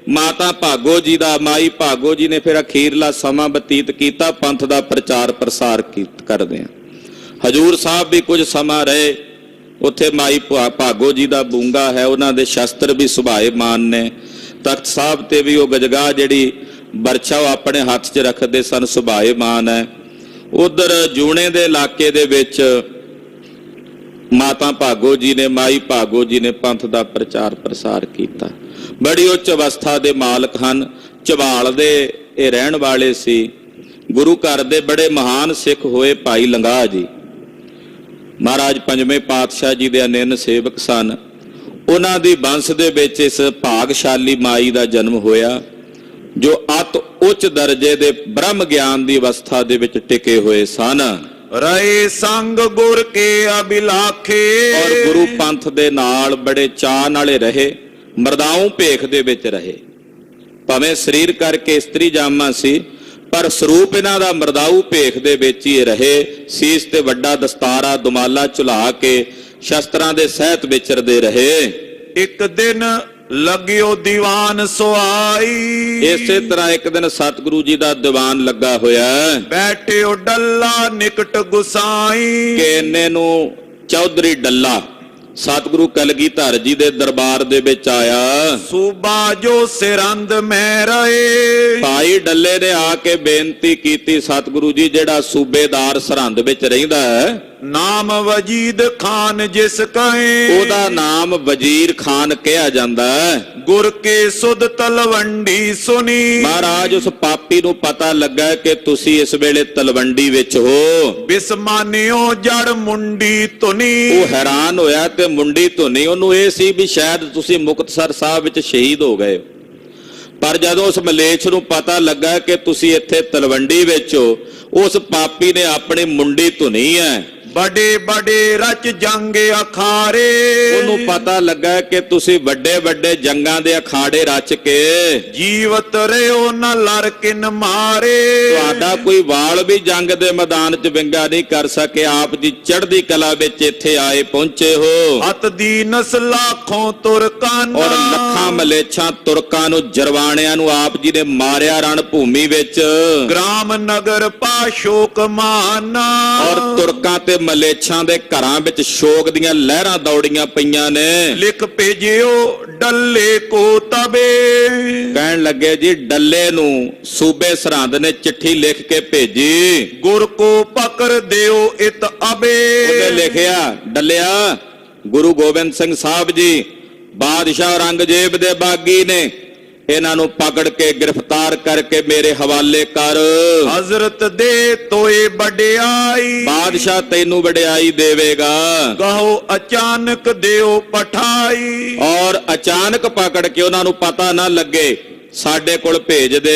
[SPEAKER 2] ਮਾਤਾ ਭਾਗੋ ਜੀ ਦਾ, ਮਾਈ ਭਾਗੋ ਜੀ ਨੇ ਫਿਰ ਅਖੀਰਲਾ ਸਮਾਂ ਬਤੀਤ ਕੀਤਾ, ਪੰਥ ਦਾ ਪ੍ਰਚਾਰ ਪ੍ਰਸਾਰ ਕਰਦੇ ਆ। ਹਜੂਰ ਸਾਹਿਬ ਵੀ ਕੁਝ ਸਮਾਂ ਰਹੇ ਉੱਥੇ। ਮਾਈ ਭਾਗੋ ਜੀ ਦਾ ਬੂੰਗਾ ਹੈ, ਉਹਨਾਂ ਦੇ ਸ਼ਸਤਰ ਵੀ ਸੁਭਾਏਮਾਨ ਨੇ। ਤਖਤ ਸਾਹਿਬ ਤੇ ਵੀ ਉਹ ਗਜਗਾ ਜਿਹੜੀ ਬਰਛਾ ਉਹ ਆਪਣੇ ਹੱਥ 'ਚ ਰੱਖਦੇ ਸਨ, ਸੁਭਾਏਮਾਨ ਹੈ। ਉਧਰ ਜੂਣੇ ਦੇ ਇਲਾਕੇ ਦੇ ਵਿੱਚ ਮਾਤਾ ਭਾਗੋ ਜੀ ਨੇ, ਮਾਈ ਭਾਗੋ ਜੀ ਨੇ ਪੰਥ ਦਾ ਪ੍ਰਚਾਰ ਪ੍ਰਸਾਰ ਕੀਤਾ। ਬੜੀ ਉੱਚ ਅਵਸਥਾ ਦੇ ਮਾਲਕ ਹਨ। ਝਬਾਲ ਦੇ ਇਹ ਰਹਿਣ ਵਾਲੇ ਸੀ। ਗੁਰੂ ਘਰ ਦੇ ਬੜੇ ਮਹਾਨ ਸਿੱਖ ਹੋਏ ਭਾਈ ਲੰਗਾਹ ਜੀ, ਮਹਾਰਾਜ ਪੰਜਵੇਂ ਪਾਤਸ਼ਾਹ ਜੀ ਦੇ ਅਨੰਨ ਸੇਵਕ ਸਨ। ਉਹਨਾਂ ਦੀ ਬੰਸ ਦੇ ਵਿੱਚ ਇਸ ਭਾਗਸ਼ਾਲੀ ਮਾਈ ਦਾ ਜਨਮ ਹੋਇਆ, ਜੋ ਅਤ ਉੱਚ ਦਰਜੇ ਦੇ ਬ੍ਰਹਮ ਗਿਆਨ ਦੀ ਅਵਸਥਾ ਦੇ ਵਿੱਚ ਟਿਕੇ ਹੋਏ ਸਨ।
[SPEAKER 1] ਰਹੇ ਸੰਗ ਗੁਰ ਕੇ ਅਬਿਲਾਖੇ।
[SPEAKER 2] ਔਰ ਗੁਰੂ ਪੰਥ ਦੇ ਨਾਲ ਬੜੇ ਚਾਅ ਨਾਲੇ ਰਹੇ, ਮਰਦਾਉ ਭੇਖ ਦੇ ਵਿੱਚ ਰਹੇ। ਭਾਵੇਂ ਸਰੀਰ ਕਰਕੇ ਇਸਤਰੀ ਜਾਮਾ ਸੀ, ਪਰ ਸਰੂਪ ਇਹਨਾਂ ਦਾ ਮਰਦਾਉ ਭੇਖ ਦੇ ਵਿੱਚ ਹੀ ਰਹੇ। ਸੀਸ ਤੇ ਵੱਡਾ ਦਸਤਾਰਾ ਦੁਮਾਲਾ ਝੁਲਾ ਕੇ ਸ਼ਸਤਰਾਂ ਦੇ ਸਹਿਤ ਵਿਚਰਦੇ ਰਹੇ।
[SPEAKER 1] ਇੱਕ ਦਿਨ ਲੱਗਿਓ ਦੀਵਾਨ ਸੁਆਈ।
[SPEAKER 2] ਇਸੇ ਤਰ੍ਹਾਂ ਇੱਕ ਦਿਨ ਸਤਿਗੁਰੂ ਜੀ ਦਾ ਦੀਵਾਨ ਲੱਗਾ ਹੋਇਆ।
[SPEAKER 1] ਬੈਠਿਓ ਡੱਲਾ ਨਿਕਟ ਗੁਸਾਈ।
[SPEAKER 2] ਕਿ ਇੰਨੇ ਨੂੰ ਚੌਧਰੀ ਡੱਲਾ ਸਤਿਗੁਰੂ ਕਲਗੀਧਰ ਜੀ ਦੇ ਦਰਬਾਰ ਦੇ ਵਿੱਚ ਆਇਆ।
[SPEAKER 1] ਸੂਬਾ ਜੋ ਸਿਰੰਦ ਮੈਂ ਰਹੇ।
[SPEAKER 2] ਭਾਈ ਡੱਲੇ ਨੇ ਆ ਕੇ ਬੇਨਤੀ ਕੀਤੀ, ਸਤਿਗੁਰੂ ਜੀ ਜਿਹੜਾ ਸੂਬੇਦਾਰ ਸਰਹੰਦ ਵਿੱਚ ਰਹਿੰਦਾ ਹੈ,
[SPEAKER 1] ਨਾਮ ਵਜੀਦ ਖਾਨ ਜਿਸ ਕਹੇ।
[SPEAKER 2] ਉਹਦਾ ਨਾਮ ਵਜ਼ੀਰ ਖਾਨ ਕਿਹਾ ਜਾਂਦਾ ਹੈ।
[SPEAKER 1] ਗੁਰ ਕੇ ਸੁਧ ਤਲਵੰਡੀ ਸੁਨੀ।
[SPEAKER 2] ਮਹਾਰਾਜ ਉਸ ਪਾਪੀ ਨੂੰ ਪਤਾ ਲੱਗਾ ਕਿ ਤੁਸੀਂ ਇਸ ਵੇਲੇ ਤਲਵੰਡੀ ਵਿੱਚ ਹੋ।
[SPEAKER 1] ਬਿਸਮਾਨਿਓ ਜੜ ਮੁੰਡੀ ਧੁਨੀ।
[SPEAKER 2] ਉਹ ਹੈਰਾਨ ਹੋਇਆ ਤੇ ਮੁੰਡੀ ਧੁਨੀ ਉਹਨੂੰ ਇਹ ਸੀ ਵੀ ਸ਼ਾਇਦ ਤੁਸੀਂ ਮੁਕਤਸਰ ਸਾਹਿਬ ਵਿੱਚ ਸ਼ਹੀਦ ਹੋ ਗਏ। ਪਰ ਜਦੋਂ ਉਸ ਮਲੇਛ ਨੂੰ ਪਤਾ ਲੱਗਾ ਕਿ ਤੁਸੀਂ ਇੱਥੇ ਤਲਵੰਡੀ ਵਿੱਚ ਹੋ, ਉਸ ਪਾਪੀ ਨੇ ਆਪਣੀ ਮੁੰਡੀ ਧੁਨੀ ਹੈ,
[SPEAKER 1] बड़े बड़े रच जंग अखारे
[SPEAKER 2] ਉਹਨੂੰ ਪਤਾ ਲੱਗਾ ਕਿ ਤੁਸੀਂ ਵੱਡੇ ਵੱਡੇ ਜੰਗਾਂ ਦੇ ਅਖਾੜੇ ਰਚ ਕੇ
[SPEAKER 1] जीवत रहो न लर किन मारे
[SPEAKER 2] ਤੁਹਾਡਾ ਕੋਈ ਵਾਲ ਵੀ ਜੰਗ ਦੇ ਮੈਦਾਨ 'ਚ ਵਿੰਗਾ ਨਹੀਂ ਕਰ ਸਕੇ। ਆਪ ਜੀ ਚੜ੍ਹਦੀ ਕਲਾ ਵਿੱਚ ਇੱਥੇ ਆਏ ਪਹੁੰਚੇ ਹੋ
[SPEAKER 1] अत दीनस लाखों तुरकाना
[SPEAKER 2] ਔਰ ਲੱਖਾਂ ਮਲੇਛਾਂ ਤੁਰਕਾਂ ਨੂੰ ਜਰਵਾਣਿਆਂ ਨੂੰ ਆਪ ਜੀ ਨੇ ਮਾਰਿਆ ਰਣ ਭੂਮੀ ਵਿੱਚ
[SPEAKER 1] ग्राम नगर पाशोक माना
[SPEAKER 2] ਔਰ ਤੁਰਕਾਂ ਤੇ ਮਲੇਛਾਂ ਦੇ ਘਰਾਂ ਵਿੱਚ ਸ਼ੋਕ ਦੀਆਂ ਲਹਿਰਾਂ ਦੌੜੀਆਂ ਪਈਆਂ ਨੇ।
[SPEAKER 1] लिख भेजियो डल्ले को तबे
[SPEAKER 2] ਕਹਿਣ ਲੱਗੇ ਜੀ ਡੱਲੇ ਨੂੰ ਸੂਬੇ ਸਰਹੰਦ ਨੇ ਚਿੱਠੀ ਲਿਖ ਕੇ ਭੇਜੀ।
[SPEAKER 1] गुर को पकड़ देओ इत अबे
[SPEAKER 2] ਉਹਨੇ ਲਿਖਿਆ ਡੱਲਿਆ ਗੁਰੂ ਗੋਬਿੰਦ ਸਿੰਘ ਸਾਹਿਬ ਜੀ ਬਾਦਸ਼ਾਹ ਔਰੰਗਜ਼ੇਬ ਦੇ ਬਾਗੀ ਨੇ, ਇਹਨਾਂ ਨੂੰ ਪਕੜ ਕੇ ਗ੍ਰਿਫਤਾਰ ਕਰਕੇ ਮੇਰੇ ਹਵਾਲੇ ਕਰ।
[SPEAKER 1] हजरत दे तोए बड़ियाई
[SPEAKER 2] ਬਾਦਸ਼ਾਹ ਤੈਨੂੰ ਵਡਿਆਈ ਦੇਵੇਗਾ।
[SPEAKER 1] कहो अचानक देओ पठाई
[SPEAKER 2] ਔਰ ਅਚਾਨਕ ਪਕੜ ਕੇ ਉਹਨਾਂ ਨੂੰ ਪਤਾ ਨਾ ਲੱਗੇ ਸਾਡੇ ਕੋਲ ਭੇਜ ਦੇ।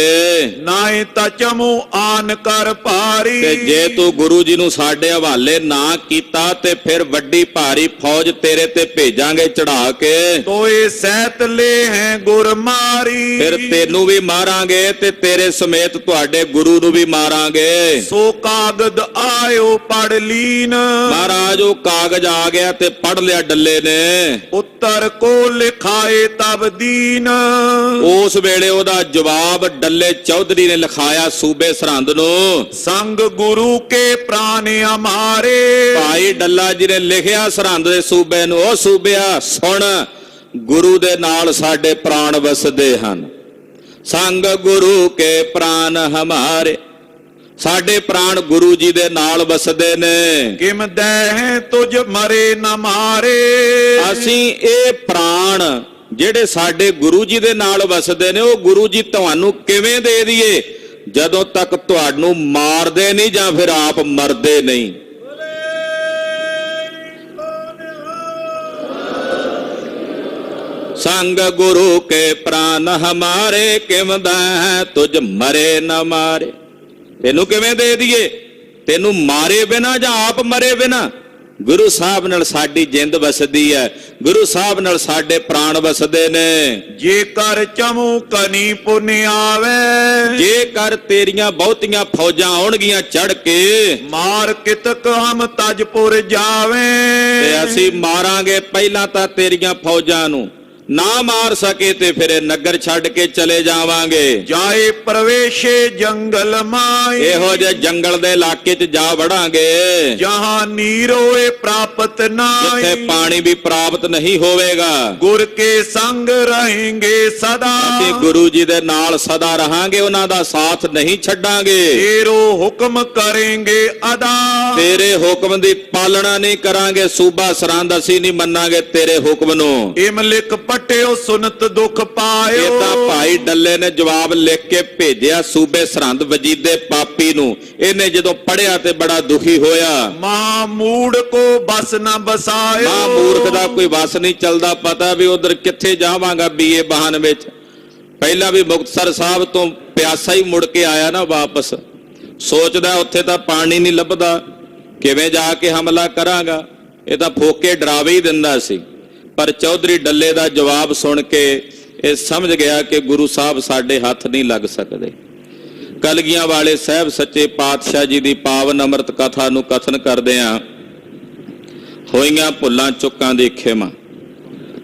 [SPEAKER 1] नाए ता चमू आन कर पारी
[SPEAKER 2] ਤੇ ਜੇ ਤੂੰ ਗੁਰੂ ਜੀ ਨੂੰ ਸਾਡੇ ਹਵਾਲੇ ਨਾ ਕੀਤਾ ਤੇ ਫਿਰ ਵੱਡੀ ਭਾਰੀ ਫੌਜ ਤੇਰੇ ਤੇ ਭੇਜਾਂਗੇ ਚੜਾ ਕੇ।
[SPEAKER 1] तोए सैत ले हैं गुर मारी
[SPEAKER 2] ਫਿਰ ਤੈਨੂੰ ਵੀ ਮਾਰਾਂਗੇ ਤੇ ਤੇਰੇ ਸਮੇਤ ਤੁਹਾਡੇ ਗੁਰੂ ਨੂੰ ਵੀ ਮਾਰਾਂਗੇ।
[SPEAKER 1] सो कागद आयो पढ़ लीन
[SPEAKER 2] ਮਹਾਰਾਜ ਉਹ ਕਾਗਜ਼ ਆ ਗਿਆ ਤੇ ਪੜ ਲਿਆ ਡੱਲੇ ਨੇ।
[SPEAKER 1] उत्तर को लिखाए तब दीन
[SPEAKER 2] ਉਸ ਵੇਲੇ ਉਹਦਾ ਜਵਾਬ ਡੱਲੇ ਚੌਧਰੀ ਨੇ ਲਿਖਾਇਆ ਸੂਬੇ ਸਰਹੰਦ ਨੂੰ।
[SPEAKER 1] संग गुरु के प्राण हमारे
[SPEAKER 2] ਭਾਈ ਡੱਲਾ ਜੀ ਨੇ ਲਿਖਿਆ ਸਰਹੰਦ ਦੇ ਸੂਬੇ ਨੂੰ, ਉਹ ਸੂਬਿਆ ਸੁਣ ਗੁਰੂ ਦੇ ਨਾਲ ਸਾਡੇ ਪ੍ਰਾਣ ਵਸਦੇ ਹਨ। ਸੰਗ ਗੁਰੂ ਕੇ ਪ੍ਰਾਣ ਹਮਾਰੇ, ਸਾਡੇ ਪ੍ਰਾਣ ਗੁਰੂ ਜੀ ਦੇ ਨਾਲ ਵਸਦੇ ਨੇ।
[SPEAKER 1] किम दे तुझ मरे न मारे
[SPEAKER 2] ਅਸੀਂ ਇਹ ਪ੍ਰਾਣ ਜਿਹੜੇ ਸਾਡੇ ਗੁਰੂ ਜੀ ਦੇ ਨਾਲ ਵਸਦੇ ਨੇ ਉਹ ਗੁਰੂ ਜੀ ਤੁਹਾਨੂੰ ਕਿਵੇਂ ਦੇ ਦਈਏ ਜਦੋਂ ਤੱਕ ਤੁਹਾਨੂੰ ਮਾਰਦੇ ਨਹੀਂ ਜਾਂ ਫਿਰ ਆਪ ਮਰਦੇ ਨਹੀਂ। ਸੰਗ ਗੁਰੂ ਕੇ ਪ੍ਰਾਨ ਹਮਾਰੇ ਕਿਵਦਾ ਤੁਝ ਮਰੇ ਨਾ ਮਾਰੇ, ਤੈਨੂੰ ਕਿਵੇਂ ਦੇ ਦਈਏ, ਤੈਨੂੰ ਮਾਰੇ ਬਿਨਾ ਜਾਂ ਆਪ ਮਰੇ ਬਿਨਾ। ਗੁਰੂ ਸਾਹਿਬ ਨਾਲ ਸਾਡੀ ਜਿੰਦ ਵਸਦੀ ਹੈ, ਗੁਰੂ ਸਾਹਿਬ ਨਾਲ ਸਾਡੇ ਪ੍ਰਾਣ ਵਸਦੇ ਨੇ।
[SPEAKER 1] जेकर चमू कनी पुण्य आवे
[SPEAKER 2] ਜੇਕਰ ਤੇਰੀਆਂ ਬਹੁਤੀਆਂ ਫੌਜਾਂ ਆਉਣਗੀਆਂ ਚੜ ਕੇ
[SPEAKER 1] मार कितक हम तजपुर जावे
[SPEAKER 2] ਤੇ ਅਸੀਂ ਮਾਰਾਂਗੇ ਪਹਿਲਾਂ ਤਾਂ ਤੇਰੀਆਂ ਫੌਜਾਂ ਨੂੰ, ਨਾ ਮਾਰ ਸਕੇ ਤੇ ਫਿਰ ਇਹ ਨਗਰ ਛੱਡ ਕੇ ਚਲੇ ਜਾਵਾਂਗੇ।
[SPEAKER 1] जाए प्रवेशे जंगल माए
[SPEAKER 2] ਇਹੋ ਜਿਹੇ ਜੰਗਲ ਦੇ ਇਲਾਕੇ 'ਚ ਜਾ ਵੜਾਂਗੇ
[SPEAKER 1] जहां नीरोए प्राप्त नाई
[SPEAKER 2] ਜਿੱਥੇ ਪਾਣੀ ਵੀ ਪ੍ਰਾਪਤ ਨਹੀਂ ਹੋਵੇਗਾ।
[SPEAKER 1] गुर के संग रहेंगे सदा
[SPEAKER 2] ਅਸੀਂ ਗੁਰੂ ਜੀ ਦੇ ਨਾਲ ਸਦਾ ਰਹਾਂਗੇ, ਉਹਨਾਂ ਦਾ ਸਾਥ ਨਹੀਂ ਛੱਡਾਂਗੇ।
[SPEAKER 1] तेरो हुक्म करेंगे अदा
[SPEAKER 2] ਤੇਰੇ ਹੁਕਮ ਦੀ ਪਾਲਣਾ ਨਹੀਂ ਕਰਾਂਗੇ, ਸੂਬਾ ਸਰਹੰਦ ਅਸੀਂ ਨਹੀਂ ਮੰਨਾਂਗੇ ਤੇਰੇ ਹੁਕਮ ਨੂੰ।
[SPEAKER 1] इमलिक पटियो सुनत दुख पायो
[SPEAKER 2] ਇਹ ਤਾਂ ਭਾਈ ਡੱਲੇ ਨੇ ਜਵਾਬ ਲਿਖ ਕੇ ਭੇਜਿਆ ਸੂਬੇ ਸਰਹੰਦ ਵਜੀਦੇ ਪਾਪੀ ਨੂੰ। ਇਹਨੇ ਜਦੋਂ ਪੜਿਆ ਤੇ ਬੜਾ ਦੁਖੀ ਹੋਇਆ।
[SPEAKER 1] मामूड को बस न बसायो
[SPEAKER 2] ਮਾਂ ਮੂਰਖ ਦਾ ਕੋਈ ਵਸ ਨਹੀਂ ਚੱਲਦਾ, ਪਤਾ ਵੀ ਉਧਰ ਕਿੱਥੇ ਜਾਵਾਂਗਾ ਬੀਏ ਬਹਾਨ ਵਿੱਚ। ਪਹਿਲਾਂ ਵੀ ਮੁਕਤਸਰ ਸਾਹਿਬ ਤੋਂ ਪਿਆਸਾ ਹੀ ਮੁੜ ਕੇ ਆਇਆ ਨਾ ਵਾਪਸ, ਸੋਚਦਾ ਉੱਥੇ ਤਾਂ ਪਾਣੀ ਨਹੀਂ ਲੱਭਦਾ, ਕਿਵੇਂ ਜਾ ਕੇ ਹਮਲਾ ਕਰਾਂਗਾ। ਇਹ ਤਾਂ ਫੋਕੇ ਡਰਾਵੇ ਹੀ ਦਿੰਦਾ ਸੀ। ਪਰ ਚੌਧਰੀ ਡੱਲੇ ਦਾ ਜਵਾਬ ਸੁਣ ਕੇ ਇਹ ਸਮਝ ਗਿਆ ਕਿ ਗੁਰੂ ਸਾਹਿਬ ਸਾਡੇ ਹੱਥ ਨਹੀਂ ਲੱਗ ਸਕਦੇ। ਕਲਗੀਆਂ ਵਾਲੇ ਸਾਹਿਬ ਸੱਚੇ ਪਾਤਸ਼ਾਹ ਜੀ ਦੀ ਪਾਵਨ ਅੰਮ੍ਰਿਤ ਕਥਾ ਨੂੰ ਕਥਨ ਕਰਦਿਆਂ ਹੋਈਆਂ ਭੁੱਲਾਂ ਚੁੱਕਾਂ ਦੀ ਖਿਮਾ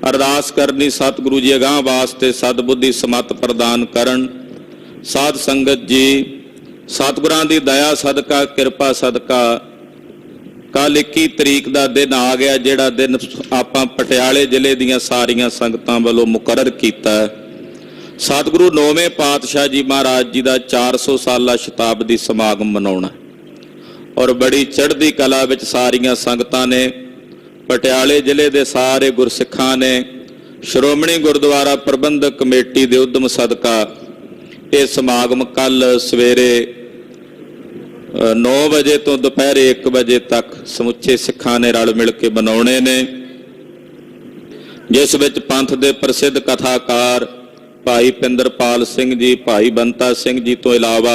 [SPEAKER 2] ਅਰਦਾਸ ਕਰਨੀ ਸਤਿਗੁਰੂ ਜੀ ਅਗਾਂਹ ਵਾਸਤੇ ਸਤਿਬੁੱਧੀ ਸਮਤ ਪ੍ਰਦਾਨ ਕਰਨ। ਸਾਧ ਸੰਗਤ ਜੀ ਸਤਿਗੁਰਾਂ ਦੀ ਦਇਆ ਸਦਕਾ ਕਿਰਪਾ ਸਦਕਾ ਕੱਲ 21 ਤਰੀਕ ਦਾ ਦਿਨ ਆ ਗਿਆ, ਜਿਹੜਾ ਦਿਨ ਆਪਾਂ ਪਟਿਆਲੇ ਜ਼ਿਲ੍ਹੇ ਦੀਆਂ ਸਾਰੀਆਂ ਸੰਗਤਾਂ ਵੱਲੋਂ ਮੁਕਰਰ ਕੀਤਾ। ਸਤਿਗੁਰੂ 9ਵੇਂ ਪਾਤਸ਼ਾਹ ਜੀ ਮਹਾਰਾਜ ਜੀ ਦਾ 400 ਸਾਲਾ ਸ਼ਤਾਬਦੀ ਸਮਾਗਮ ਮਨਾਉਣਾ ਔਰ ਬੜੀ ਚੜ੍ਹਦੀ ਕਲਾ ਵਿੱਚ ਸਾਰੀਆਂ ਸੰਗਤਾਂ ਨੇ, ਪਟਿਆਲੇ ਜ਼ਿਲ੍ਹੇ ਦੇ ਸਾਰੇ ਗੁਰਸਿੱਖਾਂ ਨੇ ਸ਼੍ਰੋਮਣੀ ਗੁਰਦੁਆਰਾ ਪ੍ਰਬੰਧਕ ਕਮੇਟੀ ਦੇ ਉਦਮ ਸਦਕਾ ਇਹ ਸਮਾਗਮ ਕੱਲ ਸਵੇਰੇ 9 ਵਜੇ ਤੋਂ ਦੁਪਹਿਰੇ 1 ਵਜੇ ਤੱਕ ਸਮੁੱਚੇ ਸਿੱਖਾਂ ਨੇ ਰਲ ਮਿਲ ਕੇ ਮਨਾਉਣੇ ਨੇ, ਜਿਸ ਵਿੱਚ ਪੰਥ ਦੇ ਪ੍ਰਸਿੱਧ ਕਥਾਕਾਰ ਭਾਈ ਪਿੰਦਰਪਾਲ ਸਿੰਘ ਜੀ, ਭਾਈ ਬੰਤਾ ਸਿੰਘ ਜੀ ਤੋਂ ਇਲਾਵਾ